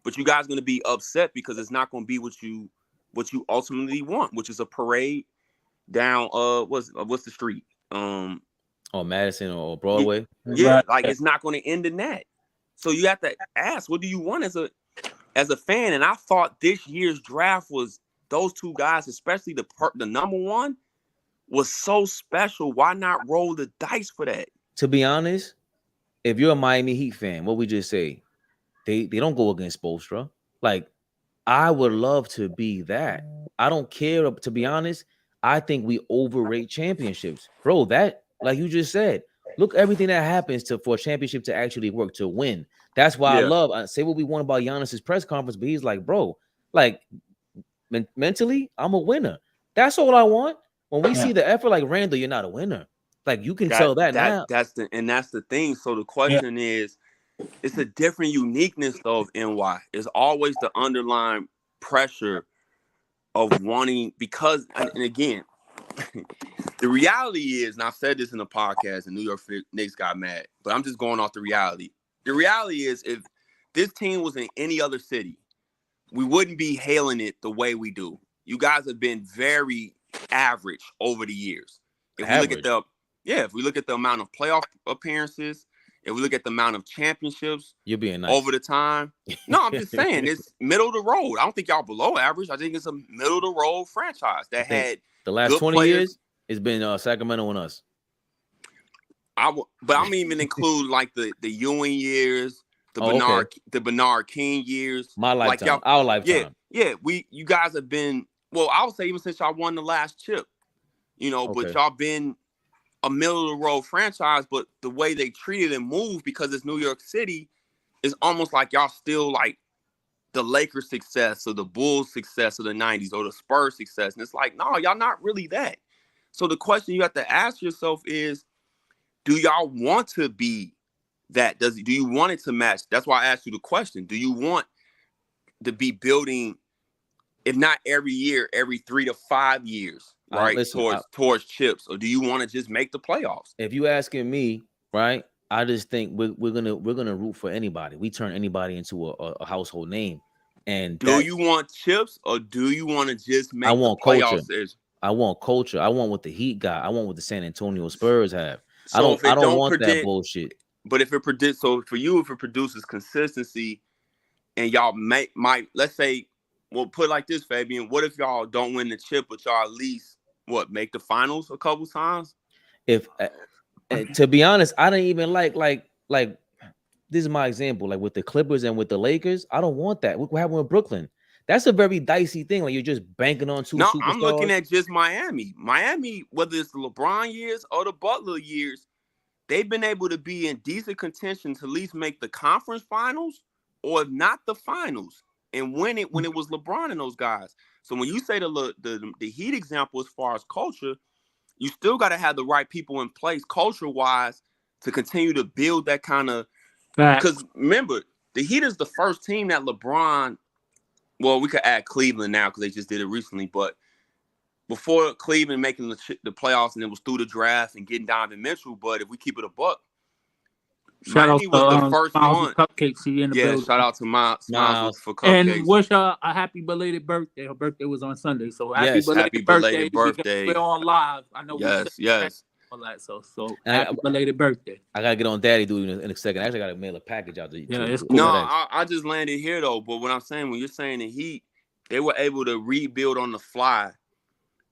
But you guys are going to be upset because it's not going to be what you ultimately want, which is a parade down what's the street? Madison or Broadway. Yeah, like, it's not going to end in that. So you have to ask, what do you want as a fan? And I thought this year's draft was those two guys, especially the number one, was so special. Why not roll the dice for that? To be honest, if you're a Miami Heat fan, what we just say, they don't go against Spoelstra. Like, I would love to be that. I don't care. To be honest, I think we overrate championships, bro. That, like you just said, look, everything that happens for a championship to actually work, to win. That's why I say what we want about Giannis's press conference, but he's like, bro, like, mentally, I'm a winner. That's all I want. When we see the effort, like, Randall, you're not a winner. Like, you can tell that now. That's the thing. So the question is, it's a different uniqueness though of NY. It's always the underlying pressure of wanting, because, and again, the reality is, and I've said this in the podcast, and New York Knicks got mad, but I'm just going off the reality. The reality is, if this team was in any other city, we wouldn't be hailing it the way we do. You guys have been very average over the years. If we look at the amount of playoff appearances, if we look at the amount of championships, you're being nice over the time. No, I'm just saying it's middle of the road. I don't think y'all below average. I think it's a middle of the road franchise that had the last 20 years. It's been Sacramento and us. But I'm even include like the Ewing years, the Bernard King years. My lifetime, like our lifetime. Yeah. You guys have been, well, I would say even since y'all won the last chip, but y'all been a middle of the road franchise. But the way they treated and moved, because it's New York City, is almost like y'all still like the Lakers success or the Bulls success of the 90s or the Spurs success. And it's like, no, y'all not really that. So the question you have to ask yourself is, do y'all want to be that? Do you want it to match? That's why I asked you the question. Do you want to be building, if not every year, every 3 to 5 years, right? Towards chips, or do you want to just make the playoffs? If you asking me, right, I just think we're gonna root for anybody. We turn anybody into a household name. And do you want chips, or do you want to just make the playoffs? I want culture. I want what the Heat got. I want what the San Antonio Spurs have. So I don't want that bullshit. But if it predicts, so for you, if it produces consistency, and y'all might let's say, we'll put it like this, Fabian. What if y'all don't win the chip, but y'all at least make the finals a couple times? If to be honest, I don't even like this is my example. Like with the Clippers and with the Lakers, I don't want that. What happened with Brooklyn? That's a very dicey thing. Like you're just banking on two superstars. I'm looking at just Miami. Miami, whether it's the LeBron years or the Butler years, they've been able to be in decent contention to at least make the conference finals, or if not the finals, and win it when it was LeBron and those guys. So when you say the Heat example as far as culture, you still got to have the right people in place culture-wise to continue to build that kind of. Because remember, the Heat is the first team that LeBron. Well, we could add Cleveland now because they just did it recently, but before Cleveland making the playoffs, and it was through the draft and getting Donovan Mitchell. But if we keep it a buck, Miami was the first one. Cupcakes in the building. Shout out to Miles for cupcakes. And wish her a happy belated birthday. Her birthday was on Sunday, so happy belated birthday. We're on live. I know. Yes. All that, so happy belated birthday. I gotta get on daddy duty in a second. Actually, I gotta mail a package out to you. Yeah, it's cool. No, I just landed here though. But what I'm saying, when you're saying the Heat, they were able to rebuild on the fly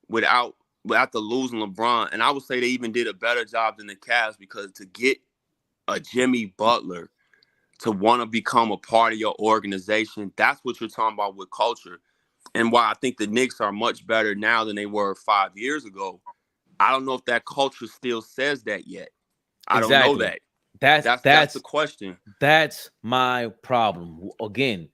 without the losing LeBron, and I would say they even did a better job than the Cavs, because to get a Jimmy Butler to want to become a part of your organization, that's what you're talking about with culture, and why I think the Knicks are much better now than they were 5 years ago. I don't know if that culture still says that yet. I don't know that. That's the question. That's my problem. Again,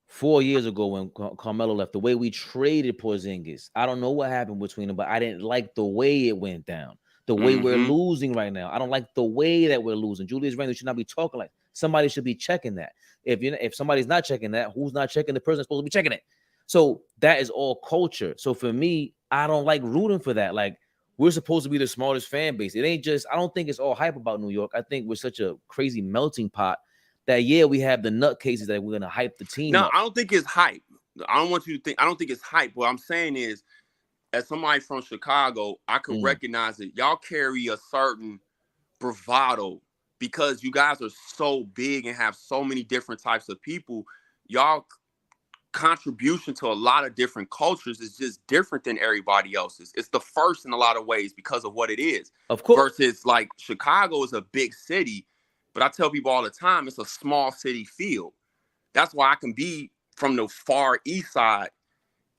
4 years ago when Carmelo left, the way we traded Porzingis, I don't know what happened between them, but I didn't like the way it went down. The way we're losing right now. I don't like the way that we're losing. Julius Randle should not be talking like. Somebody should be checking that. If somebody's not checking that, who's not checking? The person that's supposed to be checking it. So that is all culture. So for me, I don't like rooting for that. Like, we're supposed to be the smartest fan base. It ain't just, I don't think it's all hype about New York. I think we're such a crazy melting pot that, we have the nutcases that we're going to hype the team up. I don't think it's hype. I don't want you to think, I don't think it's hype. What I'm saying is, as somebody from Chicago, I can recognize it. Y'all carry a certain bravado because you guys are so big and have so many different types of people. Y'all contribution to a lot of different cultures is just different than everybody else's. It's the first in a lot of ways because of what it is. Of course. Versus like Chicago is a big city, but I tell people all the time it's a small city feel. That's why I can be from the far east side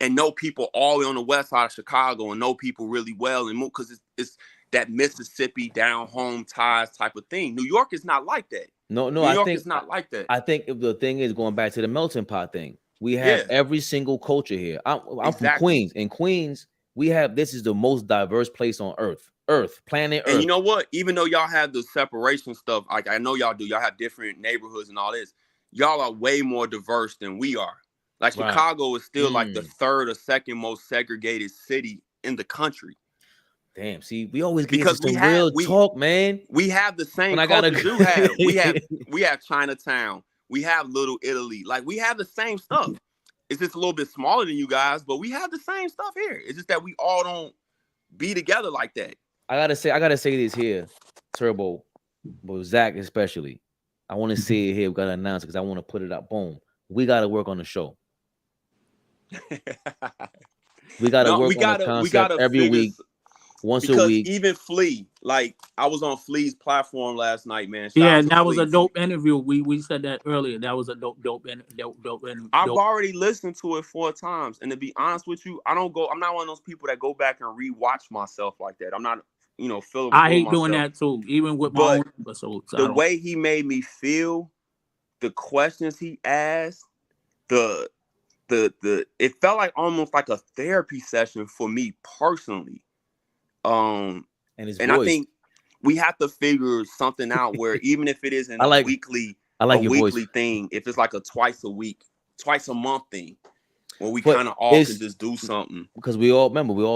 and know people all the way on the west side of Chicago and know people really well, and because it's that Mississippi down home ties type of thing. New York is not like that. No, New York is not like that. I think if the thing is going back to the melting pot thing. We have every single culture here. I'm from Queens. In Queens, this is the most diverse place on planet Earth. And you know what? Even though y'all have the separation stuff, like I know y'all do, y'all have different neighborhoods and all this. Y'all are way more diverse than we are. Like Chicago is still like the third or second most segregated city in the country. Damn, see, we always get into some real talk, man. We have the same culture you have. We have Chinatown. We have Little Italy. Like, we have the same stuff. It's just a little bit smaller than you guys, but we have the same stuff here. It's just that we all don't be together like that. I gotta say this here, Turbo, but Zach especially. I want to say it here. We gotta announce it because I want to put it up. Boom. We gotta work on the show. We gotta work on the concept every week. Once a week. Even Flea, like I was on Flea's platform last night, man. That was a dope interview. We said that earlier. That was a dope interview. I've already listened to it 4 times, and to be honest with you, I'm not one of those people that go back and rewatch myself like that. I'm not, feeling. I hate doing that too, even with my own episodes. The way he made me feel, the questions he asked, it felt like almost like a therapy session for me personally. And his voice. I think we have to figure something out where even if it isn't I like weekly your voice. thing, if it's like a twice a month thing, where we But kind of all can just do something. Because we all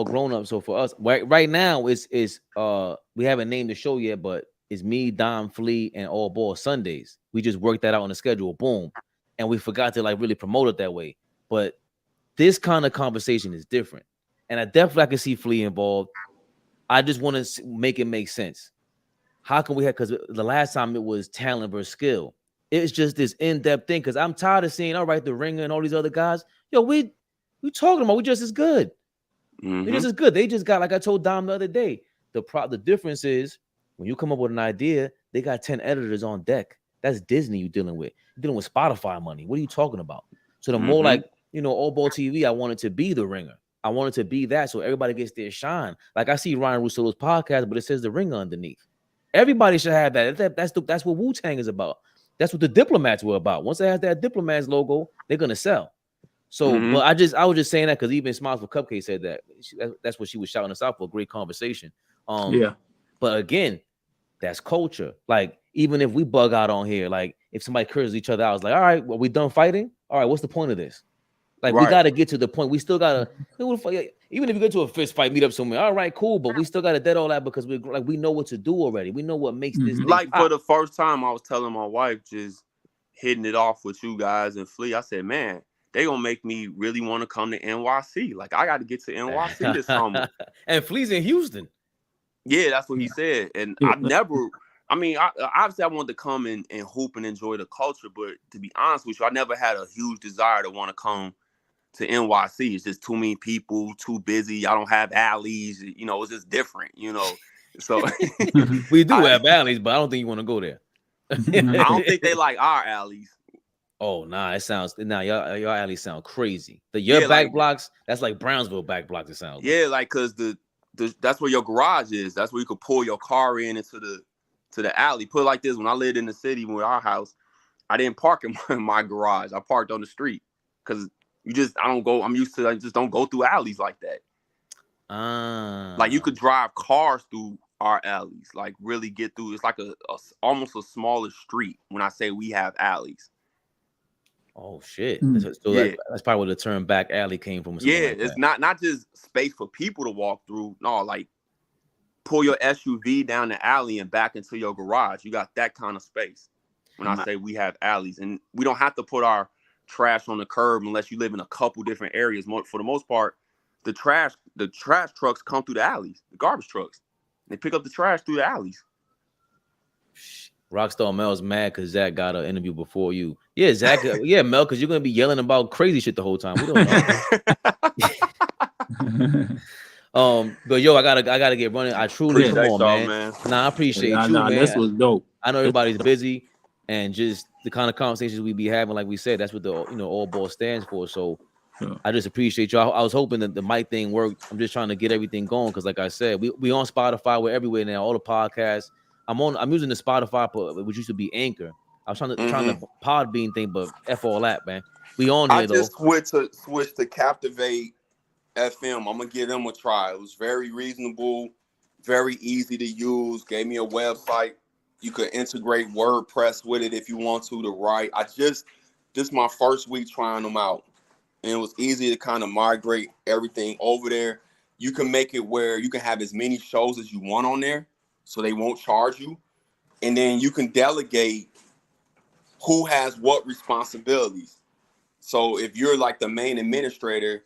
grown up. So for us, right now, it's we haven't named the show yet, but it's me, Dom, Flea, and All Ball Sundays. We just worked that out on the schedule, boom, and we forgot to like really promote it that way. But this kind of conversation is different, and I can see Flea involved. I just want to make it make sense. How can we have? Because the last time it was talent versus skill. It's just this in-depth thing. Because I'm tired of seeing, all right, the Ringer and all these other guys. Yo, we talking about we just as good. We just as good. They just got, like I told Dom the other day. The difference is when you come up with an idea, they got 10 editors on deck. That's Disney you're dealing with. You're dealing with Spotify money. What are you talking about? So the more like, AllBallTV, I wanted to be the Ringer. I wanted to be that so everybody gets their shine. Like I see Ryan Russillo's podcast, but it says the Ringer underneath. Everybody should have that. That's what Wu-Tang is about. That's what the Diplomats were about. Once they have that Diplomats logo, they're gonna sell. So, but I was just saying that because even Smiles for Cupcake said that. That's what she was shouting us out for. A great conversation. Yeah. But again, that's culture. Like even if we bug out on here, like if somebody curses each other out, it's like, all right, well, we done fighting. All right, what's the point of this? Like we got to get to the point. We still gotta, even if you get to a fist fight, meet up somewhere. All right, cool, but we still gotta dead all that because we know what to do already. We know what makes this. Like for the first time, I was telling my wife, just hitting it off with you guys and Flea. I said, man, they gonna make me really want to come to NYC. Like I got to get to NYC this summer. And Flea's in Houston. Yeah, that's what he said. And obviously I wanted to come and hoop and enjoy the culture, but to be honest with you, I never had a huge desire to want to come to NYC. It's just too many people, too busy. I don't have alleys. It's just different, So we do have alleys, but I don't think you want to go there. I don't think they like our alleys. Oh, nah, your alleys sound crazy. Your back blocks, that's like Brownsville back blocks, it sounds like. Yeah, like because that's where your garage is. That's where you could pull your car in into the alley. Put it like this: when I lived in the city with our house, I didn't park in my garage. I parked on the street because I'm used to, I just don't go through alleys like that. Like you could drive cars through our alleys, like really get through. It's like almost a smaller street when I say we have alleys. Oh shit! So that's probably where the term back alley came from. Yeah, it's not just space for people to walk through. No, like pull your SUV down the alley and back into your garage. You got that kind of space. When I say we have alleys, and we don't have to put our trash on the curb unless you live in a couple different areas. For the most part, the trash trucks come through the alleys. The garbage trucks, they pick up the trash through the alleys. Rockstar Mel's mad because Zach got an interview before you. Yeah, Zach. Yeah, Mel, because you're gonna be yelling about crazy shit the whole time. We don't know. But yo, I gotta get running. I truly come on, man. Nah, I appreciate you, man. This was dope. I know everybody's busy, and just the kind of conversations we be having, like we said, that's what the All Ball stands for. So I just appreciate y'all. I was hoping that the mic thing worked. I'm just trying to get everything going because, like I said, we on Spotify. We're everywhere now. All the podcasts. I'm using the Spotify, which used to be Anchor. I was trying to Podbean thing, but F all that, man. We on here, I just switched to Captivate FM. I'm gonna give them a try. It was very reasonable, very easy to use. Gave me a website. You could integrate WordPress with it if you want to write. This is my first week trying them out, and it was easy to kind of migrate everything over there. You can make it where you can have as many shows as you want on there, so they won't charge you. And then you can delegate who has what responsibilities. So if you're like the main administrator,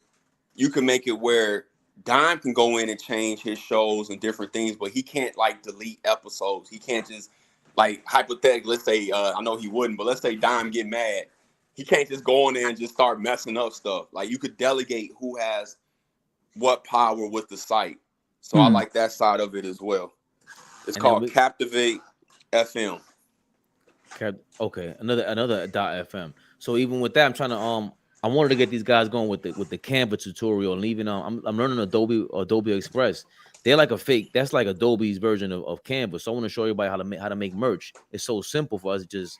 you can make it where Dime can go in and change his shows and different things, but he can't like delete episodes. He can't just like hypothetically, let's say, I know he wouldn't, but let's say Dime get mad. He can't just go in there and just start messing up stuff. Like you could delegate who has what power with the site. So I like that side of it as well. It's called Captivate FM. Okay, another .fm. So even with that, I'm trying to I wanted to get these guys going with the Canva tutorial, and even I'm learning Adobe Express. They're like a fake. That's like Adobe's version of Canva. So I want to show everybody how to make merch. It's so simple for us to just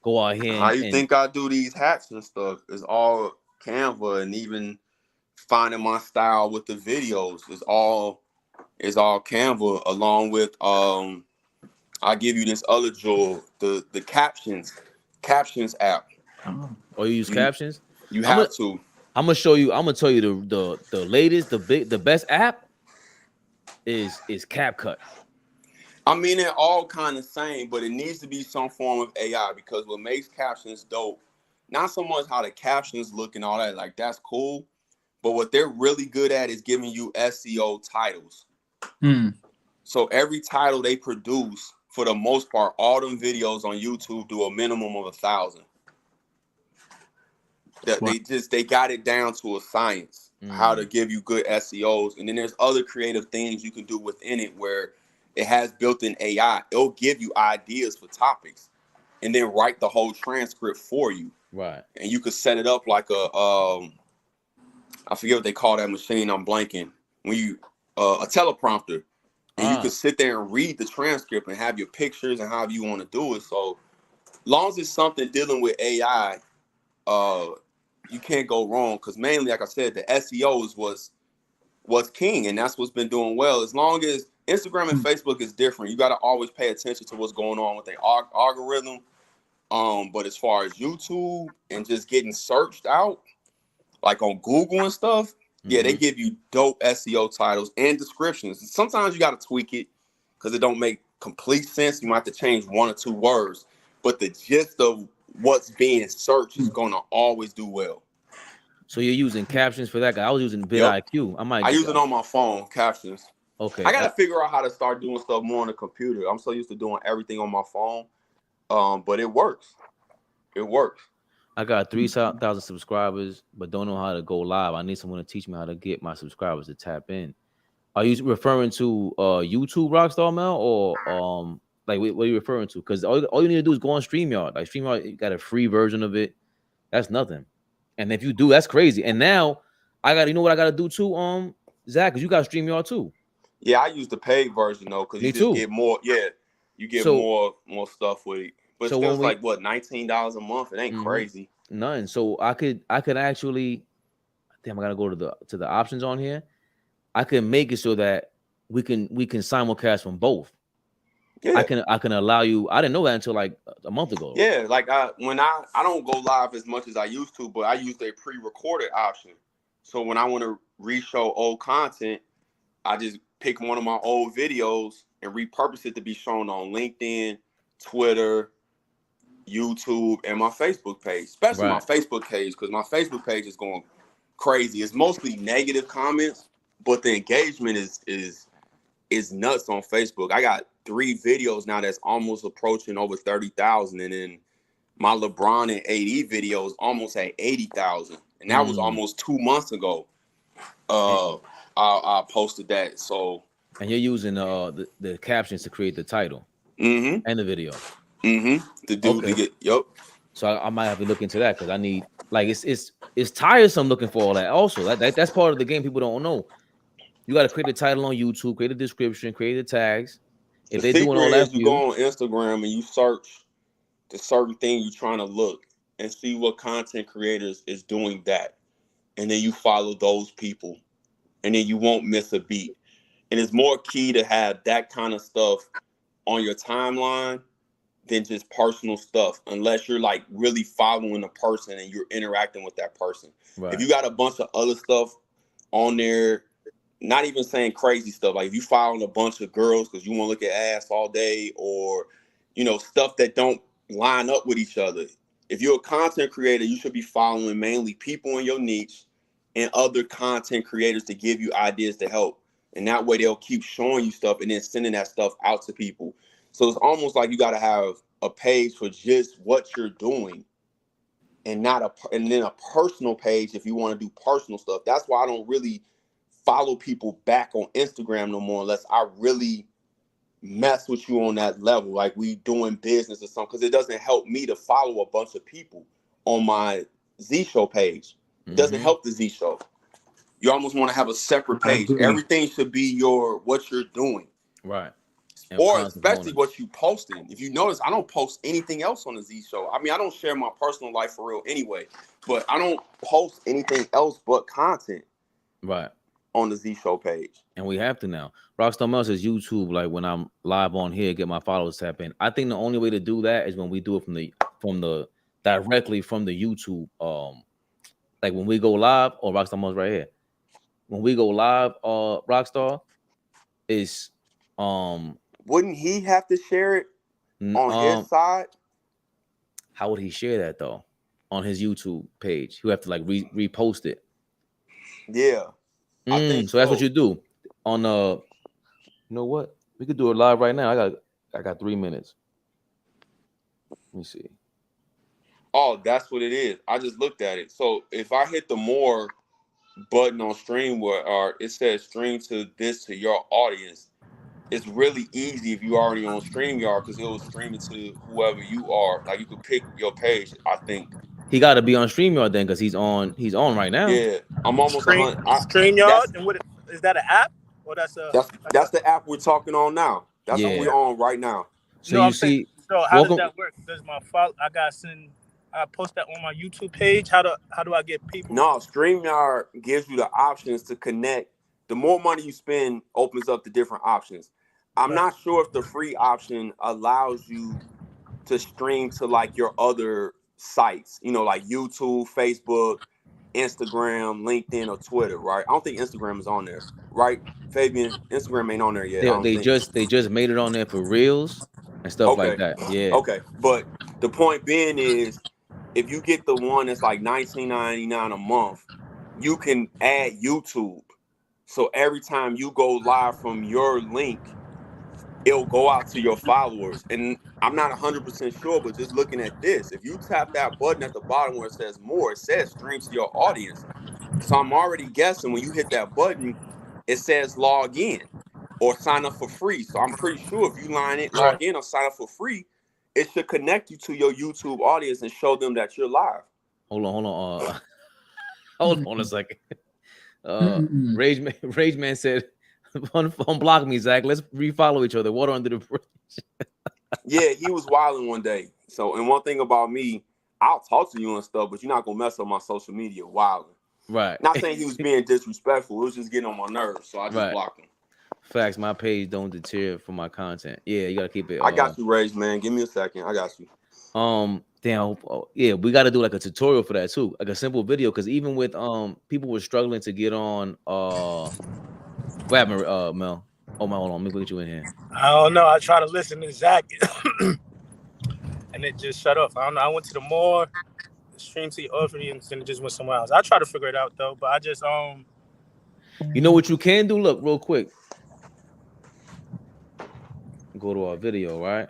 go out here. How you think I do these hats and stuff? It's all Canva, and even finding my style with the videos is all Canva, along with I'll give you this other jewel, the captions app. Or you use captions? You I'm have to. I'm gonna show you. I'm gonna tell you the latest, the best app is CapCut. I mean, they're all kind of same, but it needs to be some form of AI because what makes captions dope, not so much how the captions look and all that, like that's cool, but what they're really good at is giving you SEO titles. So every title they produce, for the most part, all them videos on YouTube do a minimum of 1,000. They got it down to a science, how to give you good SEOs. And then there's other creative things you can do within it where it has built-in AI. It'll give you ideas for topics and then write the whole transcript for you. Right. And you could set it up like I forget what they call that machine, I'm blanking. When you a teleprompter. And you can sit there and read the transcript and have your pictures and however you want to do it. So long as it's something dealing with AI, you can't go wrong. Because mainly, like I said, the SEO is what's king, and that's what's been doing well. As long as Instagram and Facebook is different, you got to always pay attention to what's going on with the algorithm. But as far as YouTube and just getting searched out, like on Google and stuff, yeah, they give you dope SEO titles and descriptions. Sometimes you got to tweak it because it don't make complete sense. You might have to change 1 or 2 words, but the gist of what's being searched is going to always do well. So you're using captions for that guy? I was using vidIQ. I use it on my phone, captions. Okay. I got to figure out how to start doing stuff more on the computer. I'm so used to doing everything on my phone, but it works. It works. I got 3,000 subscribers, but don't know how to go live. I need someone to teach me how to get my subscribers to tap in. Are you referring to YouTube Rockstar Mel or like what are you referring to? Because all you need to do is go on StreamYard. Like StreamYard, you got a free version of it. That's nothing. And if you do, that's crazy. And now you know what I gotta do too, Zach, because you got StreamYard too. Yeah, I use the paid version though, because you just get more. Yeah, you get more stuff with it. But so it's like what, $19 a month? It ain't crazy. None. So I could actually, damn, I gotta go to the options on here. I can make it so that we can simulcast from both. Yeah. I can allow you. I didn't know that until like a month ago. Yeah, like when I don't go live as much as I used to, but I use a pre-recorded option. So when I want to re-show old content, I just pick one of my old videos and repurpose it to be shown on LinkedIn, Twitter, YouTube, and my Facebook page, especially my Facebook page, because my Facebook page is going crazy. It's mostly negative comments, but the engagement is nuts on Facebook. I got 3 videos now that's almost approaching over 30,000, and then my LeBron and AD videos almost at 80,000, and that was almost 2 months ago. I posted that. So, and you're using the captions to create the title and the video. To get So I might have to look into that because I need, like, it's tiresome looking for all that. Also, that's part of the game people don't know. You got to create a title on YouTube, create a description, create the tags. If they're doing all that, you go on Instagram and you search the certain thing you're trying to look and see what content creators is doing that, and then you follow those people, and then you won't miss a beat. And it's more key to have that kind of stuff on your timeline than just personal stuff, unless you're like really following a person and you're interacting with that person. Right. If you got a bunch of other stuff on there, not even saying crazy stuff, like if you following a bunch of girls because you want to look at ass all day, or stuff that don't line up with each other. If you're a content creator, you should be following mainly people in your niche and other content creators to give you ideas to help. And that way they'll keep showing you stuff and then sending that stuff out to people. So it's almost like you got to have a page for just what you're doing, and then a personal page if you want to do personal stuff. That's why I don't really follow people back on Instagram no more unless I really mess with you on that level, like we doing business or something, because it doesn't help me to follow a bunch of people on my Z Show page. It doesn't help the Z Show. You almost want to have a separate page. Everything should be what you're doing. Right. Or especially what you posting. If you notice, I don't post anything else on the Z Show. I mean, I don't share my personal life for real anyway, but I don't post anything else but content. Right. on the Z Show page. And we have to now. Rockstar Mel says YouTube, like when I'm live on here, get my followers tap in. I think the only way to do that is when we do it from the directly from the YouTube. Like when we go live, or Rockstar Mel's right here. When we go live, Rockstar is wouldn't he have to share it on his side? How would he share that though? On his YouTube page, he would have to like repost it. Yeah. I think so that's what you do on you know what? We could do it live right now. I got 3 minutes. Let me see. Oh, that's what it is. I just looked at it. So if I hit the more button on stream where it says stream to your audience, it's really easy if you already on StreamYard because it will stream it to whoever you are. Like you could pick your page, I think. He got to be on StreamYard then because he's on right now. Yeah, I'm almost StreamYard. And what is that? An app or that's the app we're talking on now. That's what we're on right now. So you see, so how does that work? Does my I post that on my YouTube page. How do I get people? No, StreamYard gives you the options to connect. The more money you spend opens up the different options. I'm not sure if the free option allows you to stream to like your other sites, you know, like YouTube, Facebook, Instagram, LinkedIn, or Twitter, right? I don't think Instagram is on there, right? Fabian, Instagram ain't on there yet. They just made it on there for Reels and stuff like that. Yeah. Okay. But the point being is if you get the one that's like $19.99 a month, you can add YouTube. So every time you go live from your link, it'll go out to your followers. And I'm not 100% sure, but just looking at this, if you tap that button at the bottom where it says more, it says stream to your audience. So I'm already guessing when you hit that button, it says log in or sign up for free. So I'm pretty sure if you log in or sign up for free, it should connect you to your YouTube audience and show them that you're live. Hold on. Hold on a second. Rage Man said, unblock me, Zach. Let's refollow each other. Water under the bridge. Yeah, he was wilding one day. So, and one thing about me, I'll talk to you and stuff, but you're not gonna mess up my social media wilding. Right. Not saying he was being disrespectful. It was just getting on my nerves, so I just blocked him. Facts. My page don't deter from my content. Yeah, you gotta keep it. I got you, Rage Man. Give me a second. I got you. Damn. Yeah, we got to do like a tutorial for that too, like a simple video. Because even with people were struggling to get on. What happened, Mel? Oh my, hold on. Let me get you in here. I don't know. I try to listen to Zach, and it just shut off. I don't know. I went to the more stream to your audience, and it just went somewhere else. I try to figure it out though, but I just You know what you can do? Look, real quick. Go to our video, right?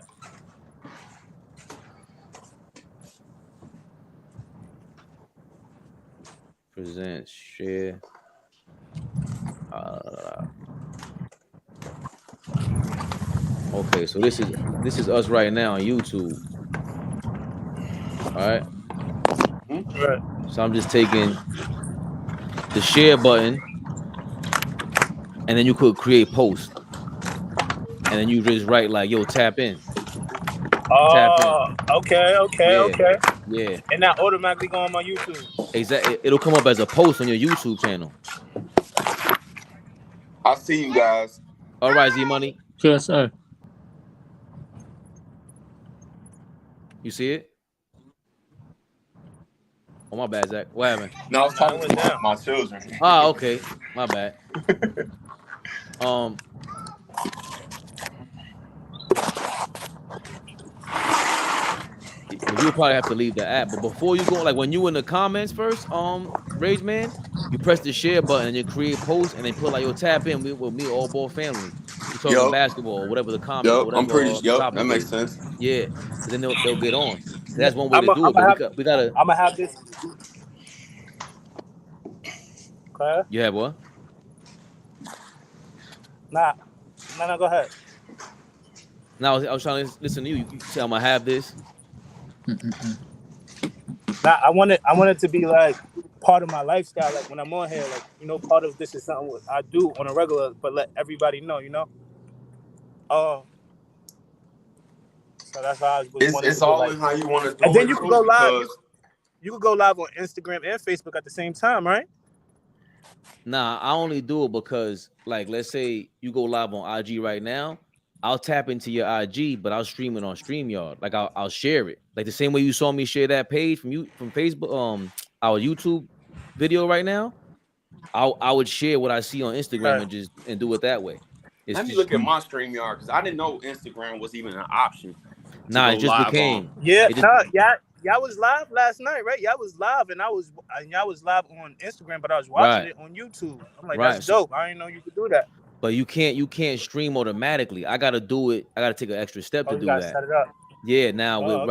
Present, share. Okay, so this is us right now on YouTube. All right. right. So I'm just taking the share button, and then you could create post, and then you just write like, "Yo, tap in." Oh, okay. Yeah. And that automatically go on my YouTube. Exactly. It'll come up as a post on your YouTube channel. I see you guys. All right, Z Money. Yes, sir. You see it? Oh, my bad, Zach. What happened? No, I was talking to my children. Ah, okay. My bad. You'll probably have to leave the app, but before you go, like when you in the comments first, Rage Man, you press the share button and you create posts and then put like, "Yo, tap in with me, all ball family." You talking basketball or whatever the comment. Whatever, I'm pretty sure. That makes sense. Yeah, so then they'll get on. So that's one way to do it. But we gotta. I'm gonna have this. Okay. You have what? Nah, go ahead. Now I was trying to listen to you. You say I'm gonna have this. Nah, I want it to be like part of my lifestyle. Like when I'm on here, like, you know, part of this is something I do on a regular, but let everybody know, you know. So that's how I was. It's all in how you want to do it. And then you can go live. You could go live on Instagram and Facebook at the same time, right? Nah, I only do it because, like, let's say you go live on IG right now. I'll tap into your IG, but I'll stream it on StreamYard. Like I'll share it. Like the same way you saw me share that page from Facebook, our YouTube video right now. I would share what I see on Instagram and do it that way. It's Let me just look at my StreamYard because I didn't know Instagram was even an option. nah, it just live became. Yeah, It just, y'all was live last night, right? Y'all was live, and y'all was live on Instagram, but I was watching it on YouTube. I'm like, that's dope. I didn't know you could do that. But you can't stream automatically. I gotta do it. I gotta take an extra step to do that. Set it up. Yeah, now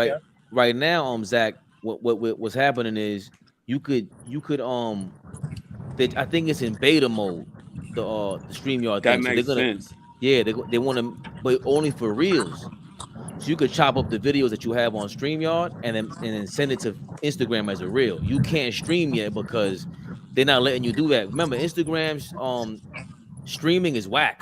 right now, Zach, what's happening is you could I think it's in beta mode, the StreamYard That thing. So makes they're gonna sense. they want to, but only for reels. So you could chop up the videos that you have on StreamYard and then send it to Instagram as a reel. You can't stream yet because they're not letting you do that. Remember, Instagram's streaming is whack.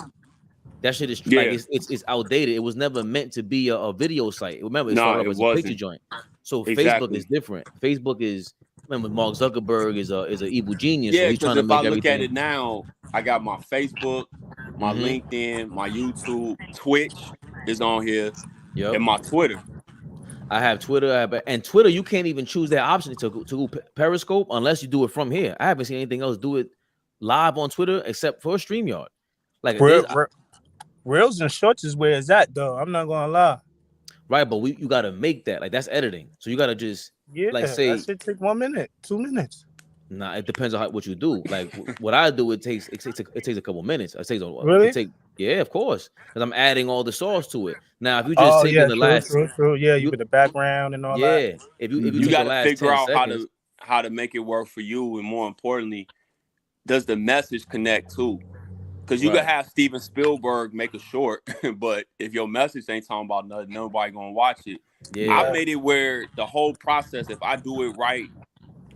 That shit is like it's outdated. It was never meant to be a video site. Remember, it started off as a picture joint. So Facebook is different. Facebook is, remember, Mark Zuckerberg is an evil genius. Yeah, so he's trying to if make I look everything. at it now, I got my Facebook, my LinkedIn, my YouTube, Twitch is on here, and my Twitter. I have Twitter, and Twitter you can't even choose that option to go Periscope unless you do it from here. I haven't seen anything else do it live on Twitter except for StreamYard. Like Reels and shorts is where it's at, though. I'm not gonna lie. Right, but you gotta make that. Like that's editing. So you gotta just like say that should take 1 minute, 2 minutes. Nah, it depends on what you do. Like what I do, it takes a couple minutes. It takes really? Yeah, of course, because I'm adding all the sauce to it. Now, if you just take in the last, true. Yeah, you put the background and all that. Yeah, if you got to figure out seconds, how to make it work for you, and more importantly, does the message connect too? Because you can have Steven Spielberg make a short, but if your message ain't talking about nothing, nobody gonna watch it. Yeah. I made it where the whole process, if I do it right,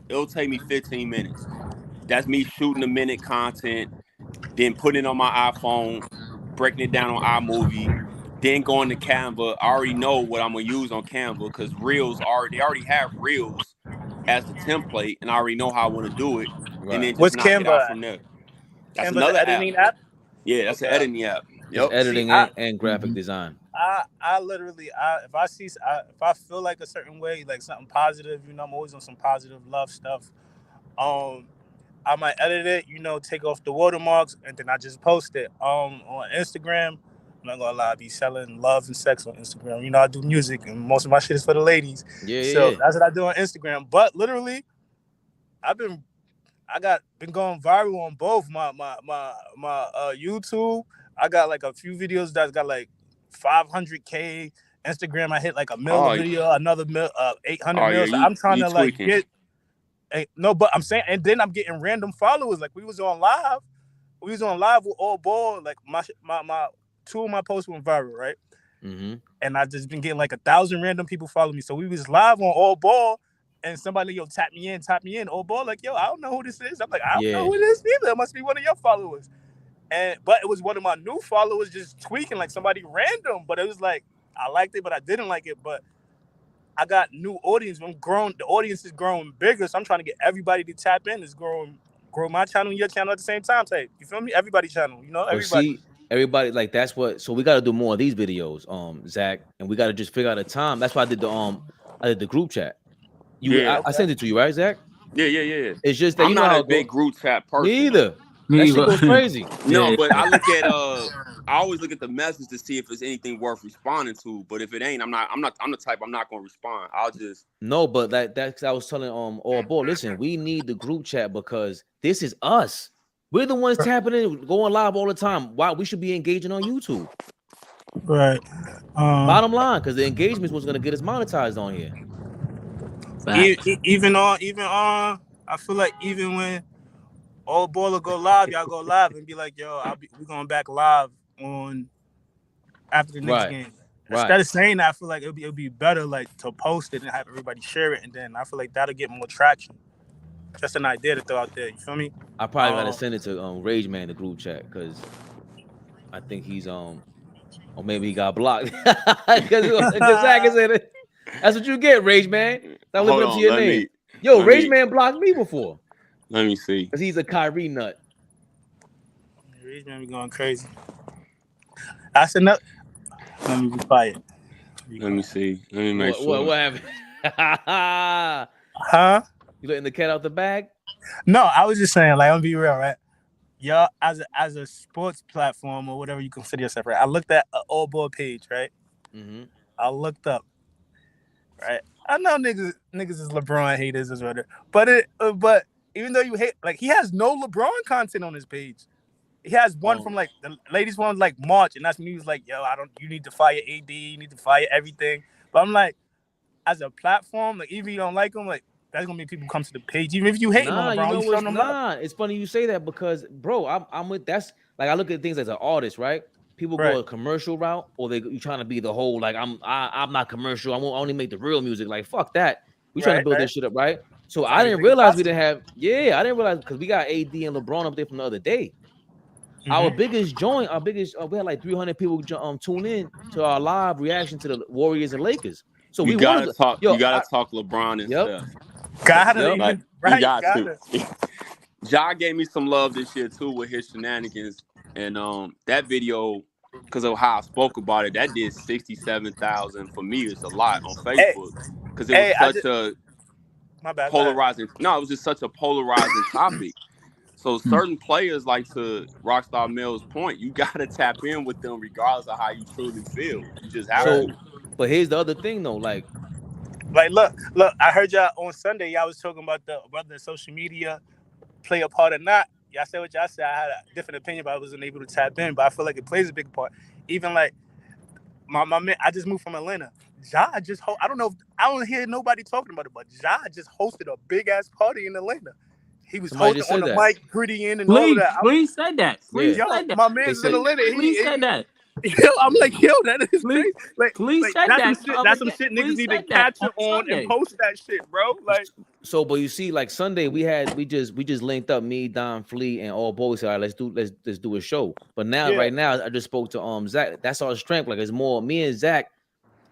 it'll take me 15 minutes. That's me shooting a minute content, then putting it on my iPhone, breaking it down on iMovie, then going to Canva. I already know what I'm gonna use on Canva because they already have Reels as the template, and I already know how I want to do it. Right. And then just knock it out from there. That's another editing app. Yeah, that's an editing app. Yep. Editing and graphic design. I literally, if I feel like a certain way, like something positive, I'm always on some positive love stuff. I might edit it, take off the watermarks, and then I just post it. On Instagram, I'm not gonna lie, I be selling love and sex on Instagram. I do music, and most of my shit is for the ladies. So that's what I do on Instagram. But literally, I've been going viral on both my YouTube. I got like a few videos that's got like 500K. Instagram, I hit like a million video, another 800 mil. So I'm trying to like get. No, but I'm saying, and then I'm getting random followers. Like we was on live with AllBall. Like my two of my posts went viral, right? Mm-hmm. And I just been getting like 1,000 random people following me. So we was live on AllBall. And somebody, tap me in, AllBall, like, I don't know who this is. I'm like, I don't know who it is either. It must be one of your followers. But it was one of my new followers just tweaking, like somebody random. But it was like, I liked it, but I didn't like it. But I got new audience. The audience is growing bigger. So I'm trying to get everybody to tap in. It's grow my channel and your channel at the same time. You feel me? Everybody's channel, everybody. See, everybody, like, that's what, so we got to do more of these videos, Zach. And we got to just figure out a time. That's why I did the group chat. I sent it to you, right, Zach? Yeah. It's just that I'm not a big group chat person. Me either. That shit goes crazy. No, but I look at I always look at the message to see if there's anything worth responding to. But if it ain't, I'm the type I'm not gonna respond. I'll just but that's I was telling AllBall, listen, we need the group chat because this is us. We're the ones tapping in, going live all the time. Why we should be engaging on YouTube. Right. Bottom line, because the engagement is what's gonna get us monetized on here. Even on, I feel like even when AllBall will go live, y'all go live and be like, we're going back live on after the next game. Instead of saying that, I feel like it'll be better like to post it and have everybody share it, and then I feel like that'll get more traction. Just an idea to throw out there. You feel me? I probably gotta send it to Rage Man, the group chat, because I think he's or maybe he got blocked. Because Zach is in it. That's what you get, Rage Man. Stop living up to your name. Rage Man blocked me before. Let me see. Because he's a Kyrie nut. He's gonna be going crazy. That's enough. Let me be quiet. Let me see. Let me make sure. What happened? Huh? You letting the cat out the bag? No, I was just saying, like, I'm gonna be real, right? Y'all, as a sports platform or whatever you consider yourself, right? I looked at an AllBall page, right? Mm-hmm. I looked up, right? I know niggas is LeBron haters as well, but even though you hate, like, he has no LeBron content on his page. He has one from like the latest one, like March, and that's when he was like, "Yo, you need to fire AD, you need to fire everything." But I'm like, as a platform, like, even if you don't like him, like, that's gonna make people come to the page, even if you hate him, LeBron. You know what's It's funny you say that because, bro, I'm with that's like I look at things as an artist, right? People go a commercial route, or you trying to be the whole like I'm not commercial. I only make the real music. Like fuck that. We trying to build this shit up, right? So I didn't realize we didn't have. Yeah, I didn't realize because we got AD and LeBron up there from the other day. Mm-hmm. Our biggest we had like 300 people tune in to our live reaction to the Warriors and Lakers. So you gotta talk. You gotta talk LeBron and stuff. You got to. Ja gave me some love this year too with his shenanigans, and that video, because of how I spoke about it, that did 67,000 for me. It's a lot on Facebook because it was such a polarizing. No, it was just such a polarizing topic. So certain players, like to Rockstar Mel's point, you gotta tap in with them regardless of how you truly feel. You just have to. But here's the other thing though, like look, I heard y'all on Sunday. Y'all was talking about whether social media play a part or not. Y'all said what y'all said. I had a different opinion, but I wasn't able to tap in. But I feel like it plays a big part. Even like my man, I just moved from Atlanta. Ja I don't hear nobody talking about it, but Ja just hosted a big ass party in Atlanta. He was hosting on the mic, gritty in, and all of that. Please say that. Please say that. My man's in Atlanta. Please say that. Yo, I'm like, yo, that is crazy. Like, please say that. That's some shit niggas need to capture on and post that shit, bro. Like, so, but you see, like Sunday, we just linked up, me, Don, Flea, and AllBall. We said, all right, let's do a show. But now, right now, I just spoke to Zach. That's our strength. Like, it's more me and Zach.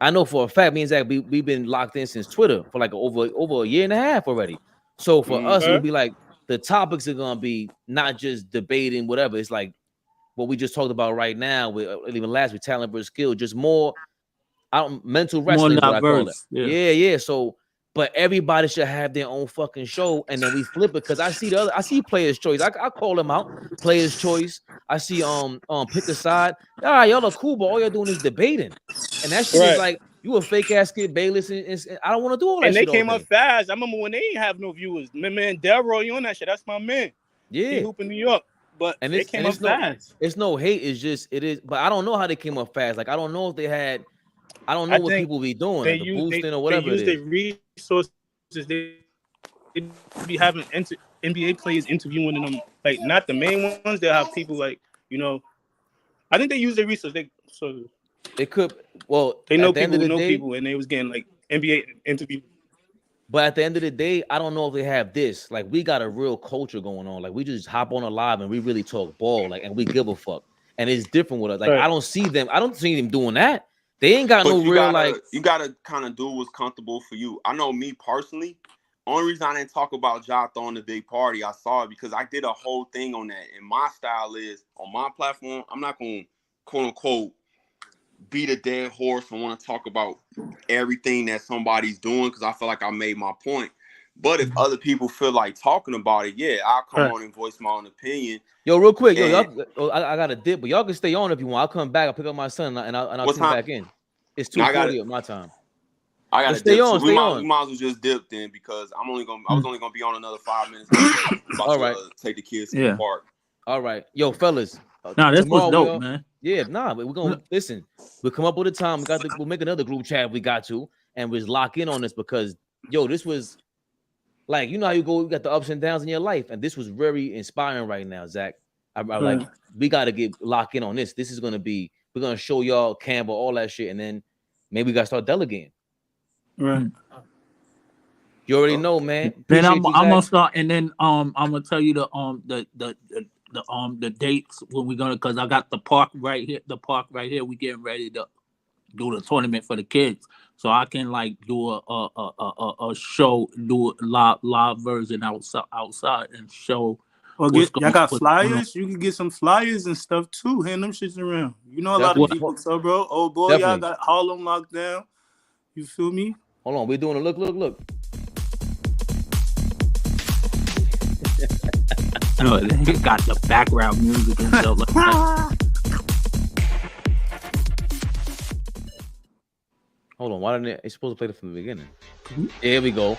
I know for a fact, me and Zach, we've been locked in since Twitter for like over a year and a half already. So for us, it'll be like the topics are gonna be not just debating whatever. It's like what we just talked about right now with even last week, talent versus skill, just more mental wrestling. What I call it. Yeah. So, but everybody should have their own fucking show, and then we flip it because I see Players' Choice. I call them out. Players' Choice. I see Pick a Side. All right, y'all are cool, but all you're doing is debating, and that shit is like you a fake ass Skip Bayless, and I don't want to do all that. And shit they came up fast. I remember when they didn't have no viewers. My man Delroy, you on that shit? That's my man. Yeah, he hoop in New York. But they came up fast. It's no hate. It's just it is. But I don't know how they came up fast. Like I don't know if they had. I don't know what people be doing, like the boosting or whatever. They use their resources. They be having NBA players interviewing them, like not the main ones. They'll have people like I think they use their resources. They could. Well, they know people who know people, and they was getting like NBA interviews. But at the end of the day, I don't know if they have this. Like, we got a real culture going on. Like, we just hop on a live and we really talk ball. Like, and we give a fuck. And it's different with us. Like, I don't see them doing that. They ain't got you gotta kind of do what's comfortable for you. I know me personally. Only reason I didn't talk about Ja throwing the big party, I saw it because I did a whole thing on that. And my style is on my platform, I'm not gonna quote unquote beat a dead horse and want to talk about everything that somebody's doing because I feel like I made my point. But if other people feel like talking about it, I'll come on and voice my own opinion. Yo, real quick, I got a dip, but y'all can stay on if you want. I'll come back. I'll pick up my son and I'll tune back in. It's 2:40 at my time. I gotta stay on. We might as well just dip then because I was only gonna be on another 5 minutes. All right, take the kids to the park. All right, yo, fellas. This was dope, man. Yeah, but we're gonna listen. We'll come up with a time. We'll make another group chat if we got to, and we'll lock in on this because this was like how you got the ups and downs in your life, and this was very inspiring right now, Zach. Like we gotta lock in on this. This is gonna be we're gonna show y'all Campbell all that shit, and then maybe we gotta start delegating. Right. You already know, man. Then I'm gonna start, and then I'm gonna tell you the dates when we're gonna, because I got the park right here. The park right here. We getting ready to do the tournament for the kids, so I can like do a show, do a live version outside and show. Or What's y'all got what's going on. flyers? You can get some flyers and stuff too. Hand them shits around. You know a lot Definitely. of people, so bro. Oh boy, y'all Definitely. got Harlem locked down. You feel me? Hold on, we're doing a look. No, they got the background music and stuff like that. Hold on, why didn't they supposed to play it from the beginning? Mhm. There we go.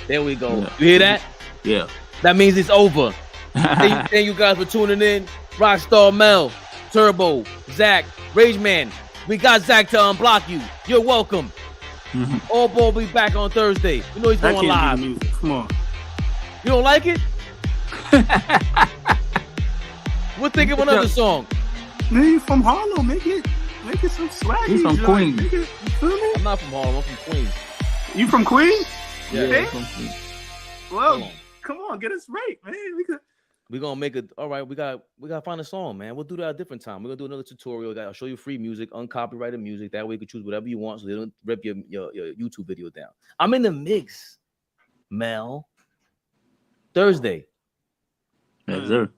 Yeah. You hear that? Yeah. That means it's over. Thank you guys for tuning in. Rockstar Mel, Turbo, Zach, Rage Man. We got Zach to unblock you. You're welcome. Mhm. All Ball will be back on Thursday. You know he's I going can't live. do music. Come on. You don't like it? We'll think of another song. Man, you from Harlem? Make it some swaggy. He's from joint. Queens. Make it- You feel me? I'm not from Harlem. I'm from Queens. You from Queens? Yeah. Yeah. Hold Well, on. come on, get us right, man. We're gonna make it. All right, we gotta find a song, man. We'll do that at a different time. We're gonna do another tutorial. I'll show you free music, uncopyrighted music. That way you can choose whatever you want, so they don't rip your YouTube video down. I'm in the mix, Mel. Thursday. Yes, sir.